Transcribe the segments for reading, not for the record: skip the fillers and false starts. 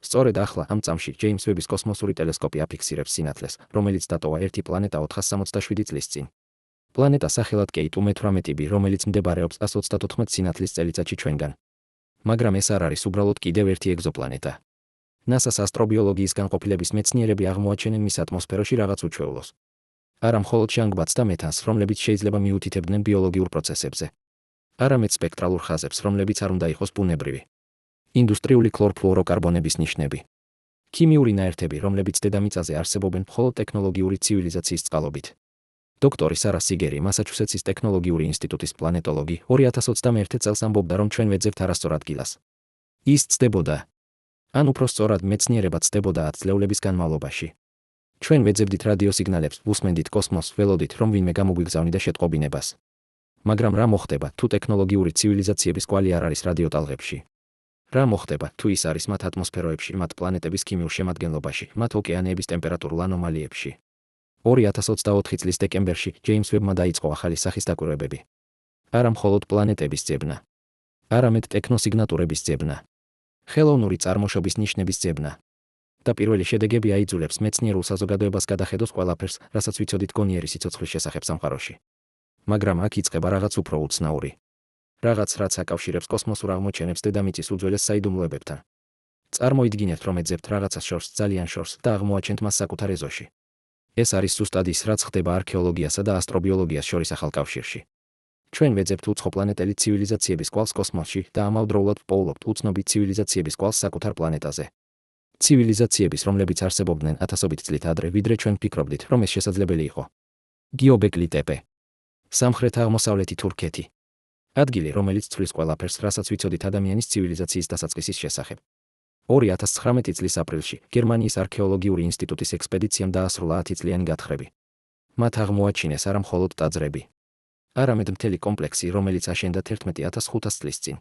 სწორედ ახლა ამ წამში ჯეიმს ვების კოსმოსური ტელესკოპი აფიქსირებს სინათლეს, რომელიც დატოვა ერთი პლანეტა 467 წლის წინ. პლანეტა სახელად K2-18b, რომელიც მდებარეობს 134 სინათლის წელიწადში ჩვენგან. მაგრამ ეს არ არის უბრალოდ კიდევ ერთი ეგზოპლანეტა. NASA-ს ასტრობიოლოგიის განყოფილების მეცნიერები აღმოაჩენენ მის ატმოსფეროში რაღაც უჩვეულოს. არა მხოლოდ ჟანგბადს და მეთანს, რომლებიც შეიძლება მიუთითებდნენ ბიოლოგიურ პროცესებზე. არამედ სპექტრალურ ხაზებს, რომლებიც არ უნდა იყოს ბუნებრივი. ინდუსტრიული ქლორფლუოროკარბონების ნიშნები. ქიმიური ნაერთები, რომლებიც დედამიწაზე არსებობენ მხოლოდ ტექნოლოგიური ცივილიზაციის წყალობით. დოქტორი სარა სიგერი, მასაჩუსეტსის ტექნოლოგიური ინსტიტუტის პლანეტოლოგი, 2021 წელს ამბობდა, რომ ჩვენ ვეძებთ არასწორ ადგილას. ის ცდებოდა. ან უფრო სწორად მეცნიერება ცდებოდა 10 წლების განმავლობაში. ჩვენ ვეძებდით რადიოსიგნალებს, ვუსმენდით კოსმოსს, ველოდით, რომ ვინმე გამოგვიგზავნიდა შეტყობინებას. მაგრამ რა მოხდება, თუ ტექნოლოგიური ცივილიზაციების კვალი არ არის რადიოტალღებში? რა მოხდება, თუ ის არის მათ ატმოსფეროებში, მათ პლანეტების ქიმიურ შემადგენლობაში, მათ ოკეანეების ტემპერატურულ ანომალიებში? 2024 წლის დეკემბერში ჯეიმს ვებმა დაიწყო ახალი სახის დაკვირვებები. არა მხოლოდ პლანეტების ძებნა, არამედ ტექნოსიგნატურების ძებნა. ხელოვნური წარმოშობის ნიშნების ძებნა. და პირველი შედეგები აიძულებს მეცნიერულ საზოგადოებას გადახედოს ყველაფერს, რასაც ვიცოდით გონიერი სიცოცხლის შესახებ სამყაროში. მაგრამ აქ იწყება რაღაც უფრო უცნაური. რაღაც, რაც აკავშირებს კოსმოსურ აღმოჩენებს დედამიწის უძველეს საიდუმლოებებთან. წარმოიდგინეთ, რომ ეძებთ რაღაცას შორს, ძალიან შორს და აღმოაჩენთ მას საკუთარ ეზოში. ეს არის ზუსტად ის, რაც ხდება არქეოლოგიასა და ასტრობიოლოგიას შორის ახალ კავშირში. ჩვენ ვეძებთ უცხოპლანეტელი ცივილიზაციების კვალს კოსმოსში და ამავდროულად ვპოულობთ უცნობი ცივილიზაციების კვალს საკუთარ პლანეტაზე. ცივილიზაციების, რომლებიც არსებობდნენ ათასობით წლით ადრე, ვიდრე ჩვენ ვფიქრობდით, რომ ეს შესაძლებელი იყო. გიობეკლი ტეპე. სამხრეთ-აღმოსავლეთი თურქეთი. ადგილი, რომელიც ცვლის ყველაფერს, რასაც ვიცოდით ადამიანის ცივილიზაციის დასაწყისის შესახებ. 2019 წლის აპრილში გერმანიის არქეოლოგიური ინსტიტუტის ექსპედიციამ დაასრულა 10 წლიანი გათხრები. მათ აღმოაჩინეს არა მხოლოდ ტაძრები, არამედ მთელი კომპლექსი, რომელიც აშენდა 11500 წლის წინ.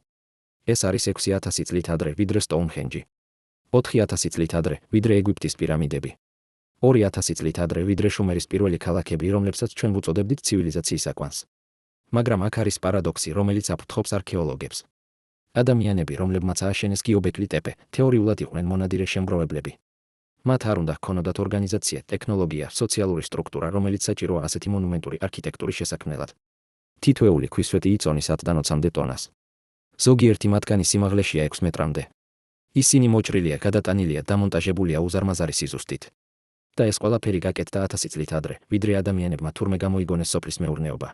ეს არის 6000 წლით ადრე, ვიდრე სტოუნჰენჯი. 4000 წლით ადრე, ვიდრე ეგვიპტის პირამიდები. 2000 წლით ადრე, ვიდრე შუმერის პირველი ქალაქები, რომლებსაც ჩვენ ვუწოდებდით ცივილიზაციის აკვანს. მაგრამ აქ არის პარადოქსი, რომელიც აფრთხობს არქეოლოგებს. ადამიანები, რომლებმაც ააშენეს გიობეკლი ტეპე, თეორიულად იყვნენ მონადირე შემგროვებლები. მათ არ უნდა ჰქონოდათ ორგანიზაცია, ტექნოლოგია, სოციალური სტრუქტურა, რომელიც საჭიროა ასეთი მონუმენტური არქიტექტურის შესაქმნელად. თითოეული ქვისვეტი იწონის 10-20 ტონას. ზოგიერთი მათგანი სიმაღლეშია 6 მეტრამდე. ისინი მოჭრილია, გადატანილია, დამონტაჟებულია უზარმაზარი სიზუსტით. და ეს ყველაფერი გაკეთდა 1000 წლით ადრე, ვიდრე ადამიანებმა თურმე გამოიგონეს სოფლის მეურნეობა.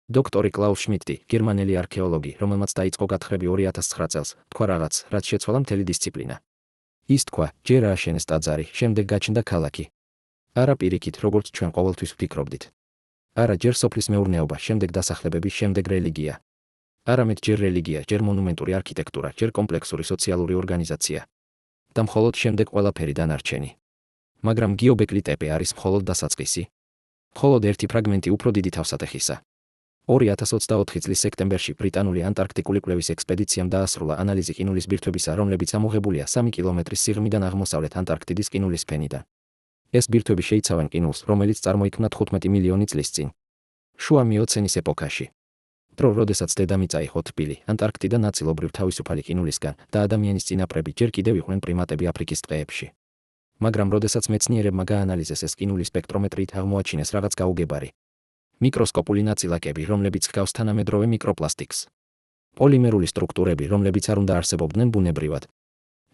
დოქტორი კლაუს შმიდტი, გერმანელი არქეოლოგი, რომელმაც დაიწყო გათხრები 2009 წელს, თქვა რაღაც, რაც შეცვალა მთელი დისციპლინა. ის თქვა, ჯერ ააშენეს ტაძარი, შემდეგ გაჩნდა ქალაქი. არა პირიქით, როგორც ჩვენ ყოველთვის ვფიქრობდით. არა ჯერ სოფლის მეურნეობა, შემდეგ დასახლებები, შემდეგ რელიგია. არამედ ჯერ რელიგია, ჯერ მონუმენტური არქიტექტურა, ჯერ კომპლექსური სოციალური ორგანიზაცია. და მხოლოდ შემდეგ ყველაფერი დანარჩენი. მაგრამ გიობეკლი ტეპე არის მხოლოდ დასაწყისი. მხოლოდ ერთი ფრაგმენტი უფრო დიდი თავსატეხისა. 2024 წლის სექტემბერში ბრიტანული ანტარქტიკული კვლევის ექსპედიციამ დაასრულა ანალიზი ყინულის ბირთვებისა, რომლებიც ამოღებულია 3 კილომეტრის სიღრმიდან აღმოსავლეთ ანტარქტიდის ყინულის ფენიდან. ეს ბირთვები შეიცავენ ყინულს, რომელიც წარმოიქმნა 15 მილიონი წლის წინ. შუა მიოცენის ეპოქაში. დრო, როდესაც დედამიწა იყო თბილი, ანტარქტიდა ნაწილობრივ თავისუფალი ყინულისგან და ადამიანის წინაპრები ჯერ კიდევ იყვნენ პრიმატები აფრიკის ტყეებში. მაგრამ როდესაც მეცნიერებმა გაანალიზეს ეს ყინული სპექტრომეტრით, აღმოაჩინეს რაღაც გაუგებარი. მიკროსკოპული ნაწილაკები, რომლებიც ჰგავს თანამედროვე მიკროპლასტიკს. პოლიმერული სტრუქტურები, რომლებიც არ უნდა არსებობდნენ ბუნებრივად.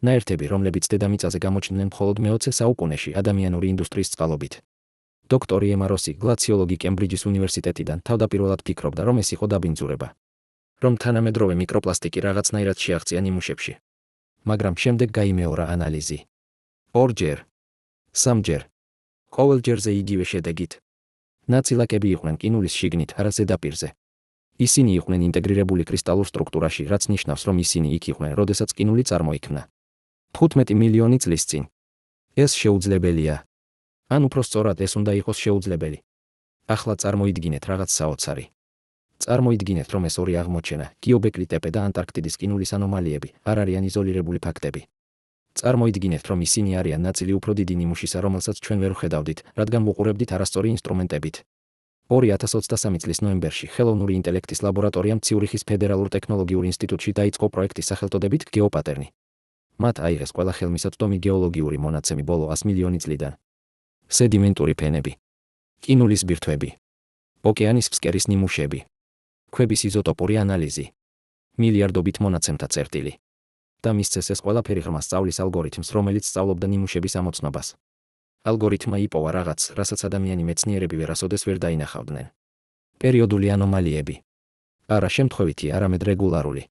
ნაერთები, რომლებიც დედამიწაზე გამოჩნდნენ მხოლოდ მე-20 საუკუნეში ადამიანური ინდუსტრიის წყალობით. დოქტორი ემა როსი, გლაციოლოგი კემბრიჯის უნივერსიტეტიდან, თავდაპირველად ფიქრობდა, რომ ეს იყო დაბინძურება. რომ თანამედროვე მიკროპლასტიკი რაღაცნაირად შეაღწია ნიმუშებში. მაგრამ შემდეგ გაიმეორა ანალიზი. 2-ჯერ, 3-ჯერ. ყოველ ჯერზე იგივე შედეგით. ნაწილაკები იყვნენ ყინულის შიგნით, არა ზედაპირზე. ისინი იყვნენ ინტეგრირებული კრისტალურ სტრუქტურაში, რაც ნიშნავს, რომ ისინი იქ იყვნენ, როდესაც ყინული წარმოიქმნა. 15 მილიონი წლის წინ. ეს შეუძლებელია. ან უფრო სწორად, ეს უნდა იყოს შეუძლებელი. ახლა წარმოიდგინეთ რაღაც საოცარი. წარმოიდგინეთ, რომ ეს ორი აღმოჩენა, გიობეკლი ტეპე და ანტარქტიდის ყინულის ანომალიები, არ არიან იზოლირებული ფაქტები. წარმოიდგინეთ, რომ ისინი არიან ნაწილი უფრო დიდი ნიმუშისა, რომელსაც ჩვენ ვერ ვხედავდით, რადგან ვუყურებდით არასწორი ინსტრუმენტებით. 2023 წლის ნოემბერში ხელოვნური ინტელექტის ლაბორატორიამ ციურიხის ფედერალურ ტექნოლოგიურ ინსტიტუტში დაიწყო პროექტი სახელწოდებით გეოპატერნი. მათ აიღეს ყველა ხელმისაწვდომი გეოლოგიური მონაცემი ბოლო 100 მილიონი წლიდან. სედიმენტური ფენები, ყინულის ბირთვები, ოკეანის ფსკერის ნიმუშები, ქვების იზოტოპური ანალიზი, მილიარდობით მონაცემთა წერტილი. და მისცეს ეს ყველაფერი ღრმა სწავლის ალგორითმს, რომელიც სწავლობდა ნიმუშების ამოცნობას. ალგორითმა იპოვა რაღაც, რასაც ადამიანი მეცნიერები ვერასოდეს ვერ დაინახავდნენ. პერიოდული ანომალიები. არა შემთხვევითი, არამედ რეგულარული.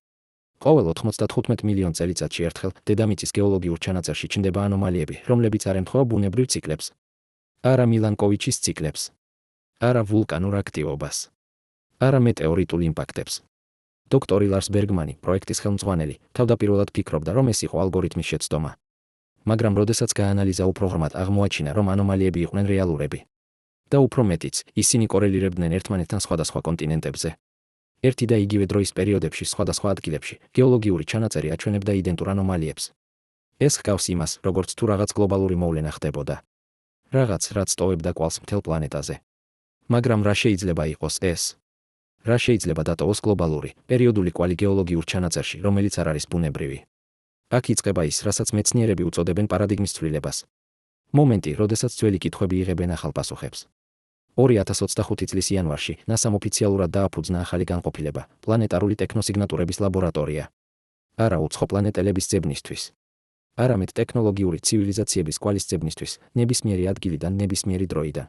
ყოველ 95 მილიონ წელიწადში ერთხელ დედამიწის გეოლოგიურ ჩანაწერში ჩნდება ანომალიები, რომლებიც არ ემთხვევა ბუნებრივ ციკლებს. არა მილანკოვიჩის ციკლებს. არა ვულკანურ აქტივობას. არა მეტეორიტულ იმპაქტებს. დოქტორი ლარს ბერგმანი, პროექტის ხელმძღვანელი, თავდაპირველად ფიქრობდა, რომ ეს იყო ალგორითმის შეცდომა. მაგრამ როდესაც გაანალიზა უფრო ღრმად, აღმოაჩინა, რომ ანომალიები იყვნენ რეალურები. და უფრო მეტიც, ისინი კორელირებდნენ ერთმანეთთან სხვადასხვა კონტინენტებზე. ერთი და იგივე დროის პერიოდებში სხვადასხვა ადგილებში გეოლოგიური ჩანაწერი აჩვენებდა იდენტურ ანომალიებს. ეს ჰგავს იმას, როგორც თუ რაღაც გლობალური მოვლენა ხდებოდა. რაღაც, რაც ტოვებდა კვალს მთელ პლანეტაზე. მაგრამ რა შეიძლება იყოს ეს? რა შეიძლება დატოვოს გლობალური, პერიოდული კვალი გეოლოგიურ ჩანაწერში, რომელიც არ არის ბუნებრივი? აქ იწყება ის, რასაც მეცნიერები უწოდებენ პარადიგმის ცვლილებას. მომენტი, როდესაც ძველი კითხვები იღებენ ახალ პასუხებს. 2025 წლის იანვარში NASA-მ ოფიციალურად დააფუძნა ახალი განყოფილება, პლანეტარული ტექნოსიგნატურების ლაბორატორია. არა უცხო პლანეტელების ძებნისთვის. არამედ ტექნოლოგიური ცივილიზაციების კვალის ძებნისთვის, ნებისმიერი ადგილიდან, ნებისმიერი დროიდან.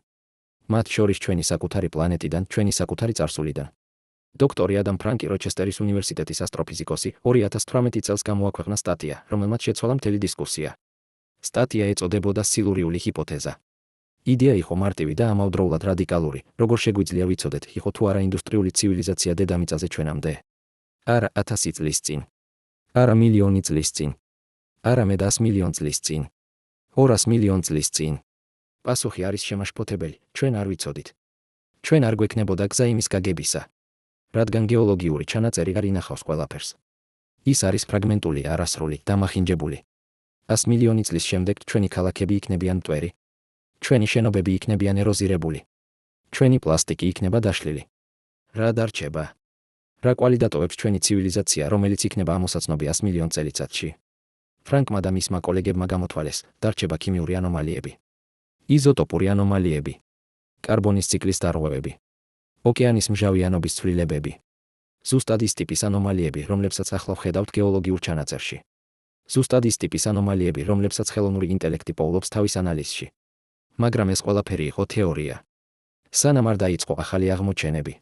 მათ შორის ჩვენი საკუთარი პლანეტიდან, ჩვენი საკუთარი წარსულიდან. დოქტორი ადამ ფრანკი როჩესტერის უნივერსიტეტის ასტროფიზიკოსი 2018 წელს გამოაქვეყნა სტატია, რომელმაც შეცვალა მთელი დისკუსია. სტატია ეწოდებოდა სილურიული ჰიპოთეზა. იდეა იყო მარტივი და ამავდროულად რადიკალური, როგორ შეგვიძლია ვიცოდეთ, იყო თუ არა ინდუსტრიული ცივილიზაცია დედამიწაზე ჩვენამდე. არა 1000 წლის წინ. არა მილიონი წლის წინ. არამედ 100 მილიონ წლის წინ. 200 მილიონ წლის წინ. პასუხი არის შემაშფოთებელი, ჩვენ არ ვიცოდით. ჩვენ არ გვექნებოდა გზა იმის გაგებისა. რადგან გეოლოგიური ჩანაწერი არ ინახავს ყველაფერს. ის არის ფრაგმენტული, არასრული, დამახინჯებული. 100 მილიონი წლის შემდეგ ჩვენი ქალაქები იქნებიან მტვერი. ჩვენი შენობები იქნებიან ეროზირებული. ჩვენი პლასტიკი იქნება დაშლილი. რა დარჩება? რა კვალი დატოვებს ჩვენი ცივილიზაცია, რომელიც იქნება ამოსაცნობი 100 მილიონ წელიწადში? ფრანკმა და მისმა კოლეგებმა გამოთვალეს, დარჩება ქიმიური ანომალიები, იზოტოპური ანომალიები, კარბონის ციკლის დარღვევები, ოკეანის მჟავიანობის ცვლილებები, ზუსტად ის ტიპის ანომალიები, რომლებსაც ახლა ვხედავთ გეოლოგიურ ჩანაწერში. ზუსტად ის ტიპის ანომალიები, რომლებსაც ხელოვნური ინტელექტი პოულობს თავის ანალიზში. მაგრამ ეს ყველაფერი იყო თეორია. სანამ არ დაიწყო ახალი აღმოჩენები.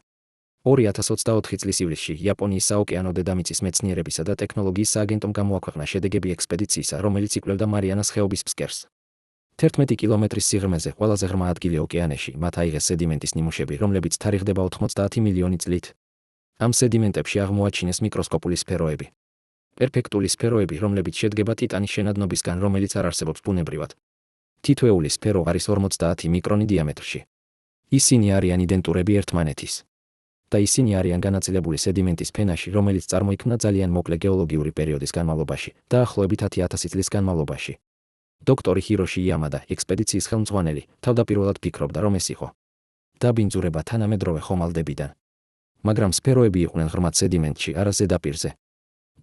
2024 წლის ივლისში იაპონიის საოკეანო დედამიწის მეცნიერებისა და ტექნოლოგიის სააგენტომ გამოაქვეყნა შედეგები ექსპედიციისა, რომელიც იკვლევდა მარიანას ხეობის ფსკერს. 11 კილომეტრის სიღრმეზე ყველაზე ღრმა ადგილი ოკეანეში, მათ აიღეს სედიმენტის ნიმუშები, რომლებიც თარიღდება 90 მილიონი წლით. ამ სედიმენტებში აღმოაჩინეს მიკროსკოპული სფეროები. პერფექტული სფეროები, რომლებიც შედგება ტიტანის შენადნობისგან, რომელიც არ არსებობს ბუნებრივად. თითოეული სფერო არის 50 მიკრონი დიამეტრში. ისინი არიან იდენტურები ერთმანეთის. და ისინი არიან განაწილებული სედიმენტის ფენაში, რომელიც წარმოიქმნა ძალიან მოკლე გეოლოგიური პერიოდის განმავლობაში, დაახლოებით 10,000 წლის განმავლობაში. დოქტორი ჰიროში იამადა, ექსპედიციის ხელმძღვანელი, თავდაპირველად ფიქრობდა, რომ ეს იყო დაბინძურება თანამედროვე ხომალდებიდან. მაგრამ სფეროები იყვნენ ღრმად სედიმენტში, არა ზედაპირზე.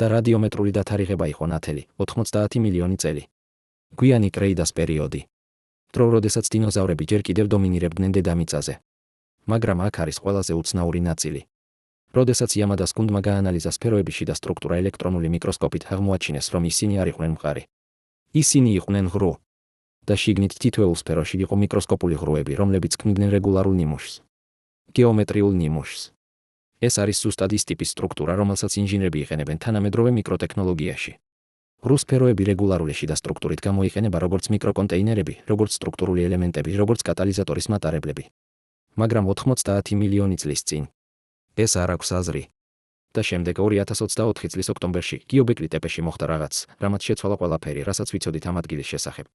და რადიომეტრული დათარიღება იყო ნათელი, 90 მილიონი წელი. გვიანი კრეიდას პერიოდი. დრო, როდესაც დინოზავრები ჯერ კიდევ დომინირებდნენ დედამიწაზე. მაგრამ აქ არის ყველაზე უცნაური ნაწილი. როდესაც იამადას გუნდმა გაანალიზა სფეროების შიდა სტრუქტურა ელექტრონული მიკროსკოპით, აღმოაჩინეს, რომ ისინი არ იყვნენ მყარი. ისინი იყვნენ ღრუ. და შიგნით თითოეულ სფეროში იყო მიკროსკოპული ღრუები, რომლებიც ქმნიდნენ რეგულარულ ნიმუშს. გეომეტრიულ ნიმუშს. ეს არის ზუსტად ის ტიპის სტრუქტურა, რომელსაც ინჟინრები იყენებენ თანამედროვე მიკროტექნოლოგიაში. ღრუ სფეროები რეგულარული შიდა სტრუქტურით გამოიყენება როგორც მიკროკონტეინერები, როგორც სტრუქტურული ელემენტები, როგორც კატალიზატორის მატარებლები. მაგრამ 90 მილიონი წლის წინ ეს არ აქვს აზრი. და შემდეგ 2024 წლის ოქტომბერში გიობეკლი ტეპეში მოხდა რაღაც, რამაც შეცვალა ყველაფერი, რასაც ვიცოდით ამ ადგილის შესახებ.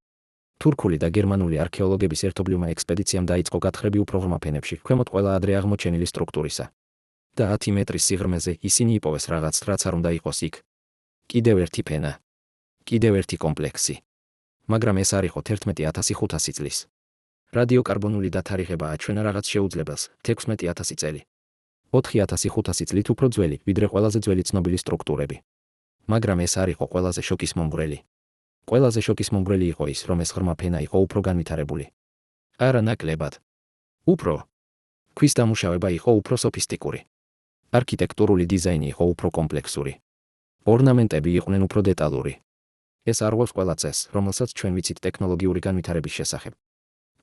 თურქული და გერმანული არქეოლოგების ერთობლივმა ექსპედიციამ დაიწყო გათხრები უფრო ღრმა ფენებში, ქვემოთ ყველა ადრე აღმოჩენილი სტრუქტურისა. და 10 მეტრის სიღრმეზე ისინი იპოვეს რაღაც, რაც არ უნდა იყოს იქ. კიდევ ერთი ფენა. კიდევ ერთი კომპლექსი. მაგრამ ეს არ იყო 11,500 წლის. რადიოკარბონული დათარიღება აჩვენა რაღაც შეუძლებელს, 16,000 წელი. 4,500 წლით უფრო ძველი, ვიდრე ყველაზე ძველი ცნობილი სტრუქტურები. მაგრამ ეს არ იყო ყველაზე შოკისმომგვრელი. ყველაზე შოკისმომგვრელი იყო ის, რომ ეს ღრმა ფენა იყო უფრო განვითარებული. არა ნაკლებად. უფრო. ქვის დამუშავება იყო უფრო სოფისტიკური. არქიტექტურული დიზაინი იყო უფრო კომპლექსური. ორნამენტები იყვნენ უფრო დეტალური. ეს არღვევს ყველა წესს, რომელსაც ჩვენ ვიცით ტექნოლოგიური განვითარების შესახებ.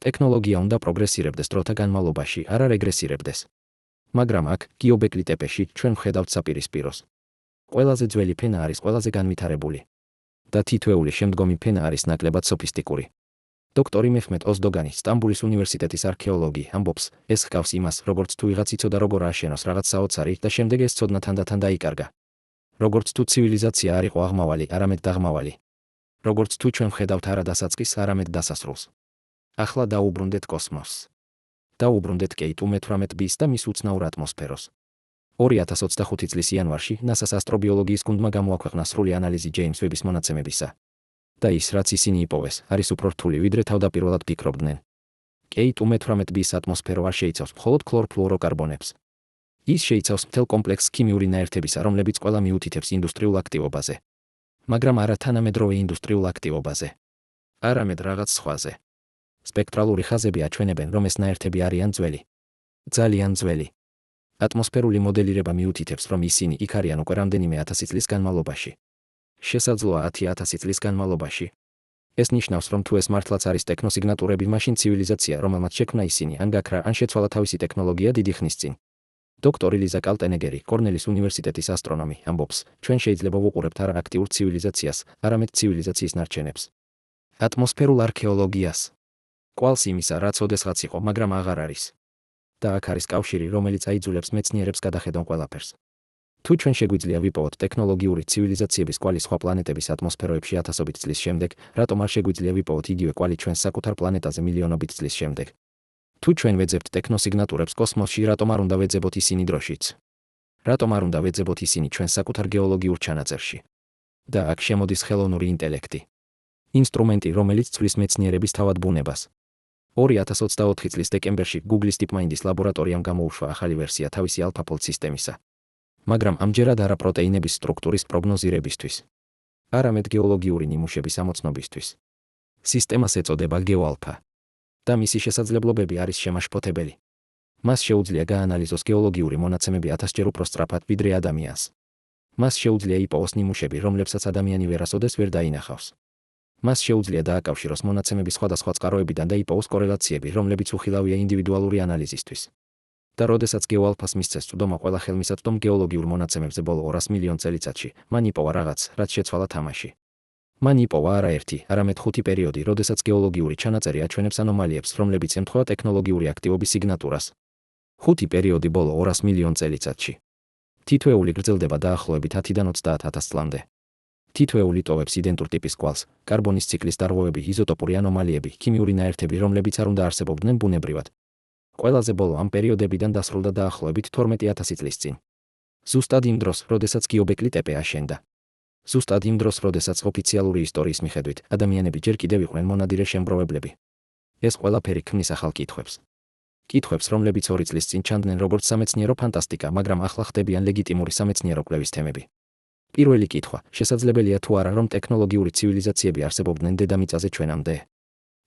ტექნოლოგია უნდა პროგრესირებდეს დროთა განმავლობაში, არა რეგრესირებდეს. მაგრამ აქ, გიობეკლი ტეპეში, ჩვენ ვხედავთ საპირისპიროს. ყველაზე ძველი ფენა არის ყველაზე განვითარებული. და თითოეული შემდგომი ფენა არის ნაკლებად სოფისტიკური. დოქტორი მეჰმედ ოზდოგანი, სტამბულის უნივერსიტეტის არქეოლოგი, ამბობს, ეს ჰგავს იმას, როგორც თუ ვიღაც იცოდა როგორ ააშენოს რაღაც საოცარი და შემდეგ ეს ცოდნა თანდათან დაიკარგა. როგორც თუ ცივილიზაცია არ იყო აღმავალი, არამედ დაღმავალი. როგორც თუ ჩვენ ვხედავთ არა დასაწყისს, არამედ დასასრულს. ახლა დაუბრუნდეთ კოსმოსს. დაუბრუნდეთ კეით U-18B-ს და მის უცნაურ ატმოსფეროს. 2025 წლის იანვარში NASA-ს ასტრობიოლოგიის გუნდმა გამოაქვეყნა სრული ანალიზი ჯეიმს ვების მონაცემებისა. და ის, რაც ისინი იპოვეს, არის უფრო რთული, ვიდრე თავდაპირველად ფიქრობდნენ. კეით U-18B-ს ატმოსფერო არ შეიცავს მხოლოდ ქლორფლუოროკარბონებს. ის შეიცავს მთელ კომპლექსს ქიმიური ნაერთებისა, რომლებიც ყველა მიუთითებს ინდუსტრიულ აქტივობაზე. მაგრამ არა თანამედროვე ინდუსტრიულ აქტივობაზე. არამედ რაღაც სხვაზე. სპექტრალური ხაზები აჩვენებენ, რომ ეს ნაერთები არიან ძველი. ძალიან ძველი. ატმოსფერული მოდელირება მიუთითებს, რომ ისინი იქ არიან უკვე რამდენიმე ათასი წლის განმავლობაში. შესაძლოა 10,000 წლის განმავლობაში. ეს ნიშნავს, რომ თუ ეს მართლაც არის ტექნოსიგნატურები, მაშინ ცივილიზაცია, რომელმაც შექმნა ისინი, ან გაქრა, ან შეცვალა თავისი ტექნოლოგია დიდი ხნის წინ. დოქტორი ლიზა კალტენეგერი, კორნელის უნივერსიტეტის ასტრონომი, ამბობს, ჩვენ შეიძლება ვუყურებთ არა აქტიურ ცივილიზაციას, არამედ ცივილიზაციის ნარჩენებს. ატმოსფერულ არქეოლოგიას. კვალს იმისა, რაც ოდესღაც იყო, მაგრამ აღარ არის. და აქ არის კავშირი, რომელიც აიძულებს მეცნიერებს გადახედონ ყველაფერს. თუ ჩვენ შეგვიძლია ვიპოვოთ ტექნოლოგიური ცივილიზაციების კვალი სხვა პლანეტების ატმოსფეროებში ათასობით წლის შემდეგ, რატომ არ შეგვიძლია ვიპოვოთ იგივე კვალი ჩვენს საკუთარ პლანეტაზე მილიონობით წლის შემდეგ? თუ ჩვენ ვეძებთ ტექნოსიგნატურებს კოსმოსში, რატომ არ უნდა ვეძებოთ ისინი დროშიც? რატომ არ უნდა ვეძებოთ ისინი ჩვენს საკუთარ გეოლოგიურ ჩანაწერში? და აქ შემოდის ხელოვნური ინტელექტი. ინსტრუმენტი, რომელიც ცვლის მეცნიერების თავად ბუნებას. 2024 წლის დეკემბერში Google-ის DeepMind-ის ლაბორატორიამ გამოუშვა ახალი ვერსია თავისი AlphaFold სისტემისა. მაგრამ ამჯერად არა პროტეინების სტრუქტურის პროგნოზირებისთვის. არამედ გეოლოგიური ნიმუშების ამოცნობისთვის. სისტემას ეწოდება GeoAlpha. და მისი შესაძლებლობები არის შემაშფოთებელი. მას შეუძლია გაანალიზოს გეოლოგიური მონაცემები 1000-ჯერ უფრო სწრაფად, ვიდრე ადამიანს. მას შეუძლია იპოვოს ნიმუშები, რომლებსაც ადამიანი ვერასოდეს ვერ დაინახავს. მას შეუძლია დააკავშიროს მონაცემები სხვადასხვა წყაროებიდან და იპოვოს კორელაციები, რომლებიც უხილავია ინდივიდუალური ანალიზისთვის. და როდესაც GeoAlpha-ს მისცეს წვდომა ყველა ხელმისაწვდომ გეოლოგიურ მონაცემებზე ბოლო 200 მილიონ წელიწადში, მან იპოვა რაღაც, რაც შეცვალა თამაში. მან იპოვა არა ერთი, არამედ 5 პერიოდი, როდესაც გეოლოგიური ჩანაწერი აჩვენებს ანომალიებს, რომლებიც ემთხვევა ტექნოლოგიური აქტივობის სიგნატურას. 5 პერიოდი ბოლო 200 მილიონ წელიწადში. თითოეული გრძელდება დაახლოებით 10-დან 30,000 წლამდე. თითოეული ტოვებს იდენტურ ტიპის კვალს, კარბონის ციკლის დარღვევები, იზოტოპური ანომალიები, ქიმიური ნაერთები, რომლებიც არ უნდა არსებობდნენ ბუნებრივად. ყველაზე ბოლო ამ პერიოდებიდან დასრულდა დაახლოებით 12,000 წლის წინ. ზუსტად იმ დროს, როდესაც გიობეკლი ტეპე აშენდა. ზუსტად იმ დროს, როდესაც ოფიციალური ისტორიის მიხედვით, ადამიანები ჯერ კიდევ იყვნენ მონადირე შემგროვებლები. ეს ყველაფერი ქმნის ახალ კითხვებს. კითხვებს, რომლებიც 2 წლის წინ ჩანდნენ როგორც სამეცნიერო ფანტასტიკა, მაგრამ ახლა ხდებიან ლეგიტიმური სამეცნიერო კვლევის თემები. პირველი კითხვა, შესაძლებელია თუ არა, რომ ტექნოლოგიური ცივილიზაციები არსებობდნენ დედამიწაზე ჩვენამდე?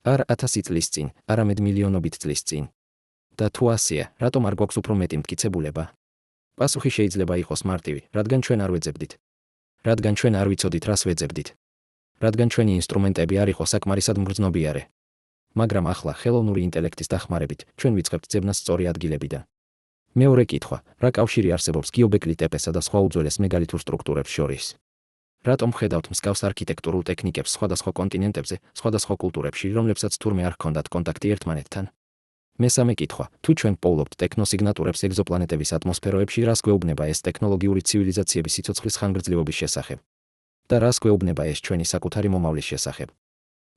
არ 1000 წლის წინ, არამედ მილიონობით წლის წინ. და თუ ასეა, რატომ არ გვაქვს უფრო მეტი მტკიცებულება? პასუხი შეიძლება იყოს მარტივი, რადგან ჩვენ არ ვეძებდით. რადგან ჩვენ არ ვიცოდით, რას ვეძებდით. რადგან ჩვენი ინსტრუმენტები არ იყო საკმარისად მგრძნობიარე. მაგრამ ახლა ხელოვნური ინტელექტის დახმარებით ჩვენ ვიწყებთ ძებნას სწორი ადგილებიდან. მეორე კითხვა, რა კავშირი არსებობს გიობეკლი ტეპესა და სხვა უძველეს მეგალითურ სტრუქტურებს შორის? რატომ ხედავთ მსგავს არქიტექტურულ ტექნიკებს სხვადასხვა კონტინენტებზე, სხვადასხვა კულტურებში, რომლებსაც თურმე არ ჰქონდათ კონტაქტი ერთმანეთთან? მესამე კითხვა, თუ ჩვენ პოულობთ ტექნოსიგნატურებს ეგზოპლანეტების ატმოსფეროებში, რას გვეუბნება ეს ტექნოლოგიური ცივილიზაციების სიცოცხლის ხანგრძლივობის შესახებ? და რას გვეუბნება ეს ჩვენი საკუთარი მომავლის შესახებ?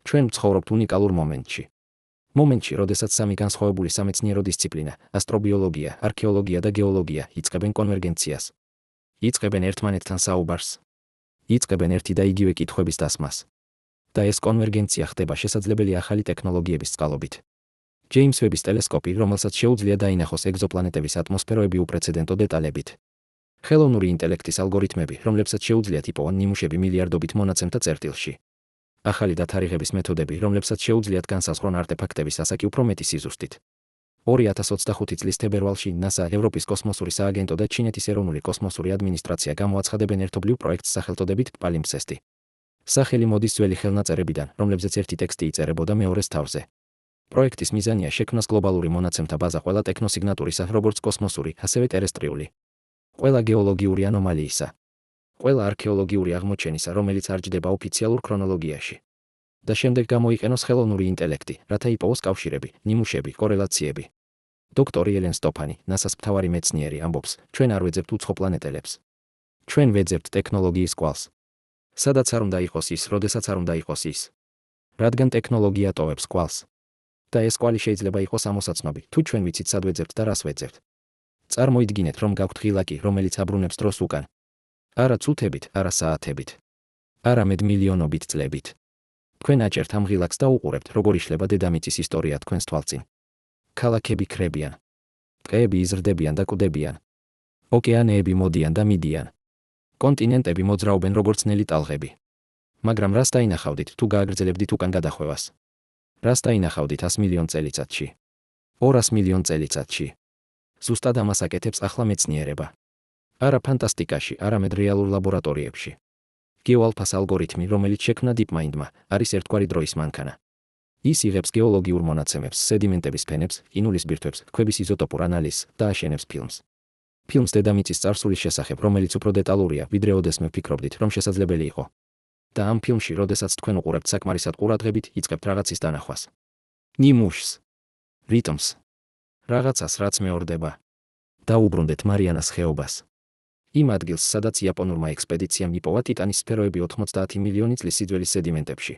ჩვენ ვცხოვრობთ უნიკალურ მომენტში. მომენტში, როდესაც სამი განსხვავებული სამეცნიერო დისციპლინა, ასტრობიოლოგია, არქეოლოგია და გეოლოგია, იწყებენ კონვერგენციას. იწყებენ ერთმანეთთან საუბარს. იწყებენ ერთი და იგივე კითხვების დასმას. და ეს კონვერგენცია ხდება შესაძლებელი ახალი ტექნოლოგიების წყალობით. ჯეიმს ვების ტელესკოპი, რომელსაც შეუძლია დაინახოს ეგზოპლანეტების ატმოსფეროები უპრეცედენტო დეტალებით. ხელოვნური ინტელექტის ალგორითმები, რომლებსაც შეუძლიათ იპოვონ ნიმუშები მილიარდობით მონაცემთა წერტილში. ახალი დათარიღების მეთოდები, რომლებსაც შეუძლიათ განსაზღვრონ არტეფაქტების ასაკი უფრო მეტი სიზუსტით. 2025 წლის თებერვალში NASA, ევროპის კოსმოსური სააგენტო და ჩინეთის ეროვნული კოსმოსური ადმინისტრაცია გამოაცხადებენ ერთობლივ პროექტს სახელწოდებით პალიმპსესტი. სახელი მოდის ძველი ხელნაწერებიდან, რომლებზეც ერთი ტექსტი იწერებოდა მეორეს თავზე. პროექტის მიზანია შექმნას გლობალური მონაცემთა ბაზა ყველა ტექნოსიგნატურისა, როგორც კოსმოსური, ასევე ტერესტრიული, ყველა გეოლოგიური ანომალიისა, ყველა არქეოლოგიური აღმოჩენისა, რომელიც არ ჯდება ოფიციალურ ქრონოლოგიაში. და შემდეგ გამოიყენოს ხელოვნური ინტელექტი, რათა იპოვოს კავშირები, ნიმუშები, კორელაციები. დოქტორი ელენ სტოფანი, NASA-ს მთავარი მეცნიერი, ამბობს, ჩვენ არ ვეძებთ უცხო პლანეტელებს. ჩვენ ვეძებთ ტექნოლოგიის კვალს. სადაც არ უნდა იყოს ის, როდესაც არ უნდა იყოს ის. რადგან ტექნოლოგია ტოვებს კვალს. და ეს კვალი შეიძლება იყოს ამოსაცნობი, თუ ჩვენ ვიცით სად ვეძებთ და რას ვეძებთ. წარმოიდგინეთ, რომ გაქვთ ღილაკი, რომელიც აბრუნებს დროს უკან. არა წუთებით, არა საათებით. არამედ მილიონობით წლებით. თქვენ აჭერთ ამ ღილაკს და უყურებთ, როგორ იშლება დედამიწის ისტორია თქვენს თვალწინ. ქალაქები ქრებიან. ტყეები იზრდებიან და კვდებიან. ოკეანეები მოდიან და მიდიან. კონტინენტები მოძრაობენ როგორც ნელი ტალღები. მაგრამ რას დაინახავდით, თუ გააგრძელებდით უკან გადახვევას? რას დაინახავდით 100 მილიონ წელიწადში? 200 მილიონ წელიწადში? ზუსტად ამას აკეთებს ახლა მეცნიერება. არა ფანტასტიკაში, არამედ რეალურ ლაბორატორიებში. გეოალფას ალგორითმი, რომელიც შექმნა DeepMind-მა, არის ერთგვარი დროის მანქანა. ის იღებს გეოლოგიურ მონაცემებს, სედიმენტების ფენებს, ყინულის ბირთვებს, ქვების იზოტოპურ ანალიზს და აშენებს ფილმს. ფილმს დედამიწის წარსულის შესახებ, რომელიც უფრო დეტალურია, ვიდრე ოდესმე ვფიქრობდით, რომ შესაძლებელი იყო. და ამ ფილმში, როდესაც თქვენ უყურებთ საკმარისად ყურადღებით, იწყებთ რაღაცის დანახვას. ნიმუშს, რიტმს, რაღაცას, რაც მეორდება. დაუბრუნდეთ მარიანას ხეობას. იმ ადგილს, სადაც იაპონურმა ექსპედიციამ იპოვა ტიტანის სფეროები 90 მილიონი წლის სიძველის სედიმენტებში.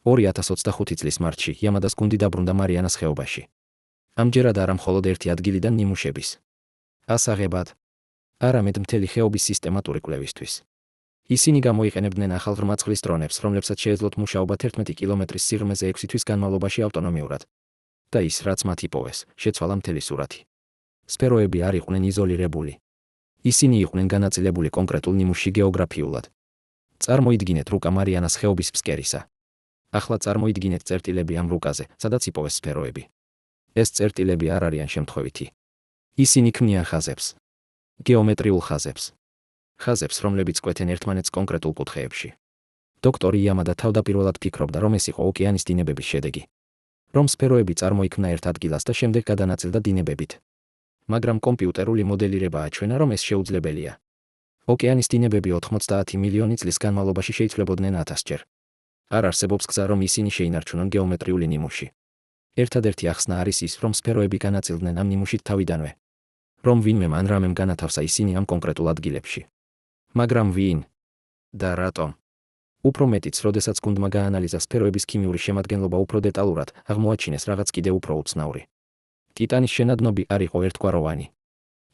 2025 წლის მარტში იამადას გუნდი დაბრუნდა მარიანას ხეობაში. ამჯერად არა მხოლოდ ერთი ადგილიდან ნიმუშების ასაღებად, არამედ მთელი ხეობის სისტემატური კვლევისთვის. ისინი გამოიყენებდნენ ახალ ღრმაწყლის დრონებს, რომლებსაც შეეძლოთ მუშაობა 11 კილომეტრის სიღრმეზე 6 თვის განმავლობაში ავტონომიურად. და ის, რაც მათ იპოვეს, შეცვალა მთელი სურათი. სფეროები არ იყვნენ იზოლირებული. ისინი იყვნენ განაწილებული კონკრეტულ ნიმუშში გეოგრაფიულად. წარმოიდგინეთ რუკა მარიანას ხეობის ფსკერისა. ახლა წარმოიდგინეთ წერტილები ამ რუკაზე, სადაც იპოვეს სფეროები. ეს წერტილები არ არიან შემთხვევითი. ისინი ქმნიან ხაზებს. გეომეტრიულ ხაზებს. ხაზებს, რომლებიც კვეთენ ერთმანეთს კონკრეტულ კუთხეებში. დოქტორი იამადა თავდაპირველად ფიქრობდა, რომ ეს იყო ოკეანის დინებების შედეგი. რომ სფეროები წარმოიქმნა ერთ ადგილას და შემდეგ გადანაწილდა დინებებით. მაგრამ კომპიუტერული მოდელირება აჩვენა, რომ ეს შეუძლებელია. ოკეანის დინებები 90 მილიონი წლის განმავლობაში შეიცვლებოდნენ 1000-ჯერ. არ არსებობს გზა, რომ ისინი შეინარჩუნონ გეომეტრიული ნიმუში. ერთადერთი ახსნა არის ის, რომ სფეროები განაწილდნენ ამ ნიმუშით თავიდანვე. რომ ვინმე ან რამემ განათავსა ისინი ამ კონკრეტულ ადგილებში. მაგრამ ვინ და რატომ? უფრო მეტიც, როდესაც გუნდმა გაანალიზა სფეროების ქიმიური შემადგენლობა უფრო დეტალურად, აღმოაჩინეს რაღაც კიდევ უფრო უცნაური. ტიტანის შენადნობი არ იყო ერთგვაროვანი.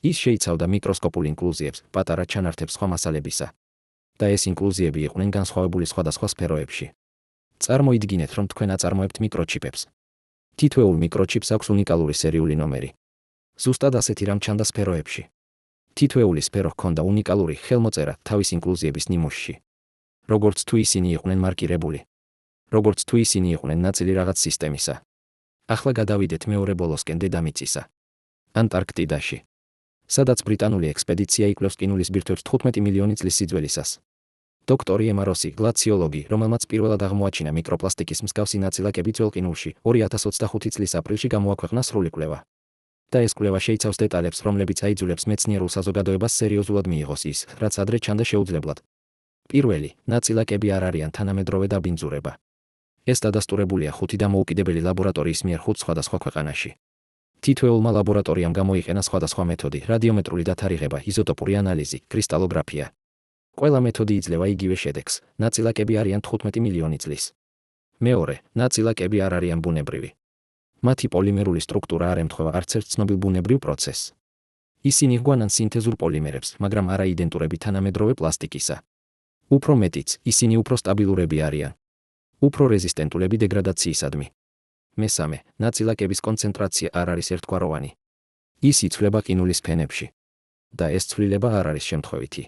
ის შეიცავდა მიკროსკოპულ ინკლუზიებს, პატარა ჩანართებს სხვა მასალებისა. და ეს ინკლუზიები იყვნენ განსხვავებული სხვადასხვა სფეროებში. წარმოიდგინეთ, რომ თქვენ აწარმოებთ მიკროჩიპებს. თითოეულ მიკროჩიპს აქვს უნიკალური სერიული ნომერი. ზუსტად ასეთი რამ ჩანდა სფეროებში. თითოეული სფერო ჰქონდა უნიკალური ხელმოწერა თავის ინკლუზიების ნიმუშში. როგორც თუ ისინი იყვნენ მარკირებული. როგორც თუ ისინი იყვნენ ნაწილი რაღაც სისტემისა. ახლა გადავიდეთ მეორე ბოლოსკენ დედამიწისა. ანტარქტიდაში. სადაც ბრიტანული ექსპედიცია იკვლევს ყინულის ბირთვებს 15 მილიონი წლის სიძველისას. დოქტორი ემა როსი, გლაციოლოგი, რომელმაც პირველად აღმოაჩინა მიკროპლასტიკის მსგავსი ნაწილაკები ძველ ყინულში, 2025 წლის აპრილში გამოაქვეყნა სრული კვლევა. და ეს კვლევა შეიცავს დეტალებს, რომლებიც აიძულებს მეცნიერულ საზოგადოებას სერიოზულად მიიღოს ის, რაც ადრე ჩანდა შეუძლებლად. პირველი, ნაწილაკები არ არიან თანამედროვე დაბინძურება. ეს დადასტურებულია 5 დამოუკიდებელი ლაბორატორიის მიერ 5 სხვადასხვა ქვეყანაში. თითოეულმა ლაბორატორიამ გამოიყენა სხვადასხვა მეთოდი, რადიომეტრული დათარიღება, იზოტოპური ანალიზი, კრისტალოგრაფია. ყველა მეთოდი იძლევა იგივე შედეგს, ნაწილაკები არიან 15 მილიონი წლის. მეორე, ნაწილაკები არ არიან ბუნებრივი. მათი პოლიმერული სტრუქტურა არ ემთხვევა არც ერთ ცნობილ ბუნებრივ პროცესს. ისინი ჰგვანან სინთეზურ პოლიმერებს, მაგრამ არა იდენტურები თანამედროვე პლასტიკისა. უფრო მეტიც, ისინი უფრო სტაბილურები არიან. უფრო რეზისტენტულები დეგრადაციისადმი. მესამე, ნაწილაკების კონცენტრაცია არ არის ერთგვაროვანი. ის იცვლება ყინულის ფენებში. და ეს ცვლილება არ არის შემთხვევითი.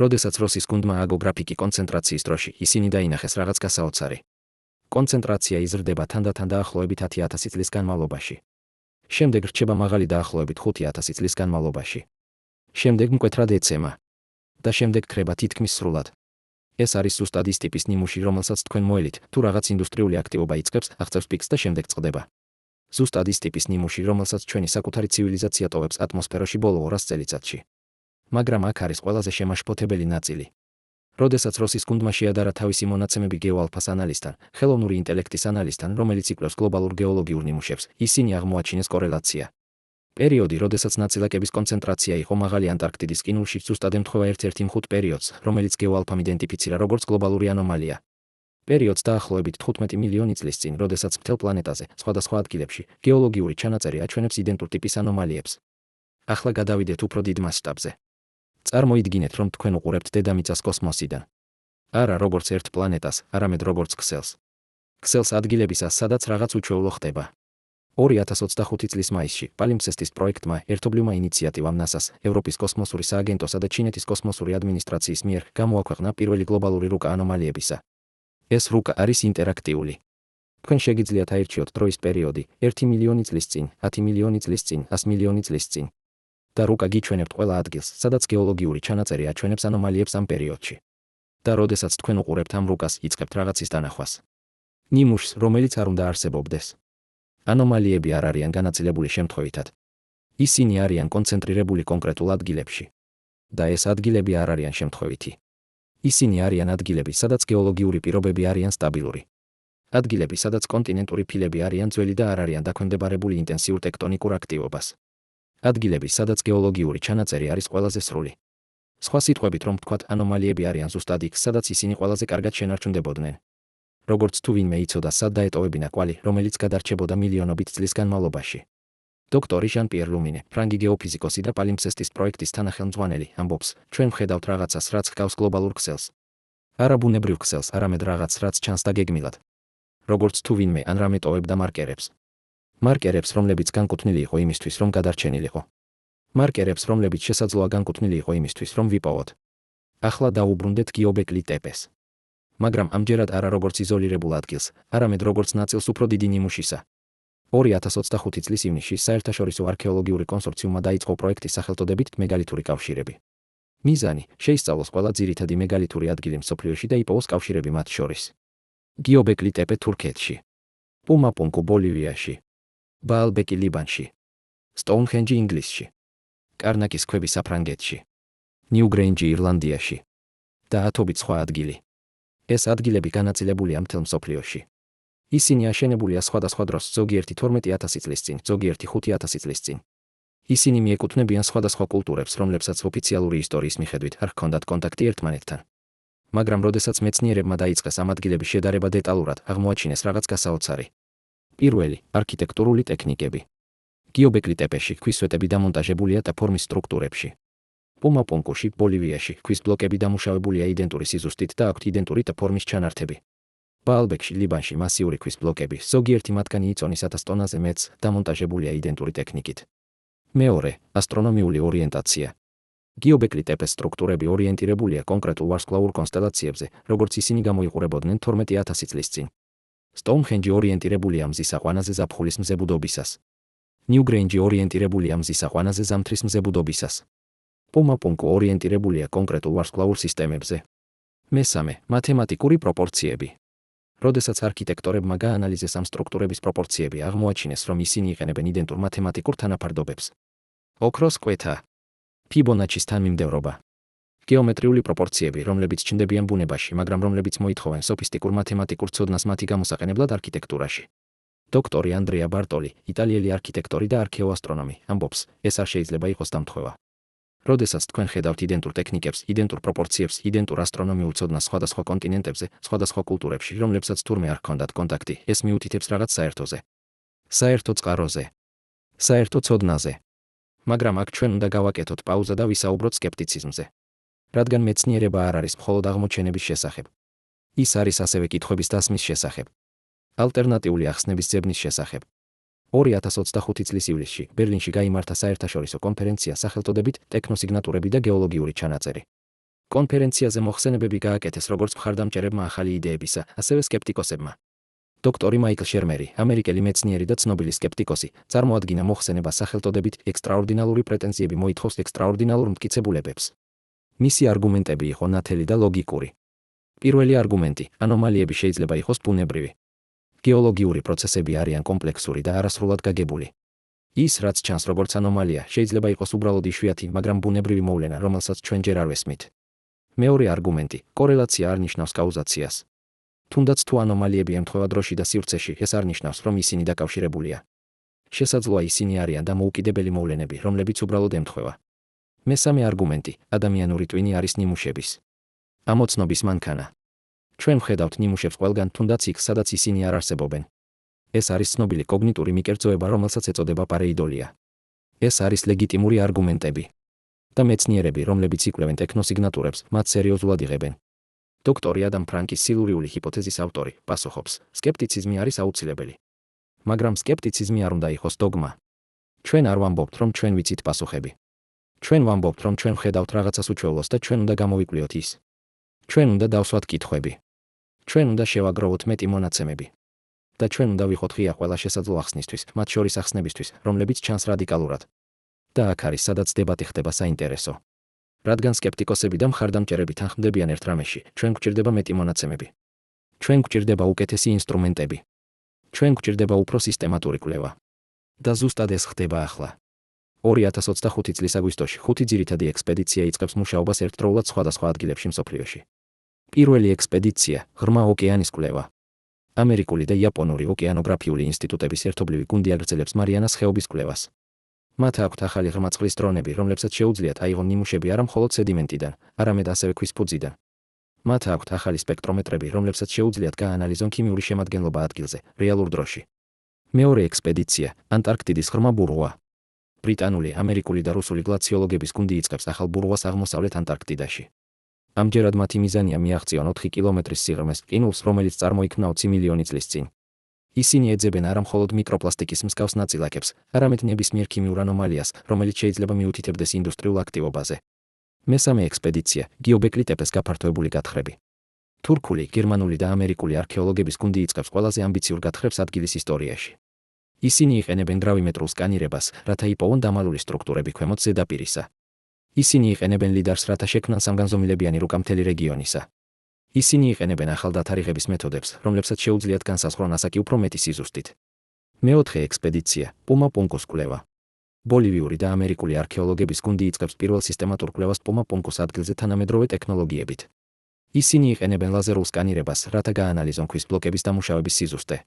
როდესაც როსის გუნდმა ააგო გრაფიკი კონცენტრაციის დროში, ისინი დაინახეს რაღაც გასაოცარი. კონცენტრაცია იზრდება თანდათან დაახლოებით 10,000 წლის განმავლობაში. შემდეგ რჩება მაღალი დაახლოებით 5,000 წლის განმავლობაში. შემდეგ მკვეთრად ეცემა და შემდეგ ქრება თითქმის სრულად. ეს არის ზუსტად ის ტიპის ნიმუში, რომელსაც თქვენ მოელით, თუ რაღაც ინდუსტრიული აქტივობა იწყებს, აღწევს პიკს და შემდეგ წყდება. ზუსტად ის ტიპის ნიმუში, რომელსაც ჩვენი საკუთარი ცივილიზაცია ტოვებს ატმოსფეროში ბოლო 200 წელიწადში. მაგრამ აქ არის ყველაზე შემაშფოთებელი ნაწილი. როდესაც როსის გუნდმა შეადარა თავისი მონაცემები გეოალფას ანალიზთან, ხელოვნური ინტელექტის ანალიზთან, რომელიც იკვლევს გლობალურ გეოლოგიურ ნიმუშებს, ისინი აღმოაჩინეს კორელაცია. პერიოდი, როდესაც ნაწილაკების კონცენტრაცია იყო მაღალი ანტარქტიდის ყინულში, ზუსტად ემთხვევა ერთ-ერთ იმ 5 პერიოდს, რომელიც გეოალფამ იდენტიფიცირა როგორც გლობალური ანომალია. პერიოდს დაახლოებით 15 მილიონი წლის წინ, როდესაც მთელ პლანეტაზე, სხვადასხვა ადგილებში, გეოლოგიური ჩანაწერი აჩვენებს იდენტურ ტიპის ანომალიებს. ახლა გადავიდეთ უფრო დიდ მასშტაბზე. წარმოიდგინეთ, რომ თქვენ უყურებთ დედამიწას კოსმოსიდან. არა როგორც ერთ პლანეტას, არამედ როგორც ქსელს. ქსელს ადგილებისას, სადაც რაღაც უჩვეულო ხდება. 2025 წლის მაისში პალიმპსესტის პროექტმა, ერთობლივმა ინიციატივამ NASA-ს, ევროპის კოსმოსური სააგენტოსა და ჩინეთის კოსმოსური ადმინისტრაციის მიერ გამოაქვეყნა პირველი გლობალური რუკა ანომალიებისა. ეს რუკა არის ინტერაქტიული. თქვენ შეგიძლიათ აირჩიოთ დროის პერიოდი 1 მილიონი წლის წინ, 10 მილიონი წლის წინ, 100 მილიონი წლის წინ. და რუკა გიჩვენებთ ყველა ადგილს, სადაც გეოლოგიური ჩანაწერი აჩვენებს ანომალიებს ამ პერიოდში. და როდესაც თქვენ უყურებთ ამ რუკას, იწყებთ რაღაცის დანახვას. ნიმუშს, რომელიც არ უნდა არსებობდეს. ანომალიები არ არიან განაწილებული შემთხვევითად. ისინი არიან კონცენტრირებული კონკრეტულ ადგილებში. და ეს ადგილები არ არიან შემთხვევითი. ისინი არიან ადგილები, სადაც გეოლოგიური პირობები არიან სტაბილური. ადგილები, სადაც კონტინენტური ფილები არიან ძველი და არ არიან დაქვემდებარებული ინტენსიურ ტექტონიკურ აქტივობას. ადგილები, სადაც გეოლოგიური ჩანაწერი არის ყველაზე სრული. სხვა სიტყვებით რომ ვთქვათ, ანომალიები არიან ზუსტად იქ, სადაც ისინი ყველაზე კარგად შენარჩუნდებოდნენ. როგორც თუ ვინმე იცოდა, სად დაეტოვებინა კვალი, რომელიც გადარჩებოდა მილიონობით წლის განმავლობაში. დოქტორი ჟან-პიერ ლუმინე, ფრანგი გეოფიზიკოსი და პალიმპსესტის პროექტის თანახმწვანელი, ამბობს, ჩვენ ვხედავთ რაღაცას, რაც ჰგავს გლობალურ ქსელს. არა ბუნებრივ ქსელს, არამედ რაღაც, რაც ჩანს და გეგმილად. როგორც თუ ვინმე ან რამე ტოვებდა მარკერებს. მარკერებს, რომლებიც განკუთვნილი იყო იმისთვის, რომ გადარჩენილიყო. მარკერებს, რომლებიც შესაძლოა განკუთვნილი იყო იმისთვის, რომ ვიპოვოთ. ახლა დაუბრუნდეთ გიობეკლი ტეპეს. მაგრამ ამჯერად არა როგორც იზოლირებულ ადგილს, არამედ როგორც ნაწილს უფრო დიდი ნიმუშისა. 2025 წლის ივნისში საერთაშორისო არქეოლოგიური კონსორციუმმა დაიწყო პროექტი სახელწოდებით მეგალითური კავშირები. მიზანი შეისწავლოს ყველა ძირითადი მეგალითური ადგილი მსოფლიოში და იპოვოს კავშირები მათ შორის. გიობეკლი ტეპე თურქეთში, პუმაპუნკუ ბოლივიაში, ბაალბეკი ლიბანში, სტოუნჰენჯი ინგლისში, კარნაკის ქვები საფრანგეთში, ნიუგრეინჯი ირლანდიაში და ათობით სხვა ადგილი. ეს ადგილები განაწილებულია მთელ მსოფლიოში. ისინი აშენებულია სხვადასხვა დროს, ზოგიერთი 12,000 წლის წინ, ზოგიერთი 5,000 წლის წინ. ისინი მიეკუთვნებიან სხვადასხვა კულტურებს, რომლებსაც ოფიციალური ისტორიის მიხედვით არ ჰქონდათ კონტაქტი ერთმანეთთან. მაგრამ როდესაც მეცნიერებმა დაიწყეს ამ ადგილების შედარება დეტალურად, აღმოაჩინეს რაღაც გასაოცარი. პირველი, არქიტექტურული ტექნიკები. გიობეკლი ტეპეში ქვის სვეტები დამონტაჟებულია და ფორმის სტრუქტურებში. პუმაპუნკუში, ბოლივიაში, ქვის ბლოკები დამუშავებულია იდენტური სიზუსტით და აქვთ იდენტური და ფორმის ჩანართები. ბაალბეკში, ლიბანში მასიური ქვის ბლოკები, ზოგიერთი მათგანი იწონის 1000 ტონაზე მეტს, დამონტაჟებულია იდენტური ტექნიკით. მეორე, ასტრონომიული ორიენტაცია. გიობეკლი ტეპეს სტრუქტურები ორიენტირებულია კონკრეტულ ვარსკვლავურ კონსტელაციებზე, როგორც ისინი გამოიყურებოდნენ 12,000 წლის წინ. სტოუნჰენჯი ორიენტირებულია მზის აყვანაზე ზაფხულის მზებუდობისას. ნიუგრეინჯი ორიენტირებულია მზის აყვანაზე ზამთრის მზებუდობისას. პუმაპუნკუ ორიენტირებულია კონკრეტულ ვარსკვლავურ სისტემებზე. მესამე, მათემატიკური პროპორციები. როდესაც არქიტექტორებმა გაანალიზეს ამ სტრუქტურების პროპორციები, აღმოაჩინეს, რომ ისინი იყენებენ იდენტურ მათემატიკურ თანაფარდობებს. ოქროს კვეთა, ფიბონაჩის თანმიმდევრობა. გეომეტრიული პროპორციები, რომლებიც ჩნდებიან ბუნებაში, მაგრამ რომლებიც მოითხოვენ სოფისტიკურ მათემატიკურ ცოდნას მათი გამოსაყენებლად არქიტექტურაში. დოქტორი ანდრეა ბარტოლი, იტალიელი არქიტექტორი და არქეოასტრონომი, ამბობს, ეს არ შეიძლება იყოს დამთხვევა. როდესაც თქვენ ხედავთ იდენტურ ტექნიკებს, იდენტურ პროპორციებს, იდენტურ ასტრონომიულ ცოდნას სხვადასხვა კონტინენტებზე, სხვადასხვა კულტურებში, რომლებსაც თურმე არ ჰქონდათ კონტაქტი, ეს მიუთითებს რაღაც საერთოზე. საერთო წყაროზე. საერთო ცოდნაზე. მაგრამ აქ ჩვენ უნდა გავაკეთოთ პაუზა და ვისაუბროთ სკეპტიციზმზე. რადგან მეცნიერება არ არის მხოლოდ აღმოჩენების შესახებ. ის არის ასევე კითხვების დასმის შესახებ. ალტერნატიული ახსნების ძებნის შესახებ. 2025 წლის ივლისში ბერლინში გაიმართა საერთაშორისო კონფერენცია სახელწოდებით ტექნოსიგნატურები და გეოლოგიური ჩანაწერი. კონფერენციაზე მოხსენებები გააკეთეს როგორც მხარდამჭერებმა ახალი იდეებისა, ასევე სკეპტიკოსებმა. დოქტორი მაიკლ შერმერი, ამერიკელი მეცნიერი და ცნობილი სკეპტიკოსი, წარმოადგინა მოხსენებას სახელწოდებით ექსტრაორდინალური პრეტენზიები მოითხოვს ექსტრაორდინალურ მტკიცებულებებს. მისი არგუმენტები იყო ნათელი და ლოგიკური. პირველი არგუმენტი: ანომალიები შეიძლება იყოს ბუნებრივი. გეოლოგიური პროცესები არიან კომპლექსური და არასრულად გაგებული. ის, რაც ჩანს როგორც ანომალია, შეიძლება იყოს უბრალოდ იშვიათი, მაგრამ ბუნებრივი მოვლენა, რომელსაც ჩვენ ჯერ არ ვესმით. მეორე არგუმენტი: კორელაცია არ ნიშნავს კაუზაციას. თუნდაც თუ ანომალიები ემთხვევა დროში და სივრცეში, ეს არ ნიშნავს, რომ ისინი დაკავშირებულია. შესაძლოა ისინი არიან დამოუკიდებელი მოვლენები, რომლებიც უბრალოდ ემთხვევა. მესამე არგუმენტი: ადამიანური ტვინი არის ნიმუშების ამოცნობის მანქანა. ჩვენ ვხედავთ ნიმუშებს ყველგან, თუნდაც იქ, სადაც ისინი არ არსებობენ. ეს არის ცნობილი კოგნიტური მიკერძოება, რომელსაც ეწოდება პარეიდოლია. ეს არის ლეგიტიმური არგუმენტები. და მეცნიერები, რომლებიც იკვლევენ ტექნოსიგნატურებს, მათ სერიოზულად იღებენ. დოქტორი ადამ ფრანკის სილურიული ჰიპოთეზის ავტორი პასუხობს: სკეპტიციზმი არის აუცილებელი. მაგრამ სკეპტიციზმი არ უნდა იყოს დოგმა. ჩვენ არ ვამბობთ, რომ ჩვენ ვიცით პასუხები. ჩვენ ვამბობთ, რომ ჩვენ ვხედავთ რაღაცას უჩვეულოს და ჩვენ უნდა გამოვიკვლიოთ ის. ჩვენ უნდა დავსვათ კითხვები. ჩვენ უნდა შევაგროვოთ მეტი მონაცემები. და ჩვენ უნდა ვიყოთ ღია ყველა შესაძლო ახსნისთვის, მათ შორის ახსნებისთვის, რომლებიც ჩანს რადიკალურად. და აქ არის, სადაც დებატი ხდება საინტერესო. რადგან სკეპტიკოსები და მხარდამჭერები თანხმდებიან ერთ რამეში, ჩვენ გვჭირდება მეტი მონაცემები. ჩვენ გვჭირდება უკეთესი ინსტრუმენტები. ჩვენ გვჭირდება უფრო სისტემატური კვლევა. და ზუსტად ეს ხდება ახლა. 2025 წლის აგვისტოში 5 ძირითადი ექსპედიცია იწყებს მუშაობას ერთდროულად სხვადასხვა ადგილებში მსოფლიოში. პირველი ექსპედიცია: ღრმა ოკეანის კვლევა. ამერიკული და იაპონური ოკეანოგრაფიული ინსტიტუტების ერთობლივი გუნდი აგრძელებს მარიანას ხეობის კვლევას. მათ აქვთ ახალი ღრმაწყლის დრონები, რომლებსაც შეუძლიათ აიღონ ნიმუშები არა მხოლოდ სედიმენტიდან, არამედ ასევე ქვის ფუძიდან. მათ აქვთ ახალი სპექტრომეტრები, რომლებსაც შეუძლიათ გაანალიზონ ქიმიური შემადგენლობა ადგილზე, რეალურ დროში. მეორე ექსპედიცია: ანტარქტიდის ღრმა ბურღვა. ბრიტანული, ამერიკული და რუსული გლაციოლოგების გუნდი იწყებს ახალ ბურღვას აღმოსავლეთ ანტარქტიდაში. ამჯერად მათი მიზანია მიაღწიონ 4 კილომეტრის სიღრმეს ყინულს, რომელიც წარმოიქმნა 20 მილიონი წლის წინ. ისინი ეძებენ არა მხოლოდ მიკროპლასტიკის მსგავს ნაწილაკებს, არამედ ნებისმიერ ქიმიურ ანომალიას, რომელიც შეიძლება მიუთითებდეს ინდუსტრიულ აქტივობაზე. მესამე ექსპედიცია: გიობეკლი ტეპეს გაფართოებული გათხრები. თურქული, გერმანული და ამერიკული არქეოლოგების გუნდი იწყებს ყველაზე ამბიციურ გათხრებს ადგილის ისტორიაში. ისინი იყენებენ გრავიმეტრულ სკანირებას, რათა იპოვონ დამალული სტრუქტურები ქვემოთ ზედაპირისა. ისინი იყენებენ ლიდარს, რათა შექმნან სამგანზომილებიანი რუკა მთელი რეგიონისა. ისინი იყენებენ ახალ დათარიღების მეთოდებს, რომლებსაც შეუძლიათ განსაზღვრონ ასაკი უფრო მეტი სიზუსტით. მეოთხე ექსპედიცია: პუმა-პუნკუს კვლევა. ბოლივიური და ამერიკული არქეოლოგების გუნდი იწყებს პირველ სისტემატურ კვლევას პუმა-პუნკუს ადგილზე თანამედროვე ტექნოლოგიებით. ისინი იყენებენ ლაზერულ სკანირებას, რათა გაანალიზონ ქვის ბლოკების დამუშავების სიზუსტე.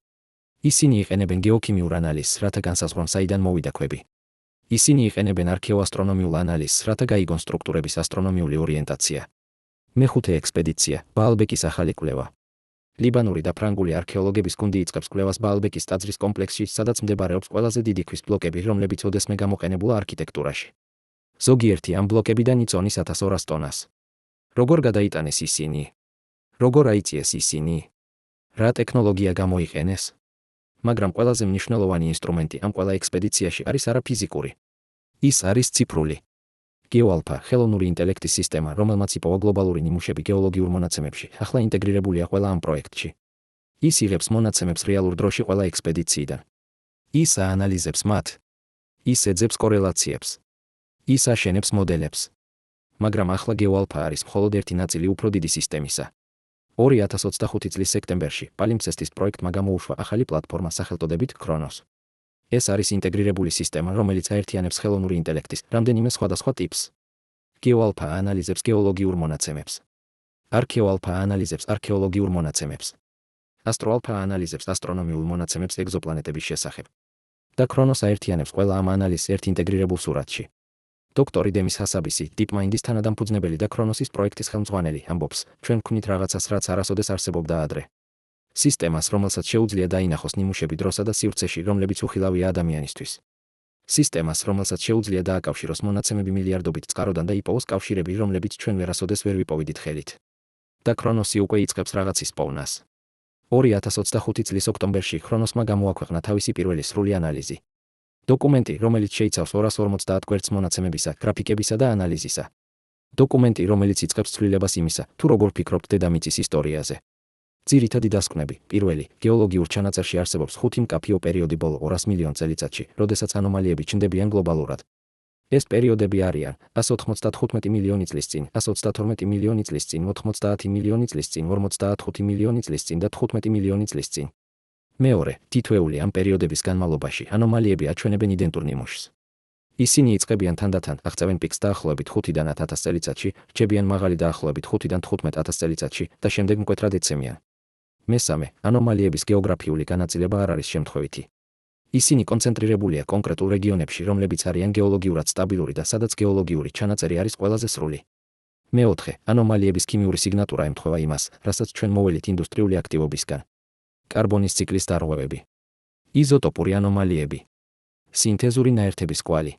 ისინი იყენებენ გეოქიმიურ ანალიზს, რათა განსაზღვრონ საიდან მოვიდა ქვები. ისინი იყენებენ არქეოასტრონომიულ ანალიზს, რათა გაიგონ სტრუქტურების ასტრონომიული ორიენტაცია. მეხუთე ექსპედიცია: ბაალბეკის ახალი კვლევა. ლიბანური და ფრანგული არქეოლოგების გუნდი იწყებს კვლევას ბაალბეკის ტაძრის კომპლექსში, სადაც მდებარეობს ყველაზე დიდი ქვის ბლოკები, რომლებიც ოდესმე გამოყენებულა არქიტექტურაში. ზოგიერთი ამ ბლოკებიდან იწონის 1200 ტონას. როგორ გადაიტანეს ისინი? როგორ აიწიეს ისინი? რა ტექნოლოგია გამოიყენეს? მაგრამ ყველაზე მნიშვნელოვანი ინსტრუმენტი ამ ყველა ექსპედიციაში არის არაფიზიკური. ის არის ციფრული. გეოალფა, ხელოვნური ინტელექტის სისტემა, რომელმაც იპოვა გლობალური ნიმუშები გეოლოგიურ მონაცემებში, ახლა ინტეგრირებულია ყველა ამ პროექტში. ის იღებს მონაცემებს რეალურ დროში ყველა ექსპედიციიდან. ის აანალიზებს მათ. ის ეძებს კორელაციებს. ის აშენებს მოდელებს. მაგრამ ახლა გეოალფა არის მხოლოდ ერთი ნაწილი უფრო დიდი სისტემისა. 2025 წლის სექტემბერში პალიმპსესტის პროექტმა გამოუშვა ახალი პლატფორმა სახელწოდებით ქრონოს. ეს არის ინტეგრირებული სისტემა, რომელიც აერთიანებს ხელოვნური ინტელექტის რამდენიმე სხვადასხვა ტიპს. გეოალფა აანალიზებს გეოლოგიურ მონაცემებს. არქეოალფა აანალიზებს არქეოლოგიურ მონაცემებს. ასტროალფა აანალიზებს ასტრონომიულ მონაცემებს ეგზოპლანეტების შესახებ. და ქრონოს აერთიანებს ყველა ამ ანალიზს ერთ ინტეგრირებულ სურათში. დოქტორი დემის ჰასაბისი, DeepMind-ის თანადამფუძნებელი და ქრონოსის პროექტის ხელმძღვანელი, ამბობს: ჩვენ ვქმნით რაღაცას, რაც არასოდეს არსებობდა ადრე. სისტემას, რომელსაც შეუძლია დაინახოს ნიმუშები დროსა და სივრცეში, რომლებიც უხილავია ადამიანისთვის. სისტემას, რომელსაც შეუძლია დააკავშიროს მონაცემები მილიარდობით წყაროდან და იპოვოს კავშირები, რომლებიც ჩვენ ვერასოდეს ვერ ვიპოვიდით ხელით. და ქრონოსი უკვე იწყებს რაღაცის პოვნას. 2025 წლის ოქტომბერში ქრონოსმა გამოაქვეყნა თავისი პირველი სრული ანალიზი. დოკუმენტი, რომელიც შეიცავს 250 გვერდს მონაცემებისა, გრაფიკებისა და ანალიზისა. დოკუმენტი, რომელიც იწყებს ცვლილებას იმისა, თუ როგორ ფიქრობთ დედამიწის ისტორიაზე. ძირითადი დასკვნები. პირველი, გეოლოგიურ ჩანაწერში არსებობს 5 მკაფიო პერიოდი ბოლო 200 მილიონ წელიწადში, როდესაც ანომალიები ჩნდებიან გლობალურად. ეს პერიოდები არიან 195 მილიონი წლის წინ, 132 მილიონი წლის წინ, 90 მილიონი წლის წინ, 55 მილიონი წლის წინ და 15 მილიონი წლის წინ. მეორე, თითოეული ამ პერიოდების განმავლობაში ანომალიები აჩვენებენ იდენტურ ნიმუშს. ისინი იწყებიან თანდათან, აღწევენ პიკს დაახლოებით 5-დან 1000 წელიწადში, რჩებიან მაღალი დაახლოებით 5-დან 15000 წელიწადში და შემდეგ მკვეთრად ეცემიან. მესამე, ანომალიების გეოგრაფიული განაწილება არ არის შემთხვევითი. ისინი კონცენტრირებულია კონკრეტულ რეგიონებში, რომლებიც არიან გეოლოგიურად სტაბილური და სადაც გეოლოგიური ჩანაწერი არის ყველაზე სრული. მეოთხე, ანომალიების ქიმიური სიგნატურა ემთხვევა იმას, რასაც ჩვენ მოველით ინდუსტრიული აქტივობისგან. კარბონის ციკლის დარღვევები, იზოტოპური ანომალიები, სინთეზური ნაერთების კვალი.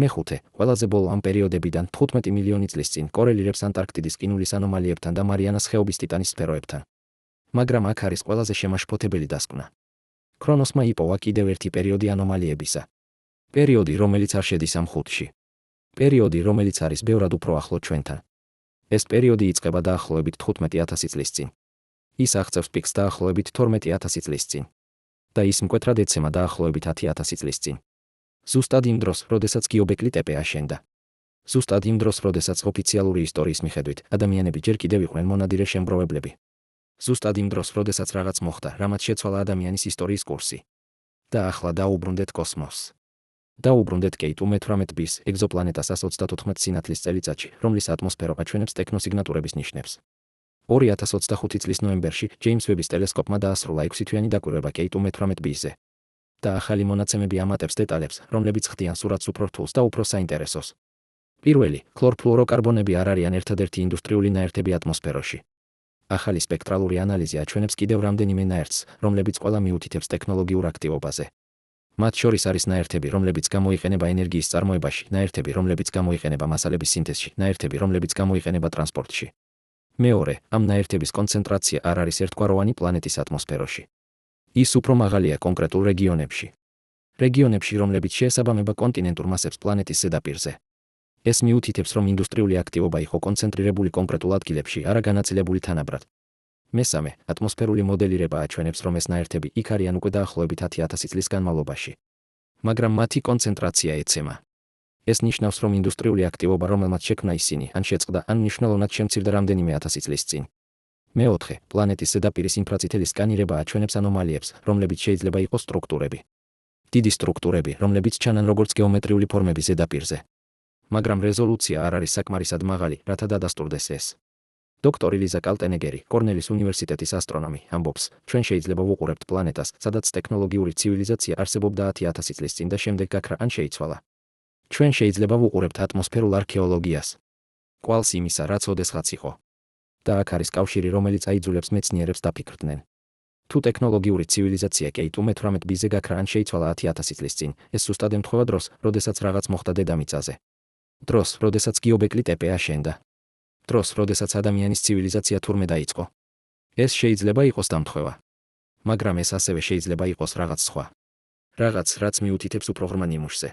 მეხუთე, ყველაზე ბოლო ამ პერიოდებიდან 15 მილიონი წლის წინ კორელირებს ანტარქტიდის ყინულის ანომალიებთან და მარიანას ხეობის ტიტანის სფეროებთან. მაგრამ აქ არის ყველაზე შემაშფოთებელი დასკვნა. ქრონოსმა იპოვა კიდევ ერთი პერიოდი ანომალიებისა. პერიოდი, რომელიც არ შედის ამ ხუთში. პერიოდი, რომელიც არის ბევრად უფრო ახლო ჩვენთან. ეს პერიოდი იწყება დაახლოებით 15000 წლის წინ. ის აღწევს პიკს დაახლოებით 12000 წლის წინ. და ის მკვეთრად ეცემა დაახლოებით 10000 წლის წინ. ზუსტად იმ დროს, როდესაც გიობეკლი ტეპე აშენდა. ზუსტად იმ დროს, როდესაც ოფიციალური ისტორიის მიხედვით ადამიანები ჯერ კიდევ იყვნენ მონადირე შემგროვებლები. ზუსტად იმ დროს, როდესაც რაღაც მოხდა, რამაც შეცვალა ადამიანის ისტორიის კურსი. და ახლა დაუბრუნდეთ კოსმოსს. დაუბრუნდეთ კეიტ 18b-ს ეგზოპლანეტას 134 სინათლის წელიწადში, რომლის ატმოსფერო აჩვენებს ტექნოსიგნატურების ნიშნებს. 2025 წლის ნოემბერში ჯეიმს ვების ტელესკოპმა დაასრულა 6 თვიანი დაკვირვება კეიტ 18b-ზე. და ახალი მონაცემები ამატებს დეტალებს, რომლებიც ხდიან სურათს უფრო რთულს და უფრო საინტერესოს. პირველი, ქლორფლუოროკარბონები არ არიან ერთადერთი ინდუსტრიული ნაერთები ატმოსფეროში. ახალი სპექტრალური ანალიზი აჩვენებს კიდევ რამდენიმე ნაერთს, რომლებიც ყველა მიუთითებს ტექნოლოგიურ აქტივობაზე. მათ შორის არის ნაერთები, რომლებიც გამოიყენება ენერგიის წარმოებაში, ნაერთები, რომლებიც გამოიყენება მასალების სინთეზში, ნაერთები, რომლებიც გამოიყენება ტრანსპორტში. მეორე, ამ ნაერთების კონცენტრაცია არ არის ერთგვაროვანი პლანეტის ატმოსფეროში. ის უფრო მაღალია კონკრეტულ რეგიონებში. რეგიონებში, რომლებიც შეესაბამება კონტინენტურ მასებს პლანეტის ზედაპირზე. ეს მიუთითებს, რომ ინდუსტრიული აქტივობა იყო კონცენტრირებული კონკრეტულ ადგილებში, არა განაწილებული თანაბრად. მესამე, ატმოსფერული მოდელირება აჩვენებს, რომ ეს ნაერთები იქ არიან უკვე დაახლოებით 10000 წლის განმავლობაში. მაგრამ მათი კონცენტრაცია ეცემა. ეს ნიშნავს, რომ ინდუსტრიული აქტივობა, რომელმაც შექმნა ისინი, ან შეწყდა, ან მნიშვნელოვნად შემცირდა რამდენიმე 1000 წლის წინ. მეოთხე, პლანეტის ზედაპირის ინფრაწითელი სკანირება აჩვენებს ანომალიებს, რომლებიც შეიძლება იყოს სტრუქტურები. დიდი სტრუქტურები, რომლებიც ჩანან როგორც გეომეტრიული ფორმები ზედაპირზე. მაგრამ რეზოლუცია არ არის საკმარისად მაღალი, რათა დადასტურდეს ეს. დოქტორი ლიზა კალტენეგერი, კორნელის უნივერსიტეტის ასტრონომი, ამბობს, ჩვენ შეიძლება ვუყურებთ პლანეტას, სადაც ტექნოლოგიური ცივილიზაცია არსებობდა 10000 წლის წინ და შემდეგ გაქრა ან შეიცვალა. ჩვენ შეიძლება ვუყურებთ ატმოსფერულ არქეოლოგიას. კვალს იმისა, რაც ოდესღაც იყო. და აქ არის კავშირი, რომელიც აიძულებს მეცნიერებს დაფიქრდნენ. თუ ტექნოლოგიური ცივილიზაცია კეიტ 18b-ზე გაქრა ან შეიცვალა 10000 წლის წინ, ეს ზუსტად ემთხვევა დროს, როდესაც რაღაც მოხდა დედამიწაზე. დროს, როდესაც გიობეკლი ტეპე აშენდა. დროს, როდესაც ადამიანის ცივილიზაცია თურმე დაიწყო. ეს შეიძლება იყოს დამთხვევა. მაგრამ ეს ასევე შეიძლება იყოს რაღაც სხვა. რაღაც, რაც მიუთითებს უფრო ღრმა ნიმუშზე.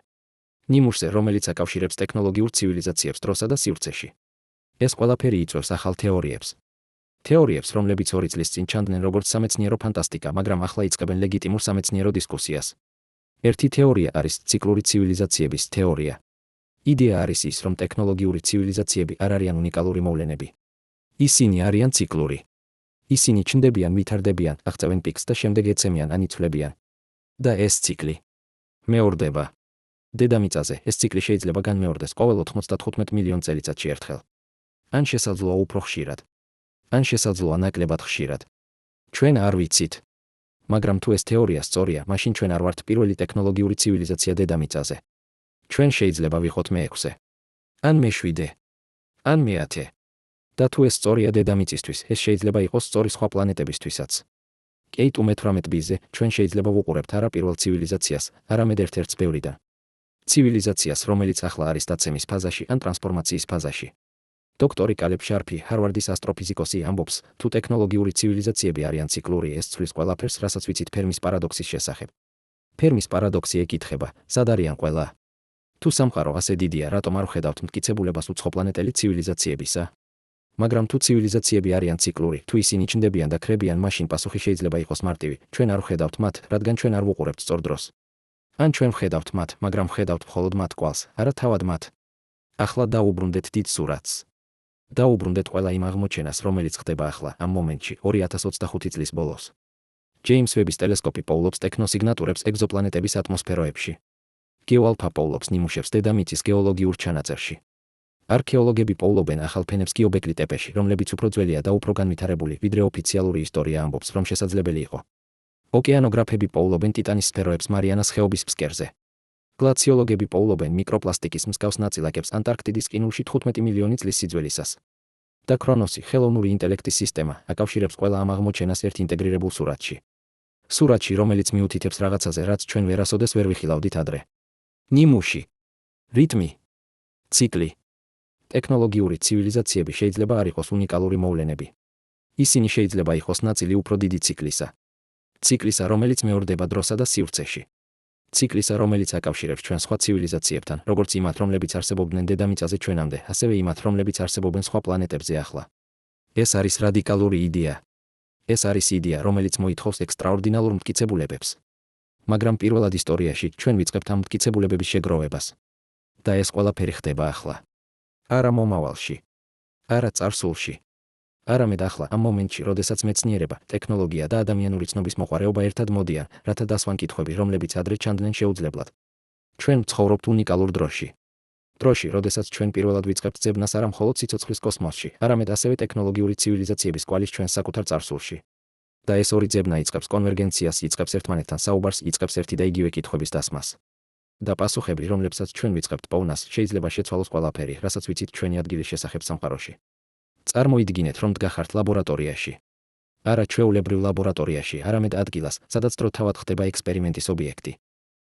ნიმუშზე, რომელიც აკავშირებს ტექნოლოგიურ ცივილიზაციებს დროსა და სივრცეში. ეს ყველაფერი იწვევს ახალ თეორიებს. თეორიებს, რომლებიც 2 წლის წინ ჩანდნენ როგორც სამეცნიერო ფანტასტიკა, მაგრამ ახლა იწყებენ ლეგიტიმურ სამეცნიერო დისკუსიას. ერთი თეორია არის ციკლური ცივილიზაციების თეორია. იდეა არის ის, რომ ტექნოლოგიური ცივილიზაციები არ არიან უნიკალური მოვლენები. ისინი არიან ციკლური. ისინი ჩნდებიან, ვითარდებიან, აღწევენ პიკს და შემდეგ ეცემიან ან იცვლებიან. და ეს ციკლი მეორდება. დედამიწაზე ეს ციკლი შეიძლება განმეორდეს ყოველ 95 მილიონ წელიწადში ერთხელ. ან შესაძლოა უფრო ხშირად. ან შესაძლოა ნაკლებად ხშირად. ჩვენ არ ვიცით. მაგრამ თუ ეს თეორია სწორია, მაშინ ჩვენ არ ვართ პირველი ტექნოლოგიური ცივილიზაცია დედამიწაზე. ჩვენ შეიძლება ვიყოთ მე-6, ან მე-7, ან მე-10. და თუ ეს სწორია დედამიწისთვის, ეს შეიძლება იყოს სწორი სხვა პლანეტებისთვისაც. კეიტ 18b-ზე ჩვენ შეიძლება ვუყურებთ არა პირველ ცივილიზაციას, არამედ ერთ-ერთს ბევრიდან. ცივილიზაციას, რომელიც ახლა არის დაცემის ფაზაში ან ტრანსფორმაციის ფაზაში. დოქტორი კალებ შარფი, ჰარვარდის ასტროფიზიკოსი ამბობს, თუ ტექნოლოგიური ცივილიზაციები არიან ციკლური, ეს ცვლის ყველაფერს, რასაც ვიცით ფერმის პარადოქსის შესახებ. ფერმის პარადოქსი ეკითხება, სად არიან ყველა? თუ სამყარო ასე დიდია, რატომ არ ვხედავთ მტკიცებულებას უცხოპლანეტელი ცივილიზაციებისა? მაგრამ თუ ცივილიზაციები არიან ციკლური, თუ ისინი ჩნდებიან და ქრებიან, მაშინ პასუხი შეიძლება იყოს მარტივი. ჩვენ არ ვხედავთ მათ, რადგან ჩვენ არ ვუყურებთ სწორ დროს. ან ჩვენ ვხედავთ მათ, მაგრამ ვხედავთ მხოლოდ მათ კვალს, არა თავად მათ. ახლა დაუბრუნდეთ დიდ სურათს. დაუბრუნდეთ ყველა იმ აღმოჩენას, რომელიც ხდება ახლა, ამ მომენტში, 2025 წლის ბოლოს. ჯეიმს ვების ტელესკოპი პოულობს ტექნოსიგნატურებს ეგზოპლანეტების ატმოსფეროებში. გეოალფა პოულობს ნიმუშებს დედამიწის გეოლოგიურ ჩანაწერში. არქეოლოგები პოულობენ ახალ ფენებს გიობეკლი ტეპეში, რომლებიც უფრო ძველია და უფრო განვითარებული, ვიდრე ოფიციალური ისტორია ამბობს, რომ შესაძლებელი იყო. ოკეანოგრაფები პოულობენ ტიტანის სფეროებს მარიანას ხეობის ფსკერზე. გლაციოლოგები პოულობენ მიკროპლასტიკის მსგავს ნაწილაკებს ანტარქტიდის ყინულში 15 მილიონი წლის სიძველისას. და ქრონოსი, ხელოვნური ინტელექტის სისტემა, აკავშირებს ყველა ამ აღმოჩენას ერთ ინტეგრირებულ სურათში. სურათში, რომელიც მიუთითებს რაღაცაზე, რაც ჩვენ ვერასოდეს ვერ ვიხილავდით ადრე. ნიმუში, რიტმი, ციკლი. ტექნოლოგიური ცივილიზაციები შეიძლება არ იყოს უნიკალური მოვლენები. ისინი შეიძლება იყოს ნაწილი უფრო დიდი ციკლისა. ციკლისა, რომელიც მეორდება დროსა და სივრცეში. ციკლისა, რომელიც აკავშირებს ჩვენ სხვა ცივილიზაციებთან, როგორც იმათ, რომლებიც არსებობდნენ დედამიწაზე ჩვენამდე, ასევე იმათ, რომლებიც არსებობენ სხვა პლანეტებზე ახლა. ეს არის რადიკალური იდეა. ეს არის იდეა, რომელიც მოითხოვს ექსტრაორდინალურ მტკიცებულებებს. მაგრამ პირველად ისტორიაში ჩვენ ვიწყებთ ამ მტკიცებულებების შეგროვებას. და ეს ყველაფერი ხდება ახლა. არა მომავალში. არა წარსულში. არამედ ახლა, ამ მომენტში, როდესაც მეცნიერება, ტექნოლოგია და ადამიანური ცნობის მოყვარეობა ერთად მოდიან, რათა დასვან კითხვები, რომლებიც ადრე ჩანდნენ შეუძლებლად. ჩვენ ვცხოვრობთ უნიკალურ დროში. დროში, როდესაც ჩვენ პირველად ვიწყებთ ძებნას არა მხოლოდ სიცოცხლის კოსმოსში, არამედ ასევე ტექნოლოგიური ცივილიზაციების კვალის ჩვენს საკუთარ წარსულში. და ეს ორი ძებნა იწყებს კონვერგენციას, იწყებს ერთმანეთთან საუბარს, იწყებს ერთი და იგივე კითხვების დასმას. და პასუხები, რომლებსაც ჩვენ ვიწყებთ პოვნას, შეიძლება შეცვალოს ყველაფერი, რასაც ვიცით ჩვენი ადგილის შესახებ სამყაროში. წარმოიდგინეთ, რომ დგახართ ლაბორატორიაში. არა ჩვეულებრივ ლაბორატორიაში, არამედ ადგილას, სადაც დროთავად ხდება ექსპერიმენტის ობიექტი.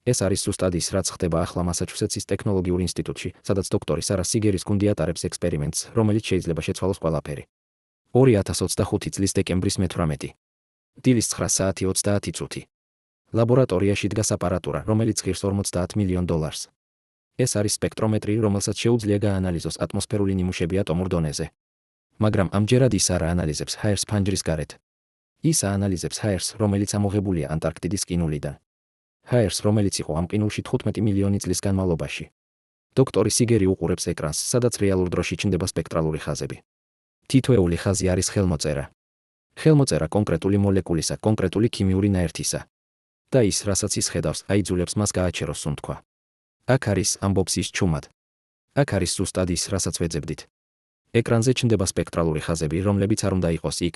ეს არის ზუსტად ის, რაც ხდება ახლა მასაჩუსეტსის ტექნოლოგიურ ინსტიტუტში, სადაც დოქტორი სარა სიგერის გუნდი ატარებს ექსპერიმენტს, რომელიც შეიძლება შეცვალოს ყველაფერი. 2025 წლის დეკემბრის 18. დილის 9 საათი 30 წუთი. ლაბორატორიაში დგას აპარატურა, რომელიც ღირს $50 მილიონ. ეს არის სპექტრომეტრი, რომელსაც შეუძლია გაანალიზოს ატმოსფერული ნიმუშები ატომურ დონეზე. მაგრამ ამჯერად ის არ აანალიზებს ჰაერს ფანჯრის გარეთ. ის აანალიზებს ჰაერს, რომელიც ამოღებულია ანტარქტიდის ყინულიდან. ჰაერს, რომელიც იყო ამ ყინულში 15 მილიონი წლის განმავლობაში. დოქტორი სიგერი უყურებს ეკრანს, სადაც რეალურ დროში ჩნდება სპექტრალური ხაზები. თითოეული ხაზი არის ხელმოწერა. ხელმოწერა კონკრეტული მოლეკულისა, კონკრეტული ქიმიური ნაერთისა. და ის, რასაც ის ხედავს, აიძულებს მას გააჩეროს სუნთქვა. აქ არის, ამბობს ის ჩუმად. აქ არის ზუსტად ის, რასაც ვეძებდით. ეკრანზე ჩნდება სპექტრალური ხაზები, რომლებიც არ უნდა იყოს იქ.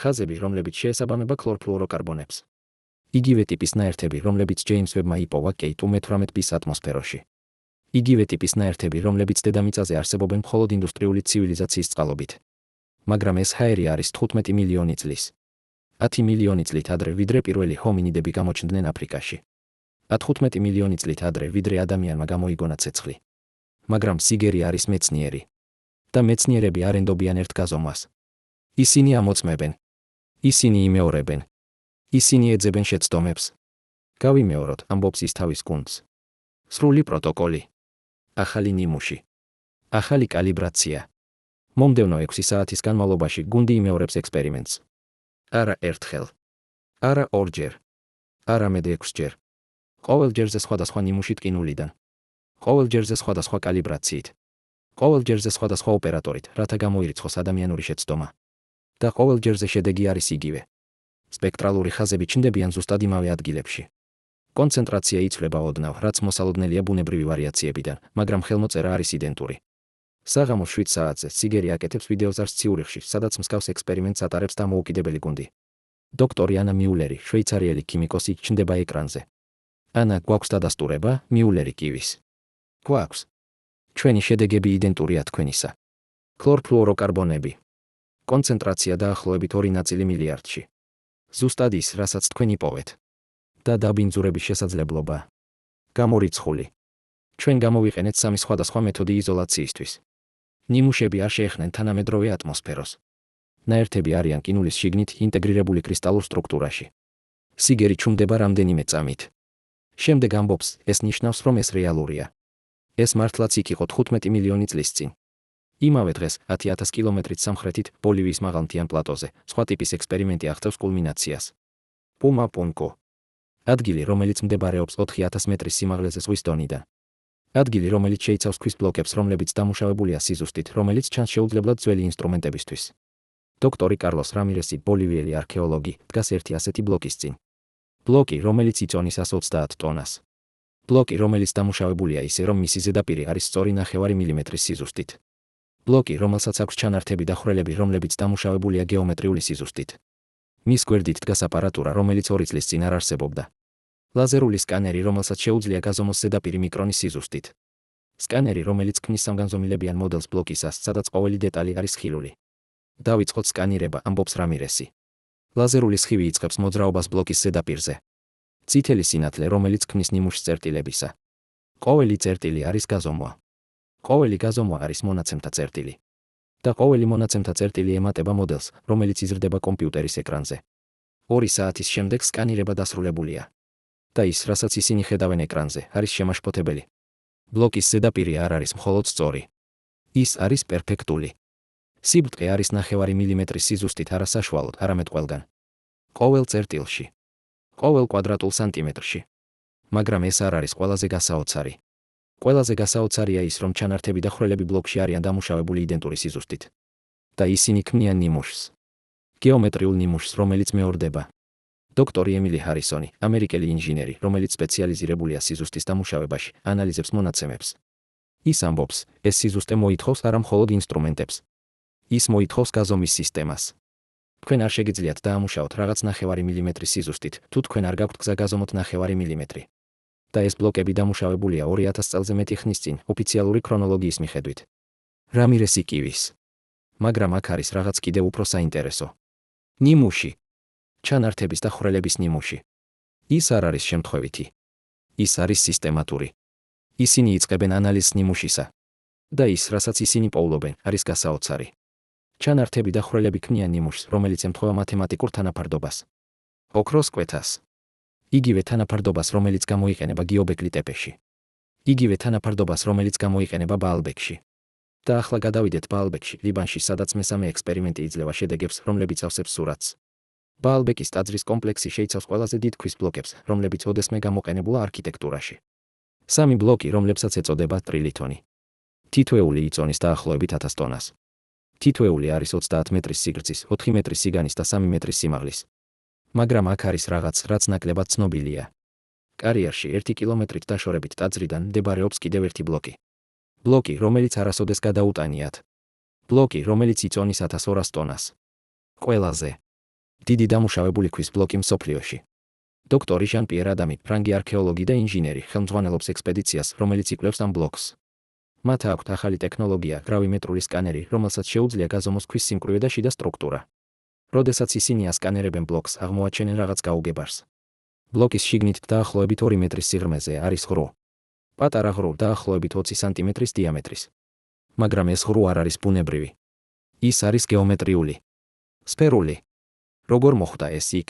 ხაზები, რომლებიც შეესაბამება ქლორფლუოროკარბონებს. იგივე ტიპის ნაერთები, რომლებიც ჯეიმს ვებმა იპოვა K2-18b ატმოსფეროში. იგივე ტიპის ნაერთები, რომლებიც დედამიწაზე არსებობენ მხოლოდ ინდუსტრიული ცივილიზაციის წყალობით. მაგრამ ეს ჰაერი არის 15 მილიონი წლის. 10 მილიონი წლით ადრე, ვიდრე პირველი ჰომინიდები გამოჩნდნენ აფრიკაში. 15 მილიონი წლით ადრე, ვიდრე ადამიანმა გამოიგონა ცეცხლი. მაგრამ სიგერი არის მეცნიერი. და მეცნიერები არ ენდობიან ერთ გაზომვას. ისინი ამოწმებენ. ისინი იმეორებენ. ისინი ეძებენ შეცდომებს. გავიმეოროთ, ამბობს ის თავის გუნდს. სრული პროტოკოლი. ახალი ნიმუში. ახალი კალიბრაცია. მომდევნო 6 საათის განმავლობაში გუნდი იმეორებს ექსპერიმენტს. არა ერთხელ. არა ორჯერ. არამედ 6ჯერ. ყოველ ჯერზე სხვადასხვა ნიმუშით ყინულიდან. ყოველ ჯერზე სხვადასხვა კალიბრაციით. ყოველ ჯერზე სხვადასხვა ოპერატორით, რათა გამოირიცხოს ადამიანური შეცდომა. და ყოველ ჯერზე შედეგი არის იგივე. სპექტრალური ხაზები ჩნდებიან ზუსტად იმავე ადგილებში. კონცენტრაცია იცვლება ოდნავ, რაც მოსალოდნელია ბუნებრივი ვარიაციებიდან, მაგრამ ხელმოწერა არის იდენტური. საღამოს 7 საათზე სიგერი აკეთებს ვიდეოზარს ციურიხში, სადაც მსგავს ექსპერიმენტს ატარებს დამოუკიდებელი გუნდი. დოქტორი ანა მიულერი, შვეიცარიელი ქიმიკოსი, ჩნდება ეკრანზე. ანა, გვაქვს დადასტურება, მიულერი კივის. გვაქვს. ჩვენი შედეგები იდენტურია თქვენისა. ქლორფლუოროკარბონები. კონცენტრაცია დაახლოებით 2 ნაწილი მილიარდში. ზუსტად ის, რასაც თქვენ იპოვეთ. და დაბინძურების შესაძლებლობა. გამორიცხული. ჩვენ გამოვიყენეთ 3 სხვადასხვა მეთოდი იზოლაციისთვის. ნიმუშები არ შეეხნენ თანამედროვე ატმოსფეროს. ნაერთები არიან ყინულის შიგნით ინტეგრირებული კრისტალურ სტრუქტურაში. სიგერი ჩუმდება რამდენიმე წამით. შემდეგ ამბობს, ეს ნიშნავს, რომ ეს რეალურია. ეს მართლაც იქ იყო 15 მილიონი წლის წინ. იმავე დღეს 10,000 კილომეტრით სამხრეთით ბოლივიის მაღალმთიან პლატოზე სხვა ტიპის ექსპერიმენტი აღწევს კულმინაციას. პუმა-პუნკო. ადგილი, რომელიც მდებარეობს 4,000 მეტრის სიმაღლეზე ზღვის დონიდან. ადგილი, რომელიც შეიცავს ქვის ბლოკებს, რომლებიც დამუშავებულია სიზუსტით, რომელიც ჩანს შეუძლებლად ძველი ინსტრუმენტებისთვის. დოქტორი კარლოს რამირესი, ბოლივიელი არქეოლოგი, დგას ერთი ასეთი ბლოკის წინ. ბლოკი, რომელიც იწონის 130 ტონას. ბლოკი, რომელიც დამუშავებულია ისე, რომ მისი ზედაპირი არის სწორი 9 მილიმეტრის სიზუსტით. ბლოკი, რომელსაც აქვს ჩანართები და ხვრელები, რომლებიც დამუშავებულია გეომეტრიული სიზუსტით. მის გვერდით დგას აპარატურა, რომელიც 2 წლის წინ არ არსებობდა. ლაზერული სკანერი, რომელსაც შეუძლია გაზომოს ზედაპირი მიკრონის სიზუსტით. სკანერი, რომელიც ქმნის სამგანზომილებიან მოდელს ბლოკისას, სადაც ყოველი დეტალი არის ხილული. დავიწყოთ სკანირება, ამბობს რამირესი. ლაზერული სხივი იწყებს მოძრაობას ბლოკის ზედაპირზე. წითელი სინათლე, რომელიც ქმნის ნიმუშს წერტილებისა. ყოველი წერტილი არის გაზომვა. ყოველი გაზომვა არის მონაცემთა წერტილი. და ყოველი მონაცემთა წერტილი ემატება მოდელს, რომელიც იზრდება კომპიუტერის ეკრანზე. 2 საათის შემდეგ სკანირება დასრულებულია. და ის, რასაც ისინი ხედავენ ეკრანზე, არის შემაშფოთებელი. ბლოკის ზედაპირი არ არის მხოლოდ სწორი. ის არის პერფექტული. სიბრტყე არის 9 მილიმეტრის სიზუსტით არასაშუალოდ, არამედ ყველგან. ყოველ წერტილში. ყოველ კვადრატულ სანტიმეტრში. მაგრამ ეს არ არის ყველაზე გასაოცარი. ყველაზე გასაოცარია ის, რომ ჩანართები და ხვრელები ბლოკში არიან დამუშავებული იდენტური სიზუსტით. და ისინი ქმნიან ნიმუშს. გეომეტრიულ ნიმუშს, რომელიც მეორდება. დოქტორი ემილი ჰარისონი, ამერიკელი ინჟინერი, რომელიც სპეციალიზირებულია სიზუსტის დამუშავებაში, ანალიზებს მონაცემებს. ის ამბობს, ეს სიზუსტე მოითხოვს არა მხოლოდ ინსტრუმენტებს. ის მოითხოვს გაზომვის სისტემას. თქვენ არ შეგიძლიათ დაამუშავოთ რაღაც 9 მილიმეტრის სიზუსტით, თუ თქვენ არ გაქვთ გზა გაზომოთ 9 მილიმეტრი. და ეს ბლოკები დამუშავებულია 2000 წელზე მეტი ხნის წინ, ოფიციალური ქრონოლოგიის მიხედვით. რამირესი კივის. მაგრამ აქ არის რაღაც კიდევ უფრო საინტერესო. ნიმუში. ჩანართების და ხვრელების ნიმუში. ის არ არის შემთხვევითი. ის არის სისტემატური. ისინი იწყებენ ანალიზს ნიმუშისა. და ის, რასაც ისინი პოულობენ, არის გასაოცარი. ჩანართები და ხვრელები ქმნიან ნიმუშს, რომელიც ემთხვევა მათემატიკურ თანაფარდობას. ოქროს კვეთას. იგივე თანაფარდობას, რომელიც გამოიყენება გიობეკლი ტეპეში. იგივე თანაფარდობას, რომელიც გამოიყენება ბაალბეკში. და ახლა გადავიდეთ ბაალბეკში, ლიბანში, სადაც მესამე ექსპერიმენტი იძლევა შედეგებს, რომლებიც ავსებს სურათს. ბაალბეკის ტაძრის კომპლექსი შეიცავს ყველაზე დიდ ქვის ბლოკებს, რომლებიც ოდესმე გამოყენებულა არქიტექტურაში. 3 ბლოკი, რომლებსაც ეწოდება ტრილითონი. თითოეული იწონის დაახლოებით 1000 ტონას. თითოეული არის 30 მეტრის სიგრძის, 4 მეტრის სიგანის და 3 მეტრის სიმაღლის. მაგრამ აქ არის რაღაც, რაც ნაკლებად ცნობილია. კარიერში 1 კილომეტრით დაშორებით ტაძრიდან მდებარეობს კიდევ ერთი ბლოკი. ბლოკი, რომელიც არასოდეს გადაუტანიათ. ბლოკი, რომელიც იწონის 1200 ტონას. ყველაზე დიდი დამუშავებული ქვის ბლოკი მსოფლიოში. დოქტორი ჟან-პიერ ადამი, ფრანგი არქეოლოგი და ინჟინერი, ხელმძღვანელობს ექსპედიციას, რომელიც იკვლევს ამ ბლოკს. მათ აქვთ ახალი ტექნოლოგია, გრავიმეტრული სკანერი, რომელსაც შეუძლია გაზომოს ქვის სიმკვრივე და შიდა სტრუქტურა. როდესაც ისინი ასკანერებენ ბლოკს, აღმოაჩენენ რაღაც გაუგებარს. ბლოკის შიგნით დაახლოებით 2 მეტრის სიღრმეზე არის ღრუ. პატარა ღრუ, დაახლოებით 20 სანტიმეტრის დიამეტრის. მაგრამ ეს ღრუ არ არის ბუნებრივი. ის არის გეომეტრიული. სფერული. როგორ მოხვდა ეს იქ?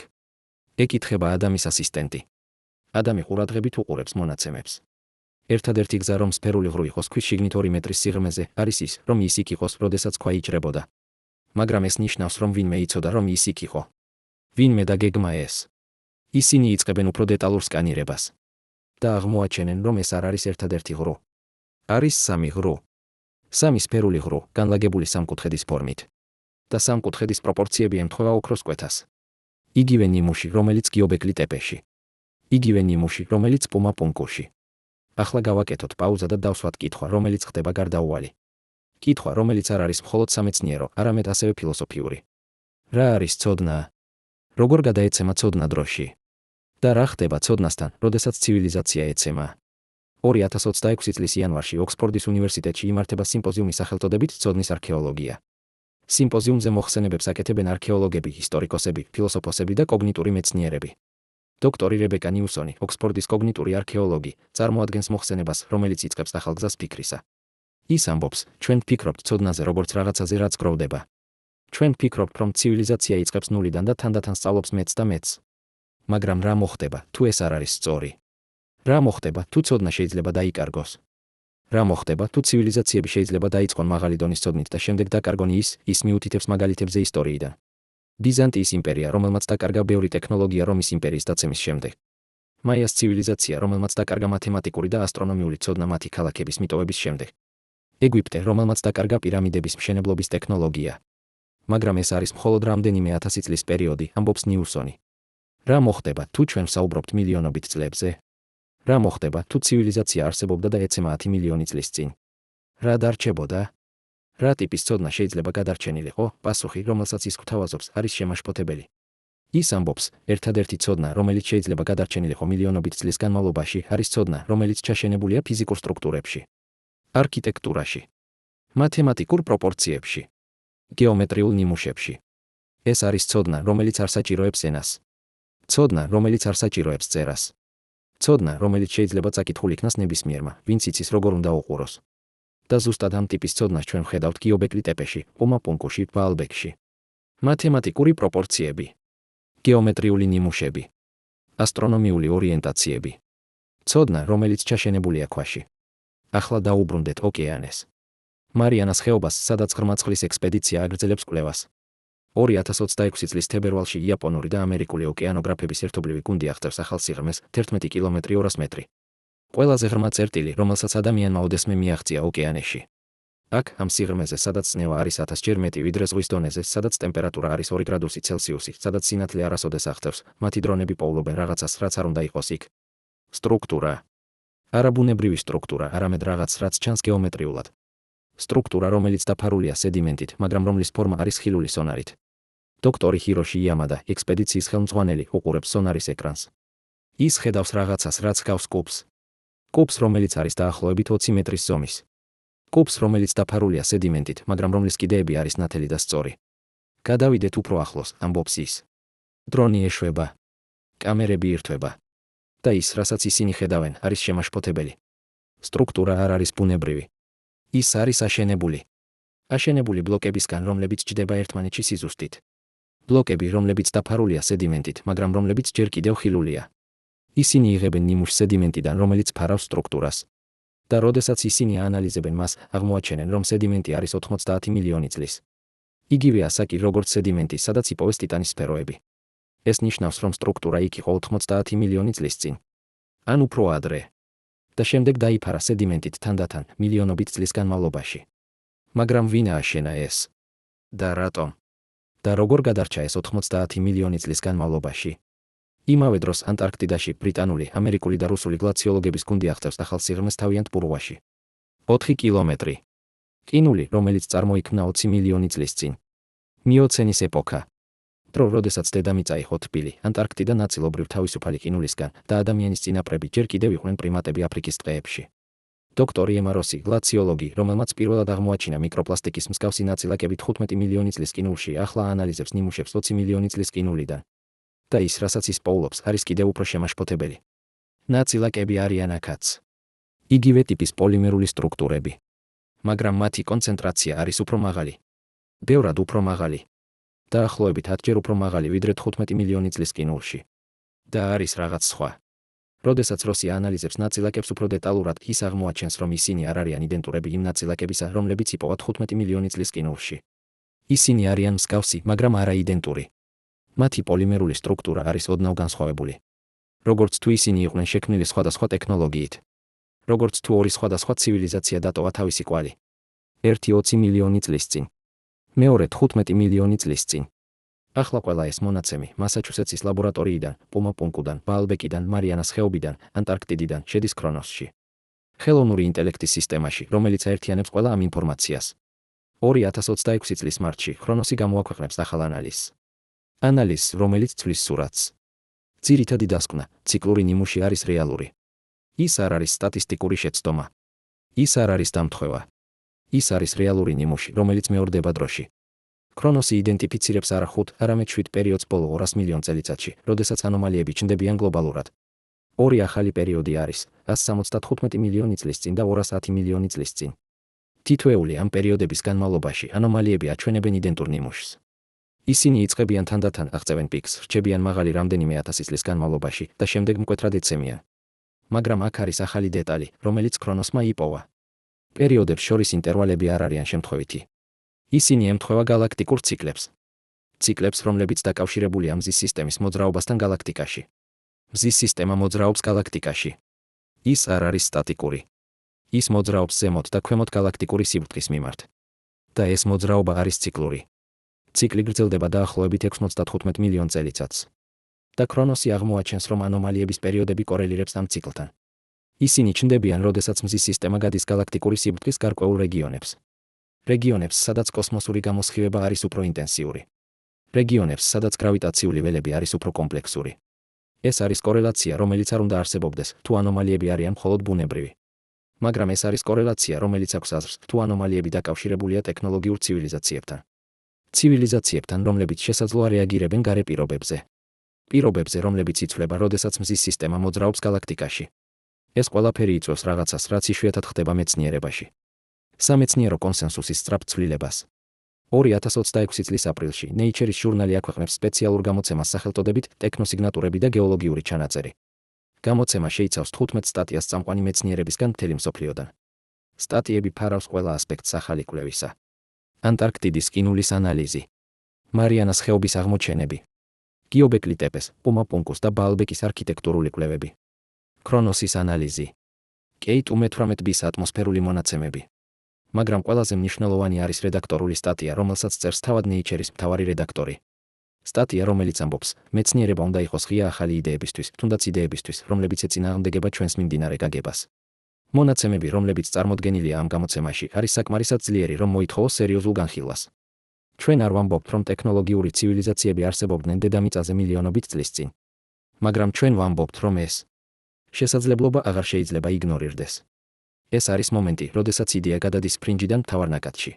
ეკითხება ადამის ასისტენტი. ადამი ყურადღებით უყურებს მონაცემებს. ერთადერთი გზა, რომ სფერული ღრუ იყოს ქვის შიგნით 2 მეტრის სიღრმეზე, არის ის, რომ ის იქ იყოს, როდესაც ქვა იჭრებოდა. მაგრამ ეს ნიშნავს, რომ ვინმე იცოდა, რომ ის იქ იყო. ვინმე დაგეგმა ეს. ისინი იწყებენ უფრო დეტალურ სკანირებას. და აღმოაჩენენ, რომ ეს არ არის ერთადერთი ღრუ. არის 3 ღრუ. 3 სფერული ღრუ, განლაგებული სამკუთხედის ფორმით. და სამკუთხედის პროპორციები ემთხვევა ოქროს კვეთას. იგივე ნიმუში, რომელიც გიობეკლი ტეპეში. იგივე ნიმუში, რომელიც პუმა-პუნკუში. ახლა გავაკეთოთ პაუზა და დავსვათ კითხვა, რომელიც ხდება გარდაუვალი. კითხვა, რომელიც არ არის მხოლოდ სამეცნიერო, არამედ ასევე ფილოსოფიური. რა არის ცოდნა? როგორ გადაეცემა ცოდნა დროში? და რა ხდება ცოდნასთან, როდესაც ცივილიზაცია ეცემა? 2026 წლის იანვარში ოქსფორდის უნივერსიტეტში იმართება სიმპოზიუმი სახელწოდებით ცოდნის არქეოლოგია. სიმპოზიუმზე მოხსენებებს აკეთებენ არქეოლოგები, ისტორიკოსები, ფილოსოფოსები და კოგნიტური მეცნიერები. დოქტორი რებეკა ნიუსონი, ოქსფორდის კოგნიტური არქეოლოგი, წარმოადგენს მოხსენებას, რომელიც იწყებს ახალგზას ფიქრისა. ის ამბობს, ჩვენ ვფიქრობთ ცოდნაზე როგორც რაღაცაზე, რაც გროვდება. ჩვენ ვფიქრობთ, რომ ცივილიზაცია იწყებს ნულიდან და თანდათან სწავლობს მეც და მეც. მაგრამ რა მოხდება, თუ ეს არ არის სწორი? რა მოხდება, თუ ცოდნა შეიძლება დაიკარგოს? რა მოხდება, თუ ცივილიზაციები შეიძლება დაიწყონ მაღალი დონის ცოდნით და შემდეგ დაკარგონ ის მიუთითებს მაგალითებზე ისტორიიდან. ბიზანტიის იმპერია, რომელმაც დაკარგა ბევრი ტექნოლოგია რომის იმპერიის დაცემის შემდეგ. მაიას ცივილიზაცია, რომელმაც დაკარგა მათემატიკური და ასტრონომიული ცოდნა მათი ქალაქების მიტოვების შემდეგ. ეგვიპტე, რომელმაც დაკარგა პირამიდების მშენებლობის ტექნოლოგია. მაგრამ ეს არის მხოლოდ რამდენიმე 1000 წლის პერიოდი, ამბობს ნიუსონი. რა მოხდება, თუ ჩვენ ვსაუბრობთ მილიონობით წლებზე? რა მოხდება, თუ ცივილიზაცია არსებობდა და ეცემა 10 მილიონი წლის წინ? რა დარჩებოდა? რა ტიპის ცოდნა შეიძლება გადარჩენილიყო? პასუხი, რომელსაც ის გვთავაზობს, არის შემაშფოთებელი. ის ამბობს, ერთადერთი ცოდნა, რომელიც შეიძლება გადარჩენილიყო მილიონობით წლის განმავლობაში, არის ცოდნა, რომელიც ჩაშენებულია ფიზიკურ სტრუქტურებში, არქიტექტურაში, მათემატიკურ პროპორციებში, გეომეტრიულ ნიმუშებში. ეს არის ცოდნა, რომელიც არ საჭიროებს ენას. ცოდნა, რომელიც არ საჭიროებს წერას. ცოდნა, რომელიც შეიძლება წაკითხულ იქნას ნებისმიერმა, ვინც იცის როგორ უნდა უყუროს. და ზუსტად ამ ტიპის ცოდნას ჩვენ ვხედავთ გიობეკლი ტეპეში, პუმაპუნკუში, ბაალბეკში. მათემატიკური პროპორციები, გეომეტრიული ნიმუშები, ასტრონომიული ორიენტაციები. ცოდნა, რომელიც ჩაშენებულია ქვაში. ახლა დაუბრუნდეთ ოკეანეს. მარიანას ხეობას, სადაც ღრმა წყლის ექსპედიცია აგრძელებს კვლევას. 2026 წლის თებერვალში იაპონური და ამერიკული ოკეანოგრაფების ერთობლივი გუნდი აღწევს ახალ სიღრმეს 11 კილომეტრი 200 მეტრი. ყველაზე ღრმა წერტილი, რომელსაც ადამიანმა ოდესმე მიაღწია ოკეანეში. აქ, ამ სიღრმეზე, სადაც წნევა არის 1000 ჯერ მეტი ვიდრე ზღვის დონეზე, სადაც ტემპერატურა არის 2 გრადუსი ცელსიუსი, სადაც სინათლე არასოდეს აღწევს, მათი დრონები პოულობენ რაღაცას, რაც არ უნდა იყოს იქ. სტრუქტურა. არა ბუნებრივი სტრუქტურა, არამედ რაღაც, რაც ჩანს გეომეტრიულად. სტრუქტურა, რომელიც დაფარულია სედიმენტით, მაგრამ რომლის ფორმა არის ხილული სონარით. დოქტორი ჰიროში იამადა, ექსპედიციის ხელმძღვანელი, უყურებს სონარის ეკრანს. ის ხედავს რაღაცას, რაც ჰგავს კუბს. კუბს, რომელიც არის დაახლოებით 20 მეტრის ზომის. კუბს, რომელიც დაფარულია სედიმენტით, მაგრამ რომლის კიდეები არის ნათელი და სწორი. გადავიდეთ უფრო ახლოს, ამბობს ის. დრონი ეშვება. კამერები ირთვება. და ის, რასაც ისინი ხედავენ, არის შემაშფოთებელი. სტრუქტურა არ არის ბუნებრივი. ის არის აშენებული. აშენებული ბლოკებისგან, რომლებიც ჯდება ერთმანეთში სიზუსტით. ბლოკები, რომლებიც დაფარულია სედიმენტით, მაგრამ რომლებიც ჯერ კიდევ ხილულია. ისინი იღებენ ნიმუშს სედიმენტიდან, რომელიც ფარავს სტრუქტურას. და როდესაც ისინი აანალიზებენ მას, აღმოაჩენენ, რომ სედიმენტი არის 90 მილიონი წლის. იგივე ასაკი, როგორც სედიმენტი, სადაც იპოვეს ტიტანის სფეროები. ეს ნიშნავს, რომ სტრუქტურა იქ იყო 90 მილიონი წლის წინ. ან უფრო ადრე. და შემდეგ დაიფარა სედიმენტით თანდათან, მილიონობით წლის განმავლობაში. მაგრამ ვინ ააშენა ეს? და რატომ? და როგორ გადარჩა ეს 90 მილიონი წლის განმავლობაში? იმავე დროს ანტარქტიდაში ბრიტანული, ამერიკული და რუსული გლაციოლოგების გუნდი აღწევს ახალ სიღრმეს თავიანთ პურვაში. 4 კილომეტრი. ყინული, რომელიც წარმოიქმნა 20 მილიონი წლის წინ. მიოცენის ეპოქა. დრო, როდესაც დედამიწა იყო თბილი, ანტარქტიდა ნაწილობრივ თავისუფალი ყინულისგან და ადამიანის წინაპრები ჯერ კიდევ იყვნენ პრიმატები აფრიკის ტყეებში. დოქტორი ემაროსი, გლაციოლოგი, რომელმაც პირველად აღმოაჩინა მიკროპლასტიკის მსგავსი ნაწილაკები 15 მილიონი წლის ყინულში, ახლა აანალიზებს ნიმუშებს 20 მილიონი წლის ყინულიდან. და ის, რასაც ის პოულობს, არის კიდევ უფრო შემაშფოთებელი. ნაწილაკები არიან აქაც. იგივე ტიპის პოლიმერული სტრუქტურები. მაგრამ მათი კონცენტრაცია არის უფრო მაღალი. ბევრად უფრო მაღალი. დაახლოებით 10 ჯერ უფრო მაღალი ვიდრე 15 მილიონი წლის ყინულში. და არის რაღაც სხვა. როდესაც როსი აანალიზებს ნაწილაკებს უფრო დეტალურად, ის აღმოაჩენს, რომ ისინი არ არიან იდენტურები იმ ნაწილაკებისა, რომლებიც იპოვა 15 მილიონი წლის ყინულში. ისინი არიან მსგავსი, მაგრამ არა იდენტური. მათი პოლიმერული სტრუქტურა არის ოდნავ განსხვავებული. როგორც თუ ისინი იყვნენ შექმნილი სხვადასხვა ტექნოლოგიით. როგორც თუ ორი სხვადასხვა ცივილიზაცია დატოვა თავისი კვალი. ერთი 20 მილიონი წლის წინ. მეორე 15 მილიონი წლის წინ. ახლა ყველა ეს მონაცემი მასაჩუსეტსის ლაბორატორიიდან, პუმაპუნკუდან, ბაალბეკიდან, მარიანას ხეობიდან, ანტარქტიდიდან შედის ქრონოსში. ხელოვნური ინტელექტის სისტემაში, რომელიც აერთიანებს ყველა ამ ინფორმაციას. 2026 წლის მარტში ქრონოსი გამოაქვეყნებს ახალ ანალიზს. ანალიზს, რომელიც ცვლის სურათს. ძირითადი დასკვნა, ციკლური ნიმუში არის რეალური. ის არ არის სტატისტიკური შეცდომა. ის არ არის დამთხევა. ის არის რეალური ნიმუში, რომელიც მეორდება დროში. ქრონოსი იდენტიფიცირებს არა 5, არამედ 7 პერიოდს ბოლო 200 მილიონ წელიწადში, როდესაც ანომალიები ჩნდებიან გლობალურად. ორი ახალი პერიოდი არის 175 მილიონი წლის წინ და 210 მილიონი წლის წინ. თითოეული ამ პერიოდების განმავლობაში ანომალიები აჩვენებენ იდენტურ ნიმუშს. ისინი იწყებიან თანდათან აღწევენ პიკს, რჩებიან მაღალი რამდენიმე ათასი წლის განმავლობაში და შემდეგ მკვეთრად ეცემიან. მაგრამ აქ არის ახალი დეტალი, რომელიც ქრონოსმა იპოვა. პერიოდებს შორის ინტერვალები არ არიან შემთხვევითი. ისინი ემთხვევა გალაქტიკურ ციკლებს. ციკლებს, რომლებიც დაკავშირებულია მზის სისტემის მოძრაობასთან გალაქტიკაში. მზის სისტემა მოძრაობს გალაქტიკაში. ის არ არის სტატიკური. ის მოძრაობს ზემოთ და ქვემოთ გალაქტიკური სიბრტყის მიმართ. და ეს მოძრაობა არის ციკლური. ციკლი გრძელდება დაახლოებით 65 მილიონ წელიწადს. და ქრონოსი აღმოაჩენს, რომ ანომალიების პერიოდები კორელირებს ამ ციკლთან. ისინი ჩნდებიან, როდესაც მზის სისტემა გადის გალაქტიკური სიბრტყის გარკვეულ რეგიონებს. რეგიონებს, სადაც კოსმოსური გამოსხივება არის უფრო ინტენსიური. რეგიონებს, სადაც გრავიტაციული ველები არის უფრო კომპლექსური. ეს არის კორელაცია, რომელიც არ უნდა არსებობდეს, თუ ანომალიები არიან მხოლოდ ბუნებრივი. მაგრამ ეს არის კორელაცია, რომელიც აქვს აზრს, თუ ანომალიები დაკავშირებულია ტექნოლოგიურ ცივილიზაციებთან. ცივილიზაციებთან, რომლებიც შესაძლოა რეაგირებენ გარე პირობებზე. პირობებზე, რომლებიც იცვლება, როდესაც მზის სისტემა მოძრაობს გალაქტიკაში. ეს ყველაფერი იწვევს რაღაცას, რაც იშვიათად ხდება მეცნიერებაში. სამეცნიერო კონსენსუსის სწრაფ ცვლილებას. 2026 წლის აპრილში Nature-ის ჟურნალი აქვეყნებს სპეციალურ გამოცემას სახელწოდებით ტექნოსიგნატურები და გეოლოგიური ჩანაწერი. გამოცემა შეიცავს 15 სტატიას წამყვანი მეცნიერებისგან მთელი მსოფლიოდან. სტატიები ფარავს ყველა ასპექტს ახალი კვლევისა. ანტარქტიდის ყინულის ანალიზი, მარიანას ხეობის აღმოჩენები, გიობეკლი ტეპეს, პუმაპუნკუს და ბაალბეკის არქიტექტურული კვლევები, ქრონოსის ანალიზი, კეიტ U18b-ის ატმოსფერული მონაცემები. მაგრამ ყველაზე მნიშვნელოვანი არის რედაქტორული სტატია, რომელსაც წერს თავად Nature-ის მთავარი რედაქტორი. სტატია, რომელიც ამბობს, მეცნიერება უნდა იყოს ღია ახალი იდეებისთვის, თუნდაც იდეებისთვის, რომლებიც ეწინააღმდეგება ჩვენს მიმდინარე გაგებას. მონაცემები, რომლებიც წარმოდგენილია ამ გამოცემაში, არის საკმარისად ძლიერი, რომ მოითხოვოს სერიოზულ განხილვას. ჩვენ არ ვამბობთ, რომ ტექნოლოგიური ცივილიზაციები არსებობდნენ დედამიწაზე მილიონობით წლის წინ. მაგრამ ჩვენ ვამბობთ, რომ ეს შესაძლებლობა აღარ შეიძლება იგნორირდეს. ეს არის მომენტი, როდესაც იდეა გადადის ფრინჯიდან მთავარ ნაკადში.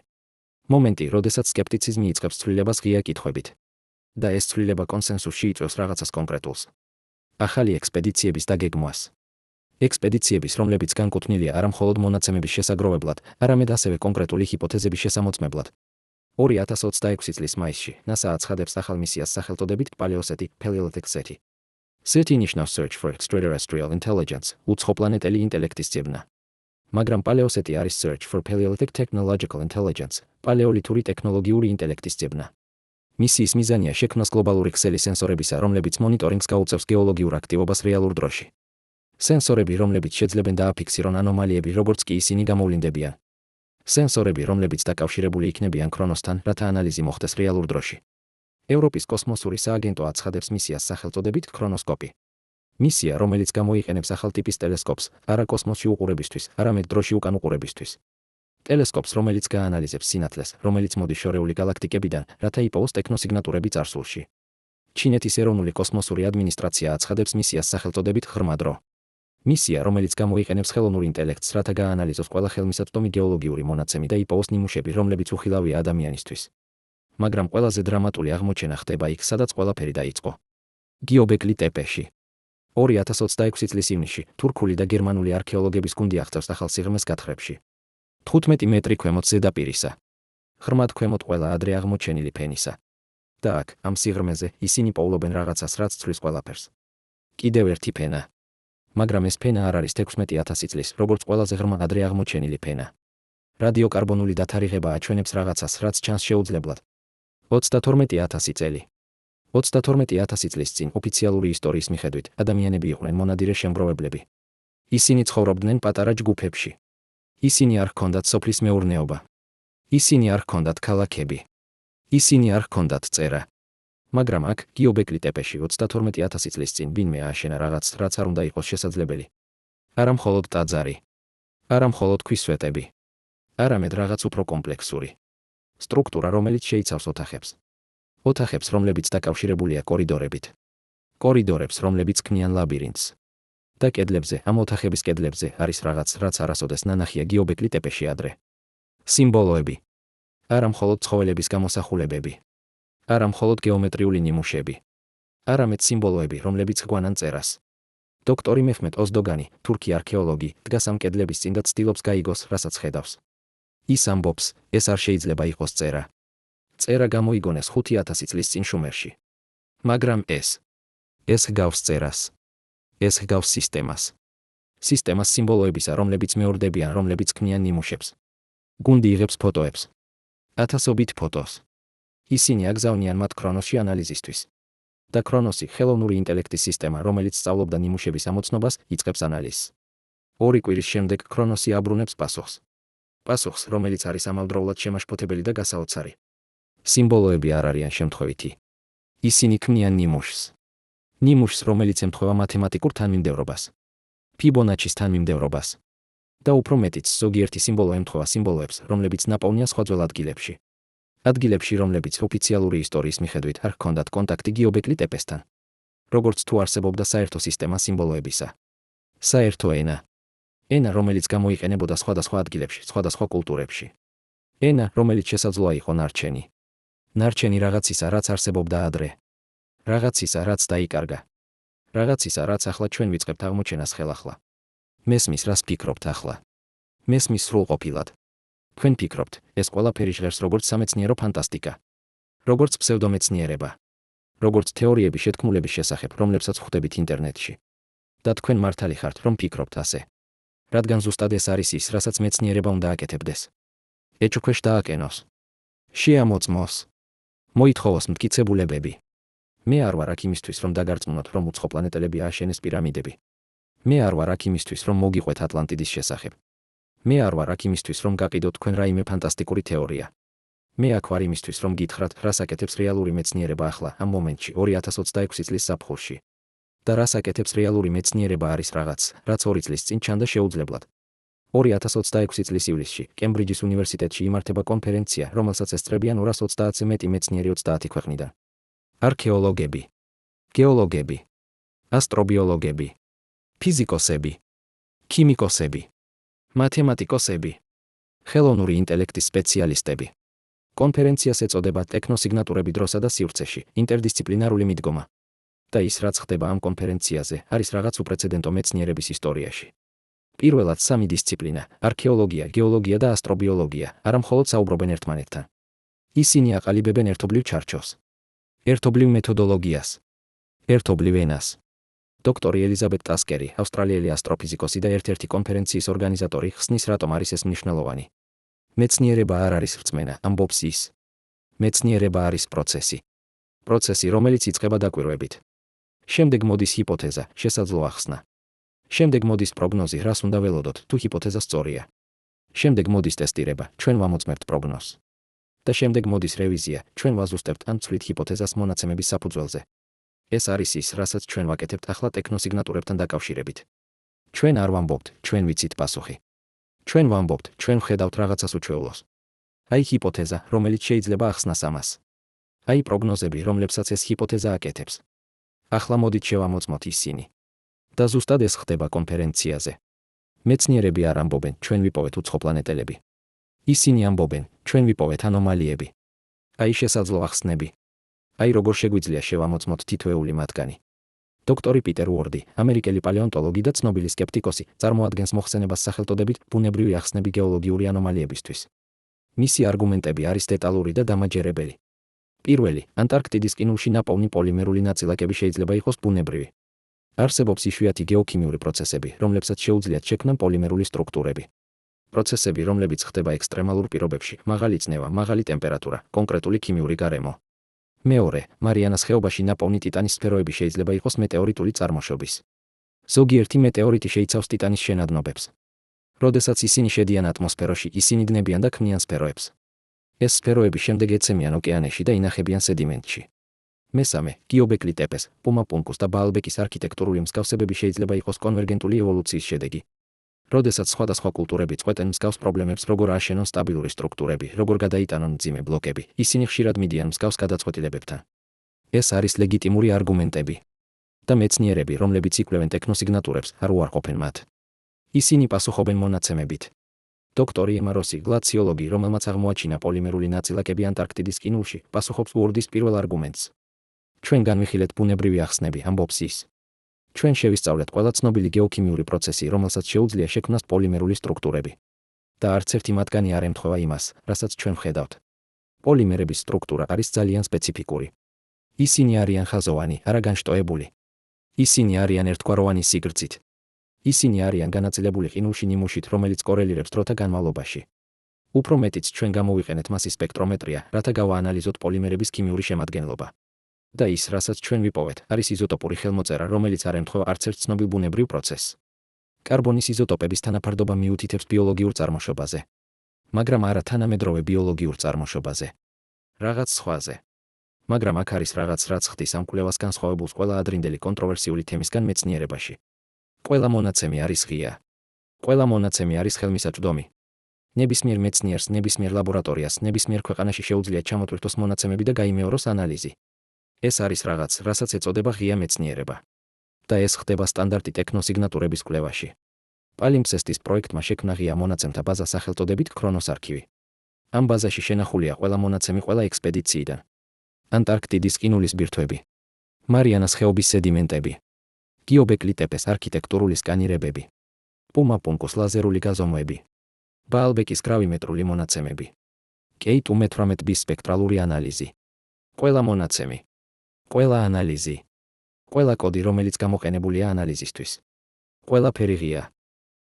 მომენტი, როდესაც სკეპტიციზმი იწყებს ცვლილებას ღია კითხვებით. და ეს ცვლილება კონსენსუსში იწვევს რაღაცას კონკრეტულს. ახალი ექსპედიციების დაგეგმვას. ექსპედიციების, რომლებიც განკუთვნილია არა მხოლოდ მონაცემების შესაგროვებლად, არამედ ასევე კონკრეტული ჰიპოთეზების შესამოწმებლად. 2026 წლის მაისში NASA აცხადებს ახალ მისიას სახელწოდებით პალეოსეტი, Paleolithic SETI. SETI ნიშნავს Search for Extraterrestrial Intelligence, უცხოპლანეტელი ინტელექტის ძებნა. მაგრამ პალეოსეტი არის Search for Paleolithic Technological Intelligence, პალეოლითური ტექნოლოგიური ინტელექტის ძებნა. მისიის მიზანია შექმნას გლობალური ქსელი სენსორებისა, რომლებიც მონიტორინგს გაუწევს გეოლოგიურ აქტივობას რეალურ დროში. სენსორები, რომლებიც შეძლებენ დააფიქსირონ ანომალიები, როგორც კი ისინი გამოვლინდებიან. სენსორები, რომლებიც დაკავშირებული იქნებიან ქრონოსთან, რათა ანალიზი მოხდეს რეალურ დროში. ევროპის კოსმოსური სააგენტო აცხადებს მისიას სახელწოდებით ქრონოსკოპი. მისია, რომელიც გამოიყენებს ახალ ტიპის ტელესკოპს, არა კოსმოსში უყურებისთვის, არამედ დროში უკან უყურებისთვის. ტელესკოპს, რომელიც გაანალიზებს სინათლეს, რომელიც მოდის შორეული გალაქტიკებიდან, რათა იპოვოს ტექნოსიგნატურები წარსულში. ჩინეთის ეროვნული კოსმოსური ადმინისტრაცია აცხადებს მისიას სახელწოდებით ღრმა დრო. მისია, რომელიც გამოიყენებს ხელოვნურ ინტელექტს, რათა გაანალიზოს ყველა ხელმისაწვდომი გეოლოგიური მონაცემი და იპოვოს ნიმუშები, რომლებიც უხილავია ადამიანისთვის. მაგრამ ყველაზე დრამატული აღმოჩენა ხდება იქ, სადაც ყველაფერი დაიწყო. გიობეკლი ტეპეში. 2026 წლის ივნისში თურქული და გერმანული არქეოლოგების გუნდი აღწევს ახალ სიღრმეს გათხრებში. 15 მეტრი ქვემოთ ზედაპირისა. ღრმად ქვემოთ ყველა ადრე აღმოჩენილი ფენისა. და აქ, ამ სიღრმეზე, ისინი პოულობენ რაღაცას, რაც ცვლის ყველაფერს. კიდევ ერთი ფენა. მაგრამ ეს ფენა არ არის 16,000 წლის, როგორც ყველაზე ღრმა ადრე აღმოჩენილი ფენა. რადიოკარბონული დათარიღება აჩვენებს რაღაცას, რაც ჩანს შეუძლებლად. 32,000 წელი. 32,000 წლის წინ ოფიციალური ისტორიის მიხედვით ადამიანები იყვნენ მონადირე შემგროვებლები. ისინი ცხოვრობდნენ პატარა ჯგუფებში. ისინი არ ჰქონდათ სოფლის მეურნეობა. ისინი არ ჰქონდათ ქალაქები. ისინი არ ჰქონდათ წერა. მაგრამ აქ, გიობეკლი ტეპეში 32,000 წლის წინ ვინმე ააშენა რაღაც, რაც არ უნდა იყოს შესაძლებელი. არა მხოლოდ ტაძარი. არა მხოლოდ ქვისვეტები. არამედ რაღაც უფრო კომპლექსური. სტრუქტურა, რომელიც შეიცავს ოთახებს. ოთახებს, რომლებიც დაკავშირებულია კორიდორებით. კორიდორებს, რომლებიც ქმნიან ლაბირინთს. და კედლებზე, ამ ოთახების კედლებზე არის რაღაც, რაც არასოდეს ნანახია გიობეკლი ტეპეში ადრე. სიმბოლოები. არა მხოლოდ ცხოველების გამოსახულებები. არა მხოლოდ გეომეტრიული ნიმუშები. არამედ სიმბოლოები, რომლებიც გვანან წერას. დოქტორი მეჰმედ ოზდოგანი, თურქი არქეოლოგი, დგას ამ კედლების წინ და ცდილობს გაიგოს, რასაც ხედავს. ის ამბობს, ეს არ შეიძლება იყოს წერა. წერა გამოიგონეს 5000 წლის წინ შუმერში. მაგრამ ეს ჰგავს წერას. ეს ჰგავს სისტემას. სისტემას სიმბოლოებისა, რომლებიც მეორდებიან, რომლებიც ქმნიან ნიმუშებს. გუნდი იღებს ფოტოებს. ათასობით ფოტოს. ისინი აგზავნიან მათ ქრონოსში ანალიზისთვის. და ქრონოსი, ხელოვნური ინტელექტის სისტემა, რომელიც სწავლობდა ნიმუშების ამოცნობას, იწყებს ანალიზს. 2 კვირის შემდეგ ქრონოსი აბრუნებს პასუხს. პასუხს, რომელიც არის ამავდროულად შემაშფოთებელი და გასაოცარი. სიმბოლოები არ არიან შემთხვევითი. ისინი ქმნიან ნიმუშს. ნიმუშს, რომელიც ემთხვევა მათემატიკურ თანმიმდევრობას. ფიბონაჩის თანმიმდევრობას. და უფრო მეტიც, ზოგიერთი სიმბოლო ემთხვევა სიმბოლოებს, რომლებიც ნაპოვნია სხვა ძველ ადგილებში. ადგილებში, რომლებიც ოფიციალური ისტორიის მიხედვით არ ჰქონდათ კონტაქტი გიობეკლი ტეპესთან. როგორც თუ არსებობდა საერთო სისტემა სიმბოლოებისა. საერთო ენა. ენა, რომელიც გამოიყენებოდა სხვადასხვა ადგილებში, სხვადასხვა კულტურებში. ენა, რომელიც შესაძლოა იყო ნარჩენი. ნარჩენი რაღაცისა, რაც არსებობდა ადრე. რაღაცისა, რაც დაიკარგა. რაღაცისა, რაც ახლა ჩვენ ვიწყებთ აღმოჩენას ხელახლა. მესმის, რას ფიქრობთ ახლა? მესმის სრულყოფილად. თქვენ ფიქრობთ, ეს ყველაფერი ჟღერს როგორც სამეცნიერო ფანტასტიკა. როგორც ფსევდომეცნიერება. როგორც თეორიები შეთქმულების შესახებ, რომლებსაც ხვდებით ინტერნეტში. და თქვენ მართალი ხართ, რომ ფიქრობთ ასე. რადგან ზუსტად ეს არის ის, რასაც მეცნიერება უნდა აკეთებდეს. ეჭვქვეშ დააკენოს. შეამოწმოს. მოითხოვოს მტკიცებულებები. მე არ ვარ აქ იმისთვის, რომ დაგარწმუნოთ, რომ უცხო პლანეტელები ააშენეს პირამიდები. მე არ ვარ აქ იმისთვის, რომ მოგიყვეთ ატლანტიდის შესახებ. მე არ ვარ აქ იმისთვის, რომ გაყიდოთ თქვენ რაიმე ფანტასტიკური თეორია. მე აქ ვარ იმისთვის, რომ გითხრათ, რას აკეთებს რეალური მეცნიერება ახლა, ამ მომენტში, 2026 წლის ზაფხულში. და რას აკეთებს რეალური მეცნიერება არის რაღაც, რაც 2 წლის წინ ჩანდა შეუძლებლად. 2026 წლის ივლისში, კემბრიჯის უნივერსიტეტში იმართება კონფერენცია, რომელსაც ესწრებიან 230-ზე მეტი მეცნიერი 30 ქვეყნიდან. არქეოლოგები, გეოლოგები, ასტრობიოლოგები, ფიზიკოსები, ქიმიკოსები, მათემატიკოსები, ხელოვნური ინტელექტის სპეციალისტები. კონფერენციას ეწოდება ტექნოსიგნატურები დროსა და სივრცეში, ინტერდისციპლინარული მიდგომა. და ის, რაც ხდება ამ კონფერენციაზე, არის რაღაც უპრეცედენტო მეცნიერების ისტორიაში. პირველად 3 დისციპლინა, არქეოლოგია, გეოლოგია და ასტრობიოლოგია, არა მხოლოდ საუბრობენ ერთმანეთთან. ისინი აყალიბებენ ერთობლივ ჩარჩოს. ერთობლივ მეთოდოლოგიას. ერთობლივ ენას. დოქტორი ელიზაბეთ ტასკერი, ავსტრალიელი ასტროფიზიკოსი და ერთ-ერთი კონფერენციის ორგანიზატორი, ხსნის, რატომ არის ეს მნიშვნელოვანი. მეცნიერება არ არის რწმენა, ამბობს ის. მეცნიერება არის პროცესი. პროცესი, რომელიც იწყება დაკვირვებით. შემდეგ მოდის ჰიპოთეზა, შესაძლო ახსნა. შემდეგ მოდის პროგნოზი, რას უნდა ველოდოთ, თუ ჰიპოთეზა სწორია. შემდეგ მოდის ტესტირება, ჩვენ ვამოწმებთ პროგნოზს. და შემდეგ მოდის რევიზია, ჩვენ ვაზუსტებთ ან ვცვლით ჰიპოთეზას მონაცემების საფუძველზე. ეს არის ის, რასაც ჩვენ ვაკეთებთ ახლა ტექნოსიგნატურებთან დაკავშირებით. ჩვენ არ ვამბობთ, ჩვენ ვიცით პასუხი. ჩვენ ვამბობთ, ჩვენ ვხედავთ რაღაცას უჩვეულოს. აი ჰიპოთეზა, რომელიც შეიძლება ახსნას ამას. აი პროგნოზები, რომლებსაც ეს ჰიპოთეზა აკეთებს. ახლა მოდით შევამოწმოთ ისინი. და ზუსტად ეს ხდება კონფერენციაზე. მეცნიერები არ ამბობენ, ჩვენ ვიპოვეთ უცხო პლანეტელები. ისინი ამბობენ, ჩვენ ვიპოვეთ ანომალიები. აი შესაძლო ახსნები. აი როგორ შეგვიძლია შევამოწმოთ თითოეული მათგანი. დოქტორი პიტერ უორდი, ამერიკელი პალეონტოლოგი და ცნობილი სკეპტიკოსი, წარმოადგენს მოხსენებას სახელწოდებით ბუნებრივი ახსნები გეოლოგიური ანომალიებისთვის. მისი არგუმენტები არის დეტალური და დამაჯერებელი. პირველი, ანტარქტიდის ყინულში ნაპოვნი პოლიმერული ნაწილაკები შეიძლება იყოს ბუნებრივი. არსებობს იშვიათი გეოქიმიური პროცესები, რომლებსაც შეუძლიათ შექმნან პოლიმერული სტრუქტურები. პროცესები, რომლებიც ხდება ექსტრემალურ პირობებში, მაღალი წნევა, მაღალი ტემპერატურა, კონკრეტული ქიმიური გარემო. მეორე, მარიანას ხეობაში ნაპოვნი ტიტანის სფეროები შეიძლება იყოს მეტეორიტული წარმოშობის. ზოგიერთი მეტეორიტი შეიცავს ტიტანის შენადნობებს. როდესაც ისინი შედიან ატმოსფეროში, ისინი დნებიან და ქმნიან სფეროებს. ეს სფეროები შემდეგ ეცემიან ოკეანეში და ინახებიან სედიმენტში. მესამე, გიობეკლი ტეპეს, პუმაპუნკუს და ბაალბეკის არქიტექტურული მსგავსებები შეიძლება იყოს კონვერგენტული ევოლუციის შედეგი. როდესაც სხვადასხვა კულტურები წყვეტენ მსგავს პრობლემებს, როგორ ააშენონ სტაბილური სტრუქტურები, როგორ გადაიტანონ მძიმე ბლოკები, ისინი ხშირად მიდიან მსგავს გადაწყვეტილებებთან. ეს არის ლეგიტიმური არგუმენტები. და მეცნიერები, რომლებიც იკვლევენ ტექნოსიგნატურებს, არ უარყოფენ მათ. ისინი პასუხობენ მონაცემებით. დოქტორი ემა როსი, გლაციოლოგი, რომელმაც აღმოაჩინა პოლიმერული ნაწილაკები ანტარქტიდის ყინულში, პასუხობს უორდის პირველ არგუმენტს. ჩვენ განვიხილეთ ბუნებრივი ახსნები, ამბობს ის. ჩვენ შევისწავლეთ ყველა ცნობილი გეოქიმიური პროცესი, რომელსაც შეუძლია შექმნას პოლიმერული სტრუქტურები. და არც ერთი მათგანი არ ემთხვევა იმას, რასაც ჩვენ ვხედავთ. პოლიმერების სტრუქტურა არის ძალიან სპეციფიკური. ისინი არიან ხაზოვანი, არა განშტოებული. ისინი არიან ერთგვაროვანი სიგრძით. ისინი არიან განაწილებული ყინულში ნიმუშით, რომელიც კორელირებს დროთა განმავლობაში. უფრო მეტიც ჩვენ გამოვიყენეთ მასის სპექტრომეტრია, რათა გავაანალიზოთ პოლიმერების ქიმიური შემადგენლობა. და ის, რასაც ჩვენ ვიპოვეთ, არის იზოტოპური ხელმოწერა, რომელიც არ ემთხვევა არც ერთ ცნობილ ბუნებრივ პროცესს. კარბონის იზოტოპების თანაფარდობა მიუთითებს ბიოლოგიურ წარმოშობაზე. მაგრამ არა თანამედროვე ბიოლოგიურ წარმოშობაზე. რაღაც სხვაზე. მაგრამ აქ არის რაღაც, რაც ხდის ამ კვლევას განსხვავებულს ყველა ადრინდელი კონტროვერსიული თემისგან მეცნიერებაში. ყველა მონაცემი არის ღია. ყველა მონაცემი არის ხელმისაწვდომი. ნებისმიერ მეცნიერს, ნებისმიერ ლაბორატორიას, ნებისმიერ ქვეყანაში შეუძლია ჩამოტვირთოს მონაცემები და გაიმეოროს ანალიზი. ეს არის რაღაც, რასაც ეწოდება ღია მეცნიერება. და ეს ხდება სტანდარტი ტექნოსიგნატურების კვლევაში. პალიმპსესტის პროექტმა შექმნა ღია მონაცემთა ბაზა სახელწოდებით ქრონოს არქივი. ამ ბაზაში შენახულია ყველა მონაცემი ყველა ექსპედიციიდან. ანტარქტიდის ყინულის ბირთვები, მარიანას ხეობის სედიმენტები, გიობეკლი ტეპეს არქიტექტურული სკანირებები, პუმაპუნკოს ლაზერული გაზომვები, ბაალბეკის გრავიმეტრული მონაცემები, კეიტ U18b სპექტრალური ანალიზი. ყველა მონაცემი, ყველა ანალიზი, ყველა კოდი, რომელიც გამოყენებულია ანალიზისთვის. ყველაფერი ღია,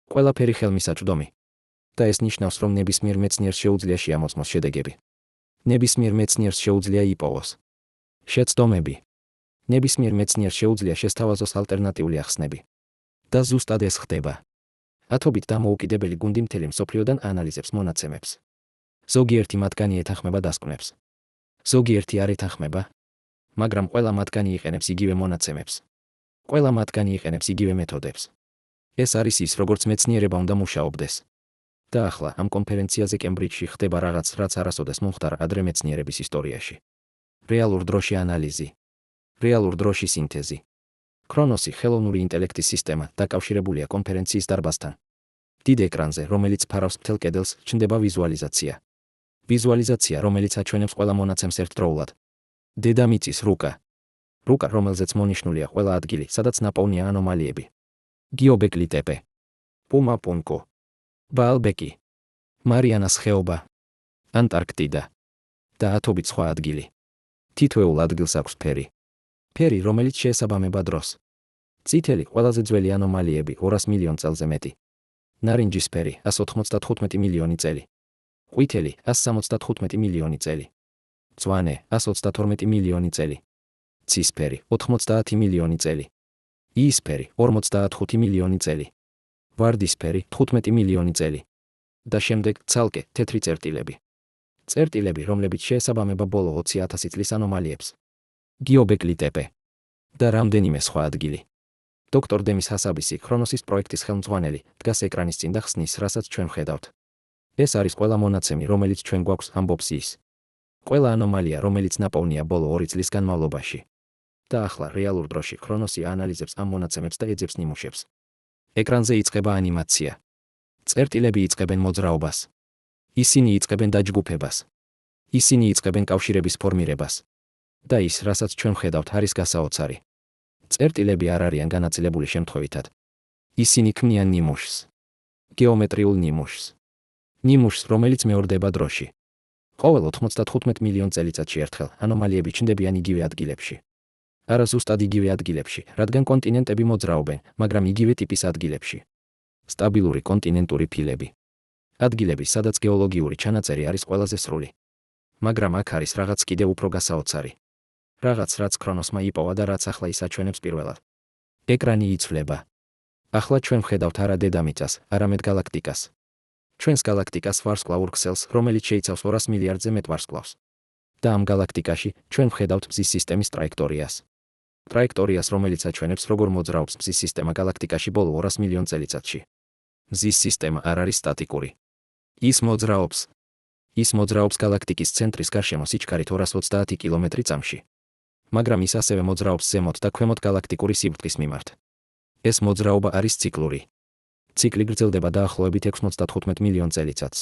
ყველაფერი ხელმისაწვდომი. და ეს ნიშნავს, რომ ნებისმიერ მეცნიერს შეუძლია შეამოწმოს შედეგები. ნებისმიერ მეცნიერს შეუძლია იპოვოს შეცდომები. ნებისმიერ მეცნიერს შეუძლია შესთავაზოს ალტერნატიული ახსნები. და ზუსტად ეს ხდება. ათობით დამოუკიდებელი გუნდი მთელი მსოფლიოდან ანალიზებს მონაცემებს. ზოგიერთი მათგანი ეთანხმება დასკვნებს. ზოგიერთი არ ეთანხმება, მაგრამ ყველა მათგანი იყენებს იგივე მონაცემებს. ყველა მათგანი იყენებს იგივე მეთოდებს. ეს არის ის, როგორც მეცნიერება უნდა მუშაობდეს. და ახლა ამ კონფერენციაზე კემბრიჯში ხდება რაღაც, რაც არასოდეს მომხდარა ადრე მეცნიერების ისტორიაში. რეალურ დროში ანალიზი, რეალურ დროში სინთეზი. ქრონოსი, ხელოვნური ინტელექტის სისტემა, დაკავშირებულია კონფერენციის დარბაზთან. დიდ ეკრანზე, რომელიც ფარავს მთელ კედელს, ჩნდება ვიზუალიზაცია. ვიზუალიზაცია, რომელიც აჩვენებს ყველა მონაცემს ერთდროულად. დედამიწის რუკა. რუკა, რომელზეც მონიშნულია ყველა ადგილი, სადაც ნაპოვნია ანომალიები. გიობეკლი ტეპე, პუმაპუნკო, ბაალბეკი, მარიანას ხეობა, ანტარქტიდა და ათობით სხვა ადგილი. თითოეულ ადგილს აქვს ფერი. ფერი, რომელიც შეესაბამება დროს. წითელი, ყველაზე ძველი ანომალიები 200 მილიონ წელზე მეტი. ნარინჯისფერი 195 მილიონი წელი. ყვითელი 175 მილიონი წელი. მწვანე 132 მილიონი წელი. ცისფერი 90 მილიონი წელი. იისფერი 55 მილიონი წელი. ვარდისფერი 15 მილიონი წელი. და შემდეგ ცალკე თეთრი წერტილები. წერტილები, რომლებიც შეესაბამება ბოლო 20,000 წლის ანომალიებს. გიობეკლი ტეპე და რამდენიმე სხვა ადგილი. დოქტორ დემის ჰასაბისი, ქრონოსის პროექტის ხელმძღვანელი, დგას ეკრანის წინ და ხსნის, რასაც ჩვენ ვხედავთ. ეს არის ყველა მონაცემი, რომელიც ჩვენ გვაქვს, ამბობს ის. ყველა ანომალია, რომელიც ნაპოვნია ბოლო 2 წლის განმავლობაში. და ახლა რეალურ დროში ქრონოსი აანალიზებს ამ მონაცემებს და ეძებს ნიმუშებს. ეკრანზე იწყება ანიმაცია. წერტილები იწყებენ მოძრაობას. ისინი იწყებენ დაჯგუფებას. ისინი იწყებენ კავშირების ფორმირებას. და ის, რასაც ჩვენ ვხედავთ, არის გასაოცარი. წერტილები არ არიან განაწილებული შემთხვევითად. ისინი ქმნიან ნიმუშს. გეომეტრიულ ნიმუშს. ნიმუშს, რომელიც მეორდება დროში. ყოველ 95 მილიონ წელიწადში ერთხელ ანომალიები ჩნდებიან იგივე ადგილებში. არა ზუსტად იგივე ადგილებში, რადგან კონტინენტები მოძრაობენ, მაგრამ იგივე ტიპის ადგილებში. სტაბილური კონტინენტური ფილები. ადგილები, სადაც გეოლოგიური ჩანაწერი არის ყველაზე სრული. მაგრამ აქ არის რაღაც კიდევ უფრო გასაოცარი. რაღაც, რაც ქრონოსმა იპოვა და რაც ახლა ის აჩვენებს პირველად. ეკრანი იცვლება. ახლა ჩვენ ვხედავთ არა დედამიწას, არამედ გალაქტიკას. ჩვენს გალაქტიკას ვარსკვლავურ ქსელს, რომელიც შეიცავს 200 მილიარდზე მეტ ვარსკვლავს. და ამ გალაქტიკაში ჩვენ ვხედავთ მზის სისტემის ტრაექტორიას. ტრაექტორიას, რომელიც აჩვენებს, როგორ მოძრაობს მზის სისტემა გალაქტიკაში ბოლო 200 მილიონ წელიწადში. მზის სისტემა არ არის სტატიკური. ის მოძრაობს. ის მოძრაობს გალაქტიკის ცენტრის გარშემო სიჩქარით 230 კილომეტრი/წამში. მაგრამ ის ასევე მოძრაობს ზემოთ და ქვემოთ გალაქტიკური სიბრტყის მიმართ. ეს მოძრაობა არის ციკლური. ციკლი გრძელდება დაახლოებით 95 მილიონ წელიწადს.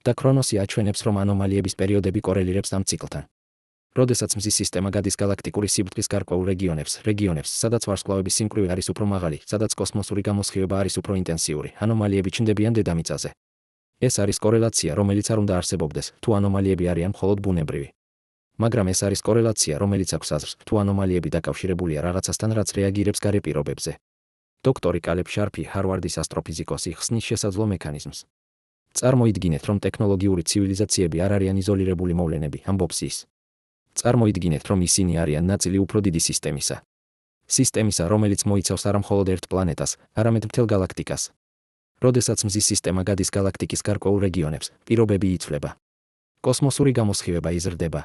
და ქრონოსი აჩვენებს, რომ ანომალიების პერიოდები კორელირებს ამ ციკლთან. როდესაც მზის სისტემა გადის გალაქტიკური სიბრტყის გარკვეულ რეგიონებს, სადაც ვარსკვლავების სიმკვრივე არის უფრო მაღალი, სადაც კოსმოსური გამოსხივება არის უფრო ინტენსიური, ანომალიები ჩნდებიან დედამიწაზე. ეს არის კორელაცია, რომელიც არ უნდა არსებობდეს, თუ ანომალიები არიან მხოლოდ ბუნებრივი. მაგრამ ეს არის კორელაცია, რომელიც აქვს აზრს, თუ ანომალიები დაკავშირებულია რაღაცასთან, რაც რეაგირებს გარე პირობებზე. დოქტორი კალებ შარფი, ჰარვარდის ასტროფიზიკოსი, ხსნის შესაძლო მექანიზმს. წარმოიდგინეთ, რომ ტექნოლოგიური ცივილიზაციები არ არიან იზოლირებული მოვლენები, ამბობს ის. წარმოიდგინეთ, რომ ისინი არიან ნაწილი უფრო დიდი სისტემისა. სისტემისა, რომელიც მოიცავს არა მხოლოდ ერთ პლანეტას, არამედ მთელ გალაქტიკას. როდესაც მზის სისტემა გადის გალაქტიკის გარკვეულ რეგიონებს, პირობები იცვლება. კოსმოსური გამოსხივება იზრდება.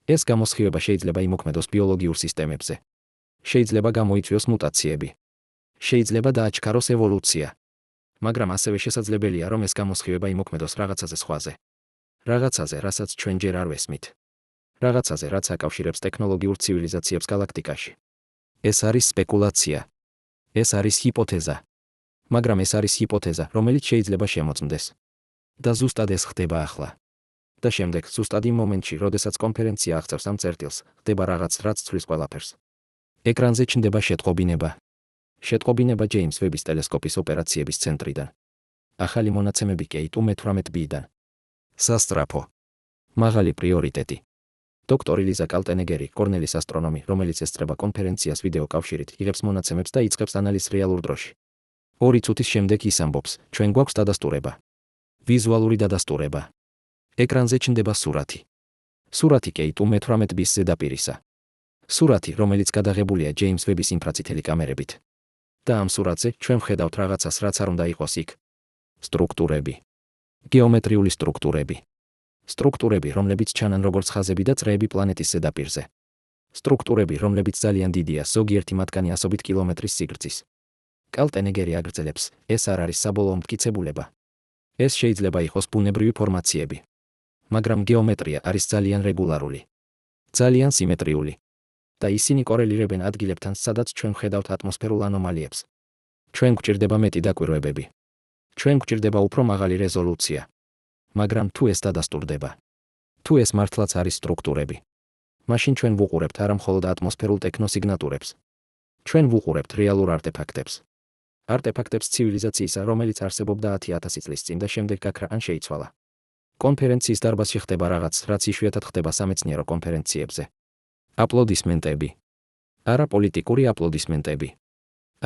ეს გამოსხივება შეიძლება იმოქმედოს ბიოლოგიურ სისტემებზე. შეიძლება გამოიწვიოს მუტაციები. შეიძლება დააჩქაროს ევოლუცია. მაგრამ ასევე შესაძლებელია, რომ ეს გამოსხივება იმოქმედოს რაღაცაზე სხვაზე. რაღაცაზე, რასაც ჩვენ ჯერ არ ვესმით. რაღაცაზე, რაც აკავშირებს ტექნოლოგიურ ცივილიზაციებს გალაქტიკაში. ეს არის სპეკულაცია. ეს არის ჰიპოთეზა. მაგრამ ეს არის ჰიპოთეზა, რომელიც შეიძლება შემოწმდეს. და ზუსტად ეს ხდება ახლა. და შემდეგ, ზუსტად იმ მომენტში, როდესაც კონფერენცია აღწევს ამ წერტილს, ხდება რაღაც, რაც ცვლის ყველაფერს. ეკრანზე ჩნდება შეტყობინება. შეტყობინება ჯეიმს ვების ტელესკოპის ოპერაციების ცენტრიდან. ახალი მონაცემები კეიტ U18b-დან. სასწრაფო. მაღალი პრიორიტეტი. დოქტორი ლიზა კალტენეგერი, კორნელის ასტრონომი, რომელიც ესწრება კონფერენციას ვიდეო კავშირით, იღებს მონაცემებს და იწყებს ანალიზს რეალურ დროში. 2 წუთის შემდეგ ის ამბობს, ჩვენ გვაქვს დადასტურება. ვიზუალური დადასტურება. ეკრანზე ჩნდება სურათი. სურათი კეიტ U18b-ის ზედაპირისა. სურათი, რომელიც გადაღებულია ჯეიმს ვების ინფრაწითელი კამერებით. და ამ სურათზე ჩვენ ვხედავთ რაღაცას, რაც არ უნდა იყოს იქ. სტრუქტურები. გეომეტრიული სტრუქტურები. სტრუქტურები, რომლებიც ჩანან როგორც ხაზები და წრეები პლანეტის ზედაპირზე. სტრუქტურები, რომლებიც ძალიან დიდია, ზოგიერთი მათგანი ასობით კილომეტრის სიგრძის. კალტენეგერი აგრძელებს, ეს არ არის საბოლოო მტკიცებულება. ეს შეიძლება იყოს ბუნებრივი ფორმაციები. მაგრამ გეომეტრია არის ძალიან რეგულარული. ძალიან სიმეტრიული. და ისინი კორელირებენ ადგილებთან, სადაც ჩვენ ვხედავთ ატმოსფერულ ანომალიებს. ჩვენ გვჭირდება მეტი დაკვირვებები. ჩვენ გვჭირდება უფრო მაღალი რეზოლუცია. მაგრამ თუ ეს დადასტურდება, თუ ეს მართლაც არის სტრუქტურები, მაშინ ჩვენ ვუყურებთ არა მხოლოდ ატმოსფერულ ტექნოსიგნატურებს. ჩვენ ვუყურებთ რეალურ არტეფაქტებს. არტეფაქტებს ცივილიზაციისა, რომელიც არსებობდა 10,000 წლის წინ და შემდეგ გაქრა ან შეიცვალა. კონფერენციის დარბაზში ხდება რაღაც, რაც იშვიათად ხდება სამეცნიერო კონფერენციებზე. აპლოდისმენტები. არა პოლიტიკური აპლოდისმენტები.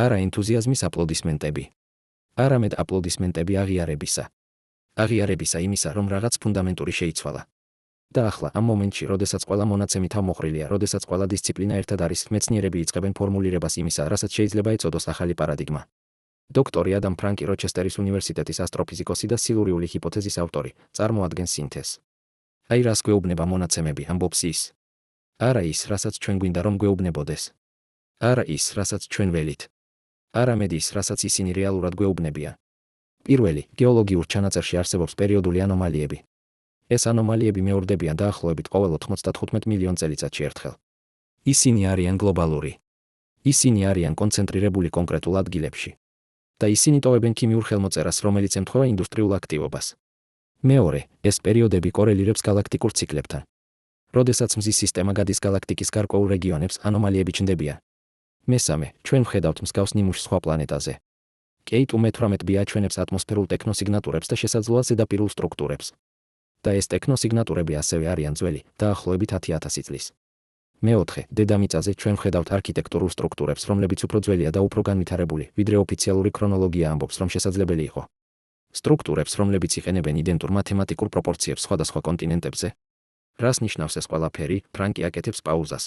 არა ენთუზიაზმის აპლოდისმენტები. არამედ აპლოდისმენტები აღიარებისა. აღიარებისა იმისა, რომ რაღაც ფუნდამენტური შეიცვალა. და ახლა, ამ მომენტში, როდესაც ყველა მონაცემი თავმოყრილია, როდესაც ყველა დისციპლინა ერთად არის, მეცნიერები იწყებენ ფორმულირებას იმისა, რასაც შეიძლება ეწოდოს ახალი პარადიგმა. დოქტორი ადამ ფრანკი, როჩესტერის უნივერსიტეტის ასტროფიზიკოსი და სილურიული ჰიპოთეზის ავტორი, წარმოადგენს სინთეზს. აი რას გვეუბნება მონაცემები, ამბობს ის. არა ის, რასაც ჩვენ გვინდა რომ გვეუბნებოდეს. არა ის, რასაც ჩვენ ველით. არამედ ის, რასაც ისინი რეალურად გვეუბნებიან. პირველი, გეოლოგიურ ჩანაწერში არსებობს პერიოდული ანომალიები. ეს ანომალიები მეორდებიან დაახლოებით ყოველ 95 მილიონ წელიწადში ერთხელ. ისინი არიან გლობალური. ისინი არიან კონცენტრირებული კონკრეტულ ადგილებში. და ისინი ტოვებენ ქიმიურ ხელმოწერას, რომელიც ემთხვევა ინდუსტრიულ აქტივობას. მეორე, ეს პერიოდები კორელირებს გალაქტიკურ ციკლებთან. როდესაც მზის სისტემა გადის გალაქტიკის გარკვეულ რეგიონებს, ანომალიები ჩნდებიან. მესამე, ჩვენ ვხედავთ მსგავს ნიმუშს სხვა პლანეტაზე. კეიტ U18b აჩვენებს ატმოსფერულ ტექნოსიგნატურებს და შესაძლოა ზედაპირულ სტრუქტურებს. და ეს ტექნოსიგნატურები ასევე არიან ძველი, დაახლოებით 10,000 წლის. მეოთხე, დედამიწაზე ჩვენ ვხედავთ არქიტექტურულ სტრუქტურებს, რომლებიც უფრო ძველია და უფრო განვითარებული, ვიდრე ოფიციალური ქრონოლოგია ამბობს, რომ შესაძლებელი იყო. სტრუქტურებს, რომლებიც იყენებენ იდენტურ მათემატიკურ პროპორციებს სხვადასხვა კონტინენტებზე. რას ნიშნავს ეს ყველაფერი? ფრანკი აკეთებს პაუზას.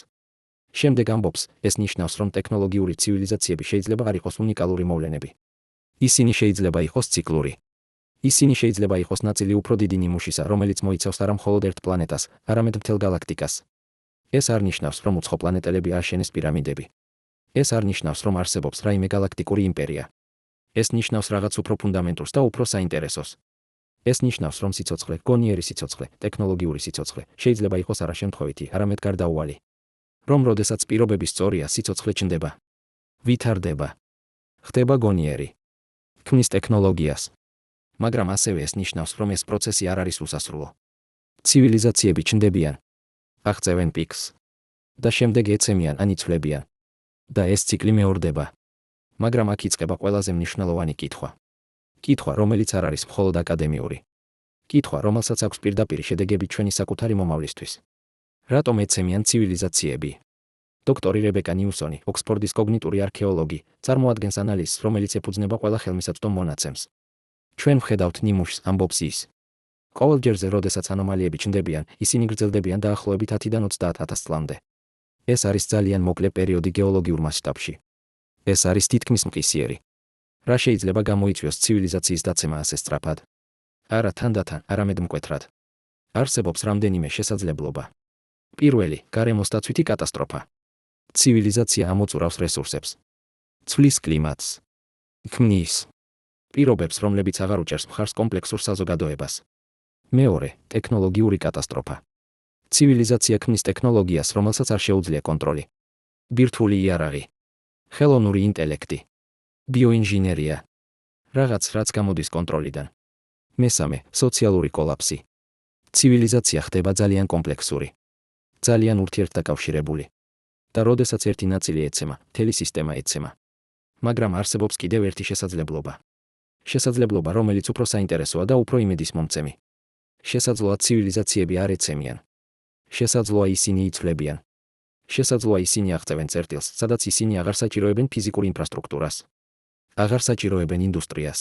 შემდეგ ამბობს, ეს ნიშნავს, რომ ტექნოლოგიური ცივილიზაციები შეიძლება არ იყოს უნიკალური მოვლენები. ისინი შეიძლება იყოს ციკლური. ისინი შეიძლება იყოს ნაწილი უფრო დიდი ნიმუშისა, რომელიც მოიცავს არა მხოლოდ ერთ პლანეტას, არამედ მთელ გალაქტიკას. ეს არ ნიშნავს, რომ უცხო პლანეტელები ააშენეს პირამიდები. ეს არ ნიშნავს, რომ არსებობს რაიმე გალაქტიკური იმპერია. ეს ნიშნავს რაღაც უფრო ფუნდამენტურს და უფრო საინტერესოს. ეს ნიშნავს, რომ სიცოცხლე, გონიერი სიცოცხლე, ტექნოლოგიური სიცოცხლე შეიძლება იყოს არა შემთხვევითი, არამედ გარდაუვალი. რომ როდესაც პირობები სწორია, სიცოცხლე ჩნდება. ვითარდება. ხდება გონიერი. ქმნის ტექნოლოგიას. მაგრამ ასევე ეს ნიშნავს, რომ ეს პროცესი არ არის უსასრულო. ცივილიზაციები ჩნდებიან. აღწევენ პიკს. და შემდეგ ეცემიან ან იცვლებიან. და ეს ციკლი მეორდება. მაგრამ აქ იწყება ყველაზე მნიშვნელოვანი კითხვა. კითხვა, რომელიც არ არის მხოლოდ აკადემიური. კითხვა, რომელსაც აქვს პირდაპირი შედეგები ჩვენი საკუთარი მომავლისთვის. რატომ ეცემიან ცივილიზაციები? დოქტორი რებეკა ნიუსონი, ოქსფორდის კოგნიტური არქეოლოგი, წარმოადგენს ანალიზს, რომელიც ეფუძნება ყველა ხელმისაწვდომ მონაცემს. ჩვენ ვხედავთ ნიმუშს, ამბობს ის. ყოველ ჯერზე, როდესაც ანომალიები ჩნდებიან, ისინი გრძელდებიან დაახლოებით 10-დან 30,000 წლამდე. ეს არის ძალიან მოკლე პერიოდი გეოლოგიურ მასშტაბში. ეს არის თითქმის მყისიერი. რა შეიძლება გამოიწვიოს ცივილიზაციის დაცემა ასე სწრაფად? არა თანდათან, არამედ მკვეთრად. არსებობს რამდენიმე შესაძლებლობა. პირველი, გარემოსდაცვითი კატასტროფა. ცივილიზაცია ამოწურავს რესურსებს. ცვლის კლიმატს. ქმნის პირობებს, რომლებიც აღარ უჭერს მხარს კომპლექსურ საზოგადოებას. მეორე, ტექნოლოგიური კატასტროფა. ცივილიზაცია ქმნის ტექნოლოგიას, რომელსაც არ შეუძლია კონტროლი. ბირთვული იარაღი, ხელოვნური ინტელექტი, ბიოინჟინერია. რაღაც, რაც გამოდის კონტროლიდან. მესამე, სოციალური კოლაფსი. ცივილიზაცია ხდება ძალიან კომპლექსური, ძალიან ურთიერთდაკავშირებული. და როდესაც ერთი ნაწილი ეცემა, მთელი სისტემა ეცემა. მაგრამ არსებობს კიდევ ერთი შესაძლებლობა. შესაძლებლობა, რომელიც უფრო საინტერესოა და უფრო იმედისმომცემი. შესაძლოა ცივილიზაციები არ ეცემიან. შესაძლოა ისინი იცვლებიან. შესაძლოა ისინი აღწევენ წერტილს, სადაც ისინი აღარ საჭიროებენ ფიზიკურ ინფრასტრუქტურას. აღარ საჭიროებენ ინდუსტრიას.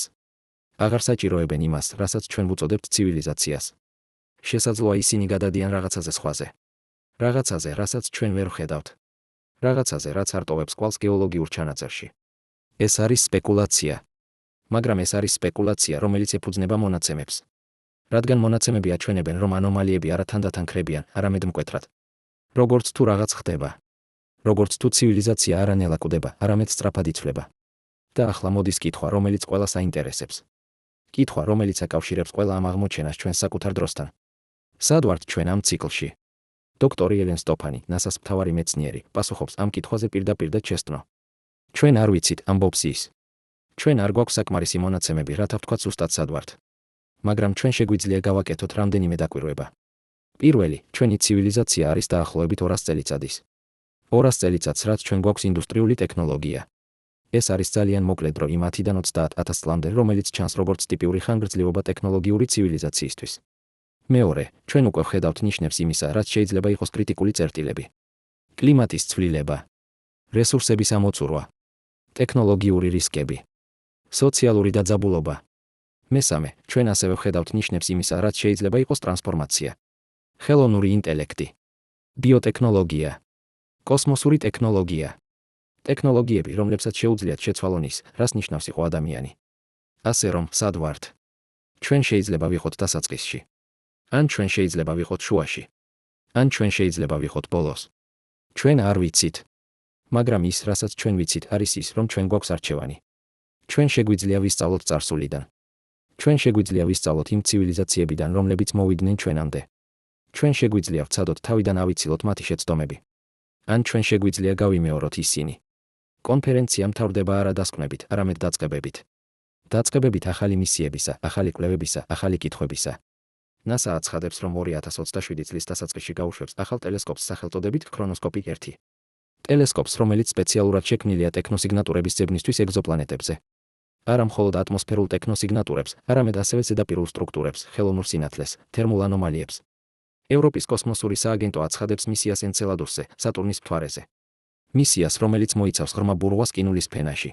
აღარ საჭიროებენ იმას, რასაც ჩვენ ვუწოდებთ ცივილიზაციას. შესაძლოა ისინი გადადიან რაღაცაზე სხვაზე. რაღაცაზე, რასაც ჩვენ ვერ ვხედავთ. რაღაცაზე, რაც არტოვებს კვალს გეოლოგიურ ჩანაწერში. ეს არის სპეკულაცია. მაგრამ ეს არის სპეკულაცია, რომელიც ეფუძნება მონაცემებს. რადგან მონაცემები აჩვენებენ, რომ ანომალიები არა თანდათან ქრებიან, არამედ მკვეთრად. როგორც თუ რაღაც ხდება. როგორც თუ ცივილიზაცია არ ანელაკუდება, არამედ სწრაფად იცვლება. და ახლა მოდის კითხვა, რომელიც ყველას აინტერესებს. კითხვა, რომელიც აკავშირებს ყველა ამ აღმოჩენას ჩვენს საკუთარ დროსთან. სად ვართ ჩვენ ამ ციკლში? დოქტორი ელენ სტოფანი, ნასას მთავარი მეცნიერი, პასუხობს ამ კითხვაზე პირდაპირ და ჩესტნო. ჩვენ არ ვიცით, ამბობს ის. ჩვენ არ გვაქვს საკმარისი მონაცემები, რათა ვთქვათ ზუსტად სად ვართ. მაგრამ ჩვენ შეგვიძლია გავაკეთოთ რამდენიმე დაკვირვება. პირველი, ჩვენი ცივილიზაცია არის დაახლოებით 200 წელიწადის. 200 წელიწადს, რაც ჩვენ გვაქვს ინდუსტრიული ტექნოლოგია. ეს არის ძალიან მოკლე დრო იმ 10-დან 30,000 წლამდე, რომელიც ჩანს როგორც ტიპიური ხანგრძლივობა ტექნოლოგიური ცივილიზაციისთვის. მეორე, ჩვენ უკვე ვხედავთ ნიშნებს იმისა, რაც შეიძლება იყოს კრიტიკული წერტილები. კლიმატის ცვლილება, რესურსების ამოწურვა, ტექნოლოგიური რისკები, სოციალური დაძაბულობა. მესამე, ჩვენ ასევე ვხედავთ ნიშნებს იმისა, რაც შეიძლება იყოს ტრანსფორმაცია. ხელოვნური ინტელექტი, ბიოტექნოლოგია, კოსმოსური ტექნოლოგია. ტექნოლოგიები, რომლებსაც შეუძლიათ შეცვალონ ის, რას ნიშნავს იყო ადამიანი. ასე რომ, სად ვართ? ჩვენ შეიძლება ვიყოთ დასაწყისში. ან ჩვენ შეიძლება ვიყოთ შუაში. ან ჩვენ შეიძლება ვიყოთ ბოლოს. ჩვენ არ ვიცით. მაგრამ ის, რასაც ჩვენ ვიცით, არის ის, რომ ჩვენ გვაქვს არჩევანი. ჩვენ შეგვიძლია ვისწავლოთ წარსულიდან. ჩვენ შეგვიძლია ვისწავლოთ იმ ცივილიზაციებიდან, რომლებიც მოვიდნენ ჩვენამდე. ჩვენ შეგვიძლია ვცადოთ თავიდან ავიცილოთ მათი შეცდომები. ან ჩვენ შეგვიძლია გავიმეოროთ ისინი. კონფერენცია მთავრდება არა დასკვნებით, არამედ დაწყებებით. დაწყებებით ახალი მისიებისა, ახალი კვლევებისა, ახალი კითხვებისა. NASA აცხადებს, რომ 2027 წლის დასაწყისში გაუშვებს ახალ ტელესკოპს სახელწოდებით ქრონოსკოპი 1. ტელესკოპს, რომელიც სპეციალურად შექმნილია ტექნოსიგნატურების ძებნისთვის ეგზოპლანეტებზე. არა მხოლოდ ატმოსფერულ ტექნოსიგნატურებს, არამედ ასევე ზედაპირულ სტრუქტურებს, ხელოვნურ სინათლეს, თერმულ ანომალიებს. ევროპის კოსმოსური სააგენტო აცხადებს მისიას ენცელადუსზე, სატურნის მთვარეზე. მისიას, რომელიც მოიცავს ღრმა ბურღვას ყინულის ფენაში.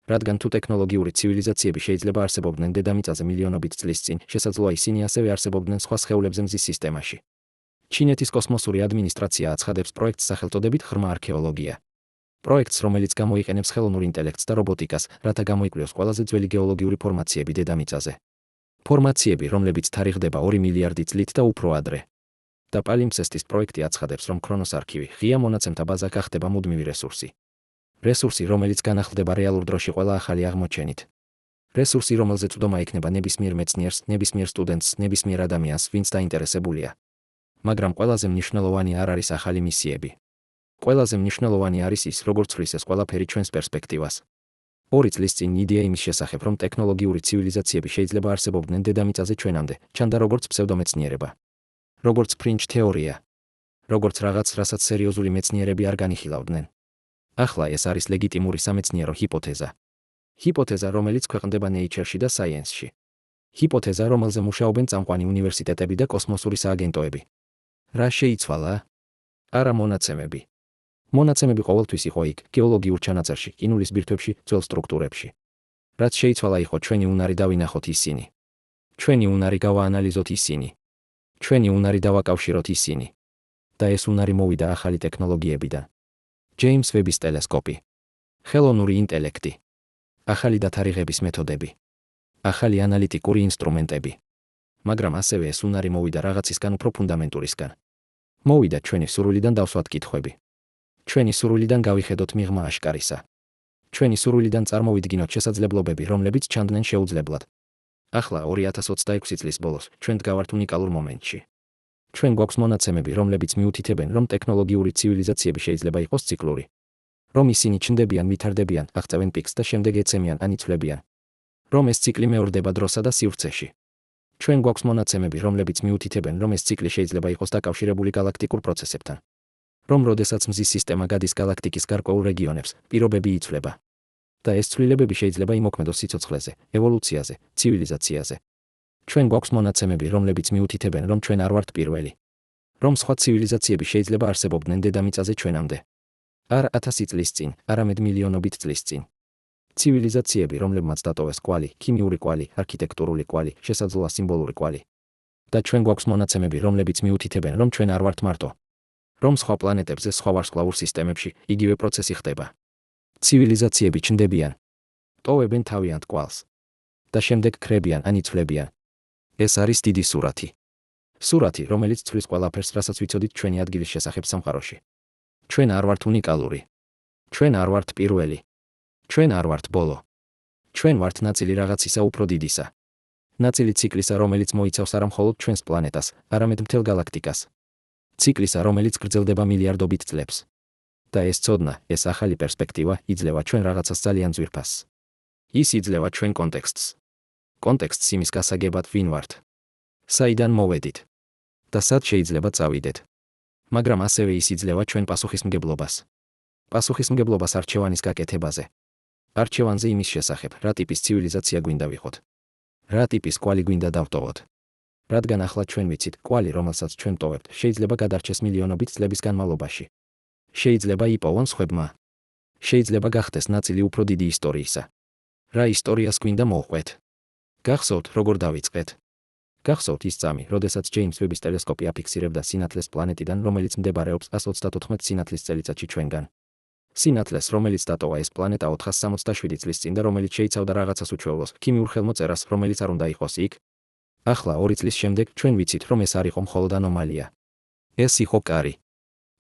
რადგან თუ ტექნოლოგიური ცივილიზაციები შეიძლება არსებობდნენ დედამიწაზე მილიონობით წლის წინ, შესაძლოა ისინი ასევე არსებობდნენ სხვა სხეულებზე მზის სისტემაში. ჩინეთის კოსმოსური ადმინისტრაცია აცხადებს პროექტს სახელწოდებით ღრმა არქეოლოგია. პროექტს, რომელიც გამოიყენებს ხელოვნურ ინტელექტს და რობოტიკას, რათა გამოიკვლიოს ყველაზე ძველი გეოლოგიური ფორმაციები დედამიწაზე. ფორმაციები, რომლებიც თარიღდება 2 მილიარდი წლით და უფრო ადრე. და პალიმსესტის პროექტი აცხადებს, რომ ქრონოს არქივი, ღია მონაცემთა ბაზა გახდება მუდმივი რესურსი. რესურსი, რომელიც განახლდება რეალურ დროში ყველა ახალი აღმოჩენით. რესურსი, რომელზეც უდომა იქნება ნებისმიერ მეცნიერს, ნებისმიერ სტუდენტს, ნებისმიერ ადამიანს, ვინც დაინტერესებულია. მაგრამ ყველაზე მნიშვნელოვანი არ არის ახალი მისიები. ყველაზე მნიშვნელოვანი არის ის, როგორ ცვლის ეს ყველაფერი ჩვენს პერსპექტივას. 2 წლის წინ იდეა იმის შესახებ, რომ ტექნოლოგიური ცივილიზაციები შეიძლება არსებობდნენ დედამიწაზე ჩვენამდე, ჩანდა როგორც ფსევდომეცნიერება. როგორც ფრინჯ თეორია. როგორც რაღაც, რასაც სერიოზული მეცნიერები არ განიხილავდნენ. ახლა ეს არის ლეგიტიმური სამეცნიერო ჰიპოთეზა. ჰიპოთეზა, რომელიც ქვეყნდება Nature-ში და Science-ში. ჰიპოთეზა, რომელზე მუშაობენ წამყვანი უნივერსიტეტები და კოსმოსური სააგენტოები. რა შეიცვალა? არა მონაცემები. მონაცემები ყოველთვის იყო იქ, გეოლოგიურ ჩანაწერში, ყინულის ბირთვებში, ძველ სტრუქტურებში. რაც შეიცვალა იყო ჩვენი უნარი დავინახოთ ისინი. ჩვენი უნარი გავაანალიზოთ ისინი. ჩვენი უნარი დავაკავშიროთ ისინი. და ეს უნარი მოვიდა ახალი ტექნოლოგიებიდან. ჯეიმს ვების ტელესკოპი. ხელოვნური ინტელექტი. ახალი დათარიღების მეთოდები. ახალი ანალიტიკური ინსტრუმენტები. მაგრამ ასევე ეს უნარი მოვიდა რაღაცისგან უფრო ფუნდამენტურისგან. მოვიდა ჩვენი სურვილიდან დავსვათ კითხვები. ჩვენი სურვილიდან გავიხედოთ მიღმა აშკარისა. ჩვენი სურვილიდან წარმოვიდგინოთ შესაძლებლობები, რომლებიც ჩანდნენ შეუძლებლად. ახლა 2026 წლის ბოლოს ჩვენ დგავართ უნიკალურ მომენტში. ჩვენ გვაქვს მონაცემები, რომლებიც მიუთითებენ, რომ ტექნოლოგიური ცივილიზაციები შეიძლება იყოს ციკლური. რომ ისინი ჩნდებიან, ვითარდებიან, აღწევენ პიკს და შემდეგ ეცემიან ან იცვლებიან. რომ ეს ციკლი მეორდება დროსა და სივრცეში. ჩვენ გვაქვს მონაცემები, რომლებიც მიუთითებენ, რომ ეს ციკლი შეიძლება იყოს დაკავშირებული გალაქტიკურ პროცესებთან. რომ როდესაც მზის სისტემა გადის გალაქტიკის გარკვეულ რეგიონებს, პირობები იცვლება. და ეს ცვლილებები შეიძლება იმოქმედოს სიცოცხლეზე, ევოლუციაზე, ცივილიზაციაზე. ჩვენ გვაქვს მონაცემები, რომლებიც მიუთითებენ, რომ ჩვენ არ ვართ პირველი. რომ სხვა ცივილიზაციები შეიძლება არსებობდნენ დედამიწაზე ჩვენამდე. არ 1000 წლის წინ, არამედ მილიონობით წლის წინ. ცივილიზაციები, რომლებმაც დატოვეს კვალი, ქიმიური კვალი, არქიტექტურული კვალი, შესაძლოა სიმბოლური კვალი. და ჩვენ გვაქვს მონაცემები, რომლებიც მიუთითებენ, რომ ჩვენ არ ვართ მარტო. რომ სხვა პლანეტებზე, სხვა ვარსკვლავურ სისტემებში იგივე პროცესი ხდება. ცივილიზაციები ჩნდებიან, ტოვებენ თავიანთ კვალს და შემდეგ ქრებიან ან იცვლებიან. ეს არის დიდი სურათი. სურათი, რომელიც ცვლის ყველაფერს, რასაც ვიცოდით ჩვენი ადგილის შესახებ სამყაროში. ჩვენ არ ვართ უნიკალური. ჩვენ არ ვართ პირველი. ჩვენ არ ვართ ბოლო. ჩვენ ვართ ნაწილი რაღაცისა უფრო დიდისა. ნაწილი ციკლისა, რომელიც მოიცავს არა მხოლოდ ჩვენს პლანეტას, არამედ მთელ გალაქტიკას. ციკლისა, რომელიც გრძელდება მილიარდობით წლებს. და ეს ცოდნა, ეს ახალი პერსპექტივა იძლევა ჩვენ რაღაცას ძალიან ძვირფასს. ის იძლევა ჩვენ კონტექსტს. კონტექსტს იმის გასაგებად, ვინ ვართ. საიდან მოვედით. და სად შეიძლება წავიდეთ. მაგრამ ასევე ის იძლევა ჩვენ პასუხისმგებლობას. პასუხისმგებლობას არჩევანის გაკეთებაზე. არჩევანზე იმის შესახებ, რა ტიპის ცივილიზაცია გვინდა ვიყოთ. რა ტიპის კვალი გვინდა დავტოვოთ. რადგან ახლა ჩვენ ვიცით, კვალი, რომელსაც ჩვენ ტოვებთ, შეიძლება გადარჩეს მილიონობით წლების განმავლობაში. შეიძლება იპოვონ სხვებმა. შეიძლება გახდეს ნაწილი უფრო დიდი ისტორიისა. რა ისტორიას გვინდა მოვყვეთ. გახსოვთ, როგორ დავიწყეთ. გახსოვთ ის წამი, როდესაც ჯეიმს ვების ტელესკოპი აფიქსირებდა სინათლეს პლანეტიდან, რომელიც მდებარეობს 134 სინათლის წელიწადში ჩვენგან. სინათლეს, რომელიც დატოვა ეს პლანეტა 467 წლის წინ და რომელიც შეიცავდა რაღაცას უჩვეულოს, ქიმიურ ხელმოწერას, რომელიც არ უნდა იყოს იქ. ახლა 2 წლის შემდეგ ჩვენ ვიცით, რომ ეს არ იყო მხოლოდ ანომალია. ეს იყო კარი.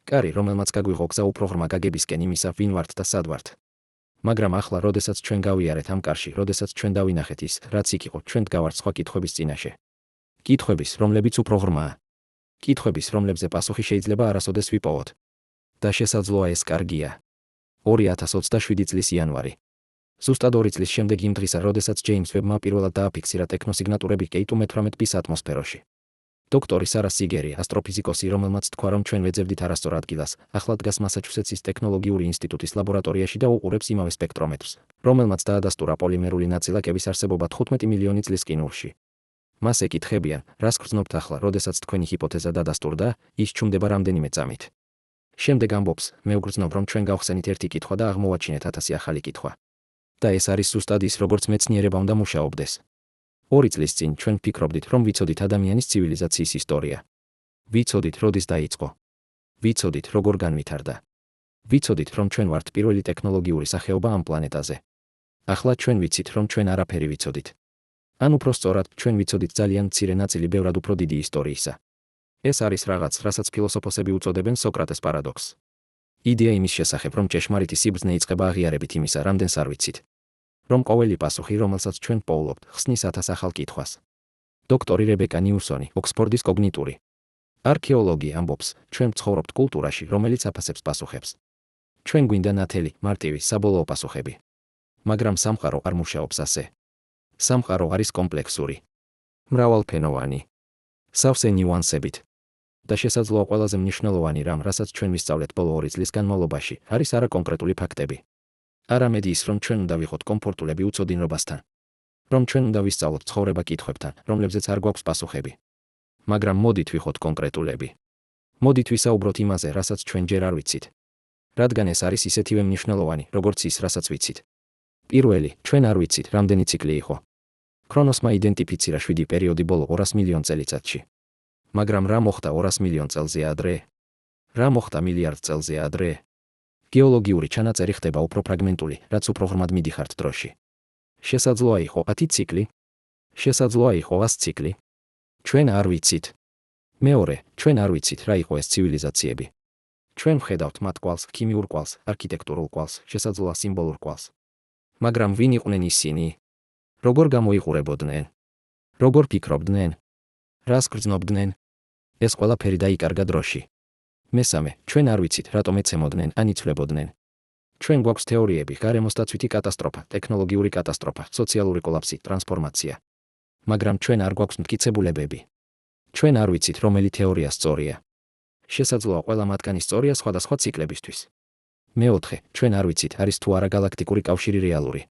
კარი, რომელმაც გაგვიღო გზა უფრო ღრმა გაგებისკენ იმისა, ვინ ვართ და სად ვართ. მაგრამ ახლა, როდესაც ჩვენ გავიარეთ ამ კარში, როდესაც ჩვენ დავინახეთ ის, რაც იქ იყო, ჩვენ დგავართ სხვა კითხვების წინაშე. კითხვების, რომლებიც უფრო ღრმაა. კითხვების, რომლებზე პასუხი შეიძლება არასოდეს ვიპოვოთ. და შესაძლოა ეს კარგია. 2027 წლის იანვარი. ზუსტად 2 წლის შემდეგ იმ დღისა, როდესაც ჯეიმს ვებმა პირველად დააფიქსირა ტექნოსიგნატურები K2-18b ატმოსფეროში. დოქტორი სარა სიგერი, ასტროფიზიკოსი, რომელმაც თქვა, რომ ჩვენ ვეძებდით არასწორ ადგილას, ახლა დგას მასაჩუსეტსის ტექნოლოგიური ინსტიტუტის ლაბორატორიაში და უყურებს იმავე სპექტრომეტრს, რომელმაც დაადასტურა პოლიმერული ნაწილაკების არსებობა 15 მილიონი წლის ყინულში. მას ეკითხებიან, რას გრძნობთ ახლა, როდესაც თქვენი ჰიპოთეზა დადასტურდა, ის ჩუმდება რამდენიმე წამით. შემდეგ ამბობს, მე ვგრძნობ, რომ ჩვენ გავხსენით ერთი კითხვა და აღმოვაჩინეთ 1000 ახალი კითხვა. და ეს არის ზუსტად ის, როგორც მეცნიერება უნდა მუშაობდეს. 2 წლის წინ ჩვენ ვფიქრობდით, რომ ვიცოდით ადამიანის ცივილიზაციის ისტორია. ვიცოდით, როდის დაიწყო. ვიცოდით, როგორ განვითარდა. ვიცოდით, რომ ჩვენ ვართ პირველი ტექნოლოგიური სახეობა ამ პლანეტაზე. ახლა ჩვენ ვიცით, რომ ჩვენ არაფერი ვიცოდით. ან უფრო სწორად, ჩვენ ვიცოდით ძალიან მცირე ნაწილი ბევრად უფრო დიდი ისტორიისა. ეს არის რაღაც, რასაც ფილოსოფოსები უწოდებენ სოკრატეს პარადოქსს. იდეა იმის შესახებ, რომ ჭეშმარიტი სიბრძნე იწყება აღიარებით იმისა, რამდენს არ ვიცით. რომ ყოველი პასუხი, რომელსაც ჩვენ პოულობთ, ხსნის 1000 ახალ კითხვას. დოქტორი რებეკა ნიუსონი, ოქსფორდის კოგნიტური არქეოლოგი ამბობს, ჩვენ ცხოვრობთ კულტურაში, რომელიც აფასებს პასუხებს. ჩვენ გვინდა ნათელი, მარტივი, საბოლოო პასუხები. მაგრამ სამყარო არ მუშაობს ასე. სამყარო არის კომპლექსური, მრავალფენოვანი, სავსე ნიუანსებით. და შესაძლოა ყველაზე მნიშვნელოვანი რამ, რასაც ჩვენ ვისწავლეთ ბოლო 2 წლის განმავლობაში, არის არაკონკრეტული ფაქტები. არამედ ის, რომ ჩვენ უნდა ვიყოთ კომფორტულები უცოდინრობასთან. რომ ჩვენ უნდა ვისწავლოთ ცხოვრება კითხვებთან, რომლებზეც არ გვაქვს პასუხები. მაგრამ მოდით ვიყოთ კონკრეტულები. მოდით ვისაუბროთ იმაზე, რასაც ჩვენ ჯერ არ ვიცით. რადგან ეს არის ისეთივე მნიშვნელოვანი, როგორც ის, რასაც ვიცით. პირველი, ჩვენ არ ვიცით, რამდენი ციკლი იყო. ქრონოსმა იდენტიფიცირა 7 პერიოდი ბოლო 200 მილიონ წელიწადში. მაგრამ რა მოხდა 200 მილიონ წელზე ადრე? რა მოხდა მილიარდ წელზე ადრე? გეოლოგიური ჩანაწერი ხდება უფრო ფრაგმენტული, რაც უფრო ღრმად მიდიხართ დროში. შესაძლოა იყო 10 ციკლი? შესაძლოა იყო 100 ციკლი? ჩვენ არ ვიცით. მეორე, ჩვენ არ ვიცით, რა იყო ეს ცივილიზაციები. ჩვენ ვხედავთ მათ კვალს, ქიმიურ კვალს, არქიტექტურულ კვალს, შესაძლოა სიმბოლურ კვალს. მაგრამ ვინ იყვნენ ისინი? როგორ გამოიყურებოდნენ? როგორ ფიქრობდნენ? რას გრძნობდნენ? ეს ყველაფერი დაიკარგა დროში. მესამე, ჩვენ არ ვიცით, რატომ ეცემოდნენ ან იცვლებოდნენ. ჩვენ გვაქვს თეორიები, გარემოსდაცვითი კატასტროფა, ტექნოლოგიური კატასტროფა, სოციალური კოლაფსი, ტრანსფორმაცია. მაგრამ ჩვენ არ გვაქვს მტკიცებულებები. ჩვენ არ ვიცით, რომელი თეორია სწორია. შესაძლოა ყველა მათგანი სწორია სხვადასხვა ციკლებისთვის. მეოთხე, ჩვენ არ ვიცით, არის თუ არა გალაქტიკური კავშირი რეალური.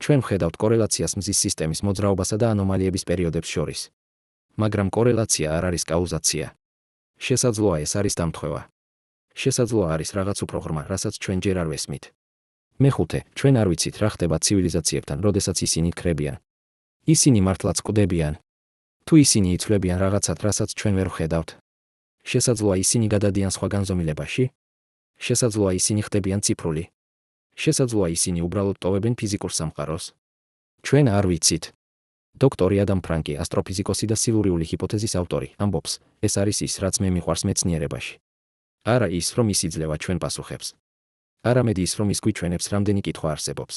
ჩვენ ვხედავთ კორელაციას მზის სისტემის მოძრაობასა და ანომალიების პერიოდებს შორის. მაგრამ კორელაცია არ არის კაუზაცია. შესაძლოა ეს არის დამთხევა. შესაძლოა არის რაღაც უფრო ღრმა, რასაც ჩვენ ჯერ არ ვესმით. მეხუთე, ჩვენ არ ვიცით, რა ხდება ცივილიზაციებთან, როდესაც ისინი ქრებიან. ისინი მართლაც კვდებიან. თუ ისინი იცვლებიან რაღაცად, რასაც ჩვენ ვერ ვხედავთ. შესაძლოა ისინი გადადიან სხვა განზომილებაში? შესაძლოა ისინი ხდებიან ციფრული? შესაძლოა ისინი უბრალოდ ტოვებენ ფიზიკურ სამყაროს? ჩვენ არ ვიცით. დოქტორი ადამ ფრანკი, ასტროფიზიკოსი და სილურიული ჰიპოთეზის ავტორი, ამბობს, ეს არის ის, რაც მე მიყვარს მეცნიერებაში. არა ის, რომ ის იძლევა ჩვენ პასუხებს. არამედ ის, რომ ის გვიჩვენებს, რამდენი კითხვა არსებობს.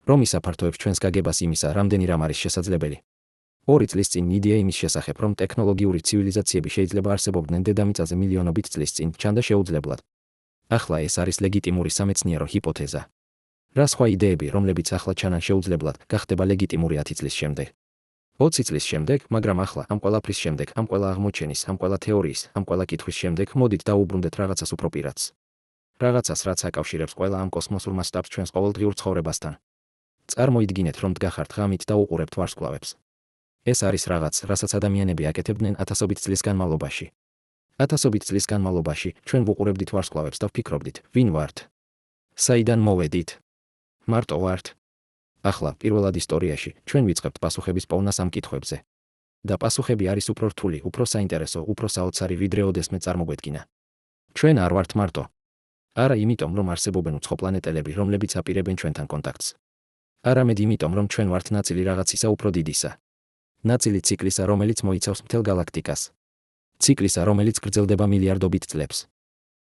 რომ ის აფართოებს ჩვენს გაგებას იმისა, რამდენი რამ არის შესაძლებელი. 2 წლის წინ იდეა იმის შესახებ, რომ ტექნოლოგიური ცივილიზაციები შეიძლება არსებობდნენ დედამიწაზე მილიონობით წლის წინ, ჩანდა შეუძლებლად. ახლა ეს არის ლეგიტიმური სამეცნიერო ჰიპოთეზა. რა სხვა იდეები, რომლებიც ახლა ჩანან შეუძლებლად, გახდება ლეგიტიმური 10 წლის შემდეგ. 20 წლის შემდეგ, მაგრამ ახლა, ამ ყველაფრის შემდეგ, ამ ყველა აღმოჩენის, ამ ყველა თეორიის, ამ ყველა კითხვის შემდეგ, მოდით დაუბრუნდეთ რაღაცას უფრო პირადს. რაღაცას, რაც აკავშირებს ყველა ამ კოსმოსურ მასშტაბს ჩვენს ყოველდღიურ ცხოვრებასთან. წარმოიდგინეთ, რომ დგახართ ღამით და უყურებთ ვარსკვლავებს. ეს არის რაღაც, რასაც ადამიანები აკეთებდნენ ათასობით წლის განმავლობაში. ათასობით წლის განმავლობაში ჩვენ ვუყურებდით ვარსკვლავებს და ვფიქრობდით, ვინ ვართ? საიდან მოვედით? მარტო ვართ? ახლა, პირველად ისტორიაში, ჩვენ ვიწყებთ პასუხების პოვნას ამ კითხვებზე. და პასუხები არის უფრო რთული, უფრო საინტერესო, უფრო საოცარი, ვიდრე ოდესმე წარმოგვედგინა. ჩვენ არ ვართ მარტო. არა იმიტომ, რომ არსებობენ უცხო პლანეტელები, რომლებიც აპირებენ ჩვენთან კონტაქტს. არამედ იმიტომ, რომ ჩვენ ვართ ნაწილი რაღაცისა უფრო დიდისა. ნაწილი ციკლისა, რომელიც მოიცავს მთელ გალაქტიკას. ციკლისა, რომელიც გრძელდება მილიარდობით წლებს.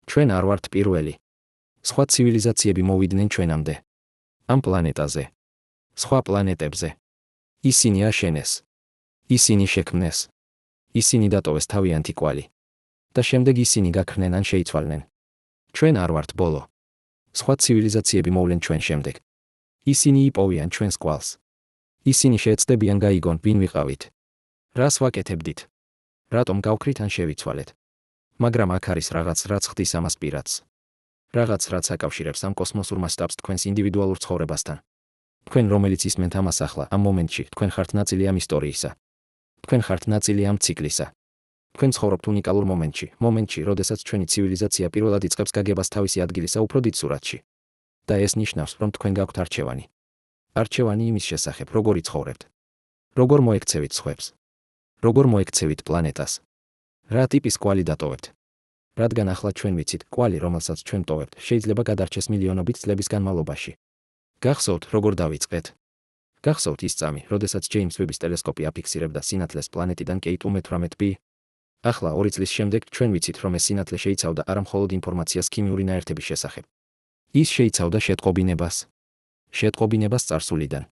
ჩვენ არ ვართ პირველი. სხვა ცივილიზაციები მოვიდნენ ჩვენამდე. ამ პლანეტაზე. სხვა პლანეტებზე. ისინი აშენეს. ისინი შექმნეს. ისინი დატოვეს თავიანთი კვალი. და შემდეგ ისინი გაქრნენ ან შეიცვალნენ. ჩვენ არ ვართ ბოლო. სხვა ცივილიზაციები მოვლენ ჩვენ შემდეგ. ისინი იპოვიან ჩვენს კვალს. ისინი შეეცდებიან გაიგონ, ვინ ვიყავით. რას ვაკეთებდით? რატომ გავქრით ან შევიცვალეთ? მაგრამ აქ არის რაღაც, რაც ხდის ამას პირადს. რაღაც, რაც აკავშირებს ამ კოსმოსურ მასშტაბს თქვენს ინდივიდუალურ ცხოვრებასთან. თქვენ, რომელიც ისმენთ ამას ახლა, ამ მომენტში, თქვენ ხართ ნაწილი ამ ისტორიისა. თქვენ ხართ ნაწილი ამ ციკლისა. თქვენ ცხოვრობთ უნიკალურ მომენტში, როდესაც ჩვენი ცივილიზაცია პირველად იწყებს გაგებას თავისი ადგილისა უფრო დიდ სურათში. და ეს ნიშნავს, რომ თქვენ გაქვთ არჩევანი. არჩევანი იმის შესახებ, როგორ იცხოვრებთ. როგორ მოექცევით სხვებს. როგორ მოექცევით პლანეტას. რა ტიპის კვალი დატოვებთ. რადგან ახლა ჩვენ ვიცით, კვალი, რომელსაც ჩვენ ტოვებთ, შეიძლება გადარჩეს მილიონობით წლების განმავლობაში. გახსოვთ, როგორ დავიწყეთ? გახსოვთ ის წამი, როდესაც ჯეიმს ვების ტელესკოპი აფიქსირებდა სინათლეს პლანეტიდან K2 18b. ახლა 2 წლის შემდეგ ჩვენ ვიცით, რომ ეს სინათლე შეიცავდა არა მხოლოდ ინფორმაციას ქიმიური ნაერთების შესახებ. ის შეიცავდა შეტყობინებას. შეტყობინებას წარსულიდან.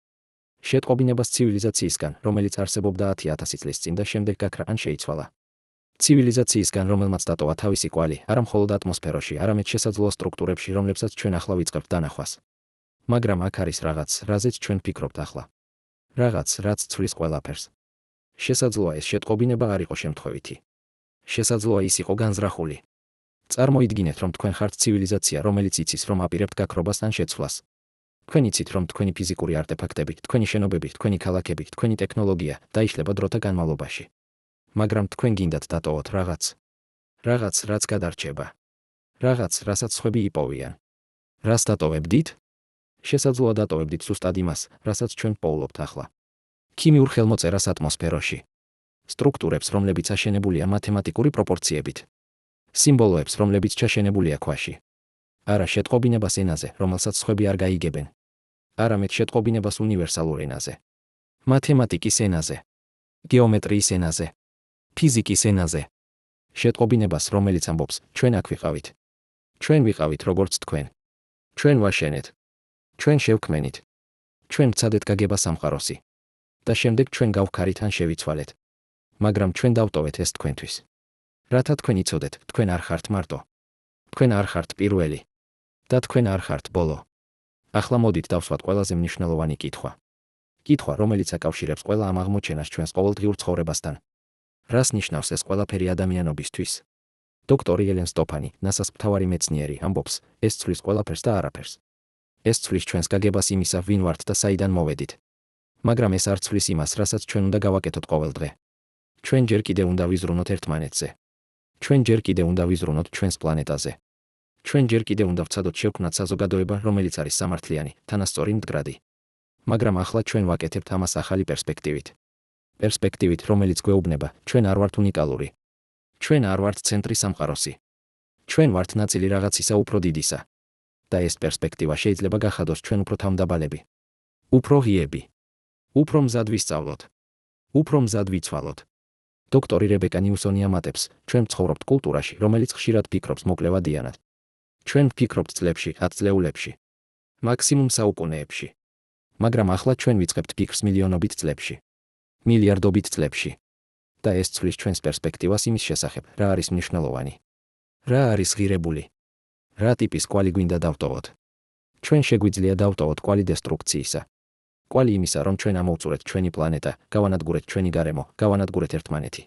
შეტყობინებას ცივილიზაციისგან, რომელიც არსებობდა 10,000 წლის წინ და შემდეგ გაქრა ან შეიცვალა. ცივილიზაციისგან, რომელმაც დატოვა თავისი კვალი, არა მხოლოდ ატმოსფეროში, არამედ შესაძლოა სტრუქტურებში, რომლებსაც ჩვენ ახლა ვიწყებთ დანახვას. მაგრამ აქ არის რაღაც, რაზეც ჩვენ ფიქრობთ ახლა. რაღაც, რაც ცვლის ყველაფერს. შესაძლოა ეს შეტყობინება არ იყო შემთხვევითი. შესაძლოა ის იყო განზრახული. წარმოიდგინეთ, რომ თქვენ ხართ ცივილიზაცია, რომელიც იცის, რომ აპირებთ გაქრობას ან შეცვლას. თქვენ იცით, რომ თქვენი ფიზიკური არტეფაქტები, თქვენი შენობები, თქვენი ქალაქები, თქვენი ტექნოლოგია დაიშლება დროთა განმავლობაში. მაგრამ თქვენ გინდათ დატოვოთ რაღაც, რაც გადარჩება. რაღაც, რასაც სხვები იპოვიან. რას დატოვებდით? შესაძლოა დატოვებდით ზუსტად იმას, რასაც ჩვენ პოულობთ ახლა. ქიმიურ ხელმოწერას ატმოსფეროში. სტრუქტურებს, რომლებიც აშენებულია მათემატიკური პროპორციებით. სიმბოლოებს, რომლებიც ჩაშენებულია ქვაში. არა შეტყობინებას ენაზე, რომელსაც სხვები არ გაიგებენ. არამედ შეტყობინებას უნივერსალურ ენაზე. მათემატიკის ენაზე. გეომეტრიის ენაზე. ფიზიკის ენაზე. შეტყობინებას, რომელიც ამბობს, ჩვენ აქ ვიყავით. ჩვენ ვიყავით როგორც თქვენ. ჩვენ ვაშენეთ. ჩვენ შევქმენით. ჩვენ ვცადეთ გაგება სამყაროსი. და შემდეგ ჩვენ გავხარით ან შევიცვალეთ. მაგრამ ჩვენ დავტოვეთ ეს თქვენთვის. რათა თქვენ იცოდეთ, თქვენ არ ხართ მარტო. თქვენ არ ხართ პირველი. და თქვენ არ ხართ ბოლო. ახლა მოდით დავსვათ ყველაზე მნიშვნელოვანი კითხვა. კითხვა, რომელიც აკავშირებს ყველა ამ აღმოჩენას ჩვენს ყოველდღიურ ცხოვრებასთან. რას ნიშნავს ეს ყველაფერი ადამიანობისთვის? დოქტორი ელენ სტოფანი, NASA-ს მთავარი მეცნიერი, ამბობს, ეს ცვლის ყველაფერს და არაფერს. ეს ცვლის ჩვენს გაგებას იმისა, ვინ ვართ და საიდან მოვედით. მაგრამ ეს არ ცვლის იმას, რასაც ჩვენ უნდა გავაკეთოთ ყოველდღე. ჩვენ ჯერ კიდევ უნდა ვიზრუნოთ ერთმანეთზე. ჩვენ ჯერ კიდევ უნდა ვიზრუნოთ ჩვენს პლანეტაზე. ჩვენ ჯერ კიდევ უნდა ვცადოთ შევქმნათ საზოგადოება, რომელიც არის სამართლიანი, თანასწორი მდგრადი. მაგრამ ახლა ჩვენ ვაკეთებთ ამას ახალი პერსპექტივით. პერსპექტივით, რომელიც გვეუბნება, ჩვენ არ ვართ უნიკალური. ჩვენ არ ვართ ცენტრი სამყაროსი. ჩვენ ვართ ნაწილი რაღაცისა უფრო დიდისა. და ეს პერსპექტივა შეიძლება გახადოს ჩვენ უფრო თავმდაბალები. უფრო ღიები. უფრო მზად ვისწავლოთ. უფრო მზად ვიცვალოთ. დოქტორი რებეკა ნიუსონი ამატებს, ჩვენ ვცხოვრობთ კულტურაში, რომელიც ხშირად ფიქრობს მოკლევადიანად. ჩვენ ვფიქრობთ წლებში, 10 წლეულებში. მაქსიმუმ საუკუნეებში. მაგრამ ახლა ჩვენ ვიწყებთ ფიქრს მილიონობით წლებში. მილიარდობით წლებში. და ეს ცვლის ჩვენს პერსპექტივას იმის შესახებ, რა არის მნიშვნელოვანი. რა არის ღირებული. რა ტიპის კვალი გვინდა დავტოვოთ. ჩვენ შეგვიძლია დავტოვოთ კვალი დესტრუქციისა. კვალი იმისა, რომ ჩვენ ამოვწურეთ ჩვენი პლანეტა, გავანადგურეთ ჩვენი გარემო, გავანადგურეთ ერთმანეთი.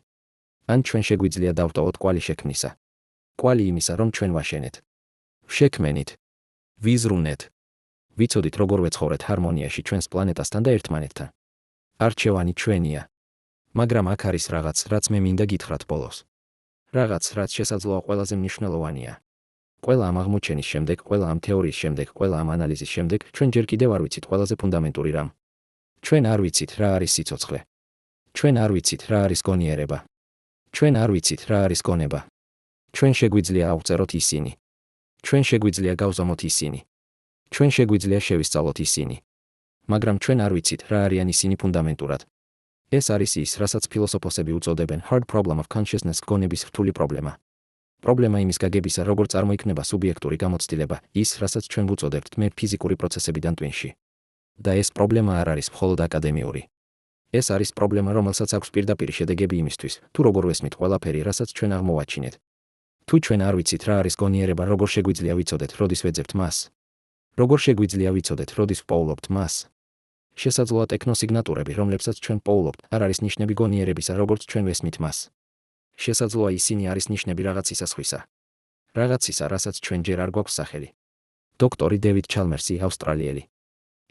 ან ჩვენ შეგვიძლია დავტოვოთ კვალი შექმნისა. კვალი იმისა, რომ ჩვენ ვაშენეთ. შექმენით. ვიზრუნეთ. ვიცოდით, როგორ ვეცხოვრეთ ჰარმონიაში ჩვენს პლანეტასთან და ერთმანეთთან. არჩევანი ჩვენია. მაგრამ აქ არის რაღაც, რაც მე მინდა გითხრათ ბოლოს. რაღაც, რაც შესაძლოა ყველაზე მნიშვნელოვანია. ყველა ამ აღმოჩენის შემდეგ, ყველა ამ თეორიის შემდეგ, ყველა ამ ანალიზის შემდეგ, ჩვენ ჯერ კიდევ არ ვიცით ყველაზე ფუნდამენტური რამ. ჩვენ არ ვიცით, რა არის სიცოცხლე. ჩვენ არ ვიცით, რა არის გონიერება. ჩვენ არ ვიცით, რა არის გონება. ჩვენ შეგვიძლია ავწეროთ ისინი. ჩვენ შეგვიძლია გავზომოთ ისინი. ჩვენ შეგვიძლია შევისწავლოთ ისინი. მაგრამ ჩვენ არ ვიცით, რა არიან ისინი ფუნდამენტურად. ეს არის ის, რასაც ფილოსოფოსები უწოდებენ hard problem of consciousness, გონების რთული პრობლემა. პრობლემა იმის გაგებისა, როგორ წარმოიქმნება სუბიექტური გამოცდილება, ის, რასაც ჩვენ ვუწოდებთ მე ფიზიკური პროცესებიდან ტვინში. და ეს პრობლემა არ არის მხოლოდ აკადემიური. ეს არის პრობლემა, რომელსაც აქვს პირდაპირი შედეგები იმისთვის, თუ როგორ ვესმით ყველაფერი, რასაც ჩვენ აღმოვაჩინეთ. თუ ჩვენ არ ვიცით, რა არის გონიერება, როგორ შეგვიძლია ვიცოდეთ, როდის ვეძებთ მას? როგორ შეგვიძლია ვიცოდეთ, როდის ვპოულობთ მას? შესაძლოა ტექნოსიგნატურები, რომლებსაც ჩვენ პოულობთ, არ არის ნიშნები გონიერებისა, როგორც ჩვენ ვესმით მას. შესაძლოა ისინი არის ნიშნები რაღაცისა სხვისა. რაღაცისა, რასაც ჩვენ ჯერ არ გვაქვს სახელი. დოქტორი დევიდ ჩალმერსი, ავსტრალიელი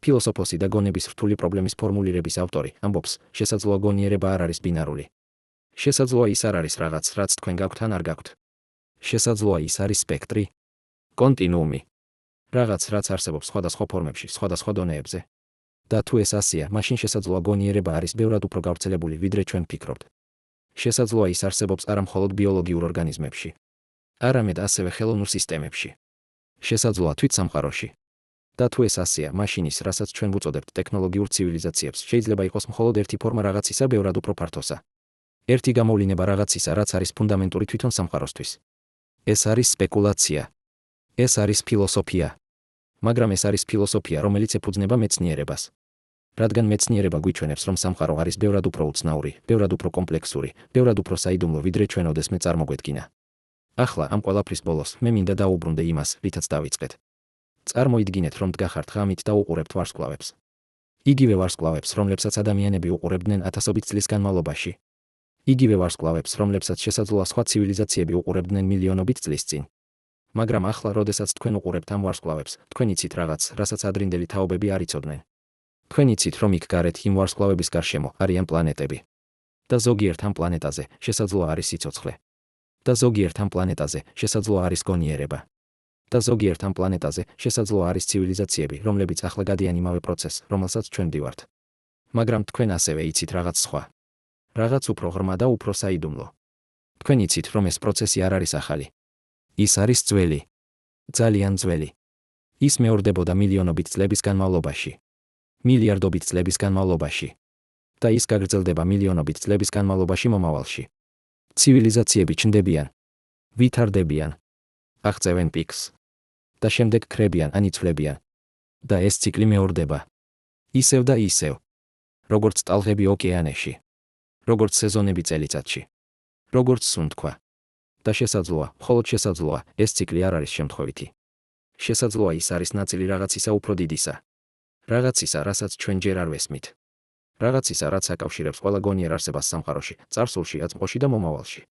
ფილოსოფოსი და გონების რთული პრობლემის ფორმულირების ავტორი, ამბობს, შესაძლოა გონიერება არ არის ბინარული. შესაძლოა ის არ არის რაღაც, რაც თქვენ გაქვთ ან არ გაქვთ. შესაძლოა ის არის სპექტრი, კონტინუუმი. რაღაც, რაც არსებობს სხვადასხვა ფორმებში, სხვადასხვა დონეებზე. და თუ ეს ასეა, მაშინ შესაძლოა გონიერება არის ბევრად უფრო გავრცელებული, ვიდრე ჩვენ ვფიქრობთ. შესაძლოა ის არსებობს არა მხოლოდ ბიოლოგიურ ორგანიზმებში, არამედ ასევე ხელოვნურ სისტემებში. შესაძლოა თვით სამყაროში. და თუ ეს ასეა, მაშინ ის, რასაც ჩვენ ვუწოდებთ ტექნოლოგიურ ცივილიზაციებს, შეიძლება იყოს მხოლოდ ერთი ფორმა რაღაცისა ბევრად უფრო ფართოსა. ერთი გამოვლინება რაღაცისა, რაც არის ფუნდამენტური თვითონ სამყაროსთვის. ეს არის სპეკულაცია. ეს არის ფილოსოფია. მაგრამ ეს არის ფილოსოფია, რომელიც ეფუძნება მეცნიერებას. რადგან მეცნიერება გვიჩვენებს, რომ სამყარო არის ბევრად უფრო უცნაური, ბევრად უფრო კომპლექსური, ბევრად უფრო საიდუმლო, ვიდრე ჩვენ ოდესმე წარმოგვედგინა. ახლა ამ ყველაფრის ბოლოს მე მინდა დავუბრუნდე იმას, რითაც დავიწყეთ. წარმოიდგინეთ, რომ დგახართ ღამით და უყურებთ ვარსკვლავებს. იგივე ვარსკვლავებს, რომლებსაც ადამიანები უყურებდნენ ათასობით წლის განმავლობაში. იგივე ვარსკვლავებს, რომლებსაც შესაძლოა სხვა ცივილიზაციები უყურებდნენ მილიონობით წლის წინ. მაგრამ ახლა, როდესაც თქვენ უყურებთ ამ ვარსკვლავებს, თქვენ იცით რაღაც, რასაც ადრინდელი თაობები არ იცოდნენ. თქვენ იცით, რომ იქ გარეთ იმ ვარსკვლავების გარშემო არიან პლანეტები. და ზოგიერთ ამ პლანეტაზე შესაძლოა არის სიცოცხლე. და ზოგიერთ ამ პლანეტაზე შესაძლოა არის გონიერება. და ზოგიერთ ამ პლანეტაზე შესაძლოა არის ცივილიზაციები, რომლებიც ახლა გადიან იმავე პროცესს, რომელსაც ჩვენ ვდივართ. მაგრამ თქვენ ასევე იცით რაღაც სხვა. რაღაც უფრო ღრმა და უფრო საიდუმლო. თქვენ იცით, რომ ეს პროცესი არ არის ახალი. ის არის ძველი. ძალიან ძველი. ის მეორდებოდა მილიონობით წლების განმავლობაში. მილიარდობით წლების განმავლობაში. და ის გაგრძელდება მილიონობით წლების განმავლობაში მომავალში. ცივილიზაციები ჩნდებიან, ვითარდებიან, აღწევენ პიკს და შემდეგ ქრებიან ან იცვლებიან. და ეს ციკლი მეორდება. ისევ და ისევ. როგორც ტალღები ოკეანეში. როგორც სეზონები წელიწადში. როგორც სუნთქვა. და შესაძლოა, მხოლოდ შესაძლოა, ეს ციკლი არ არის შემთხვევითი. შესაძლოა ის არის ნაწილი რაღაცისა უფრო დიდისა. რაღაცისა, რასაც ჩვენ ჯერ არ ვესმით. რაღაცისა, რაც აკავშირებს ყველა გონიერ არსებას სამყაროში, წარსულში, აწმყოში და მომავალში.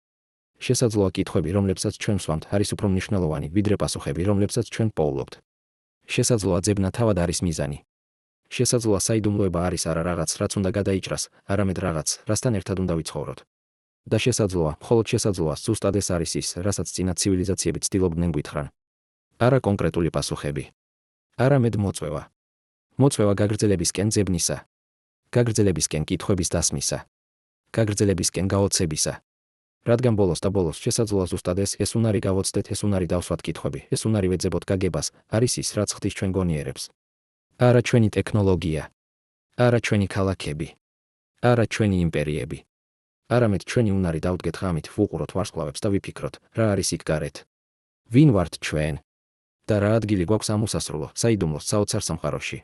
შესაძლოა კითხვები, რომლებსაც ჩვენ ვსვამთ, არის უფრო მნიშვნელოვანი, ვიდრე პასუხები, რომლებსაც ჩვენ პოულობთ. შესაძლოა ძებნა თავად არის მიზანი. შესაძლოა საიდუმლოება არის არა რაღაც, რაც უნდა გადაიჭრას, არამედ რაღაც, რასთან ერთად უნდა ვიცხოვროთ. და შესაძლოა, მხოლოდ შესაძლოა, ზუსტად ეს არის ის, რასაც წინა ცივილიზაციები ცდილობდნენ გვითხრან. არა კონკრეტული პასუხები. არამედ მოწვევა. მოწვევა გაგრძელებისკენ ძებნისა. გაგრძელებისკენ კითხვების დასმისა. გაგრძელებისკენ გაოცებისა. რადგან ბოლოს და ბოლოს შესაძლოა ზუსტად ეს უნარი გავოცდეთ, ეს უნარი დავსვათ კითხვები, ეს უნარი ვეძებოთ გაგებას, არის ის, რაც ხდის ჩვენ გონიერებს. არა ჩვენი ტექნოლოგია. არა ჩვენი ქალაქები. არა ჩვენი იმპერიები. არამედ ჩვენი უნარი დავდგეთ ღამით, ვუყუროთ ვარსკვლავებს და ვიფიქროთ, რა არის იქ გარეთ. ვინ ვართ ჩვენ? და რა ადგილი გვაქვს ამ უსასრულო, საიდუმლო, საოცარ სამყაროში.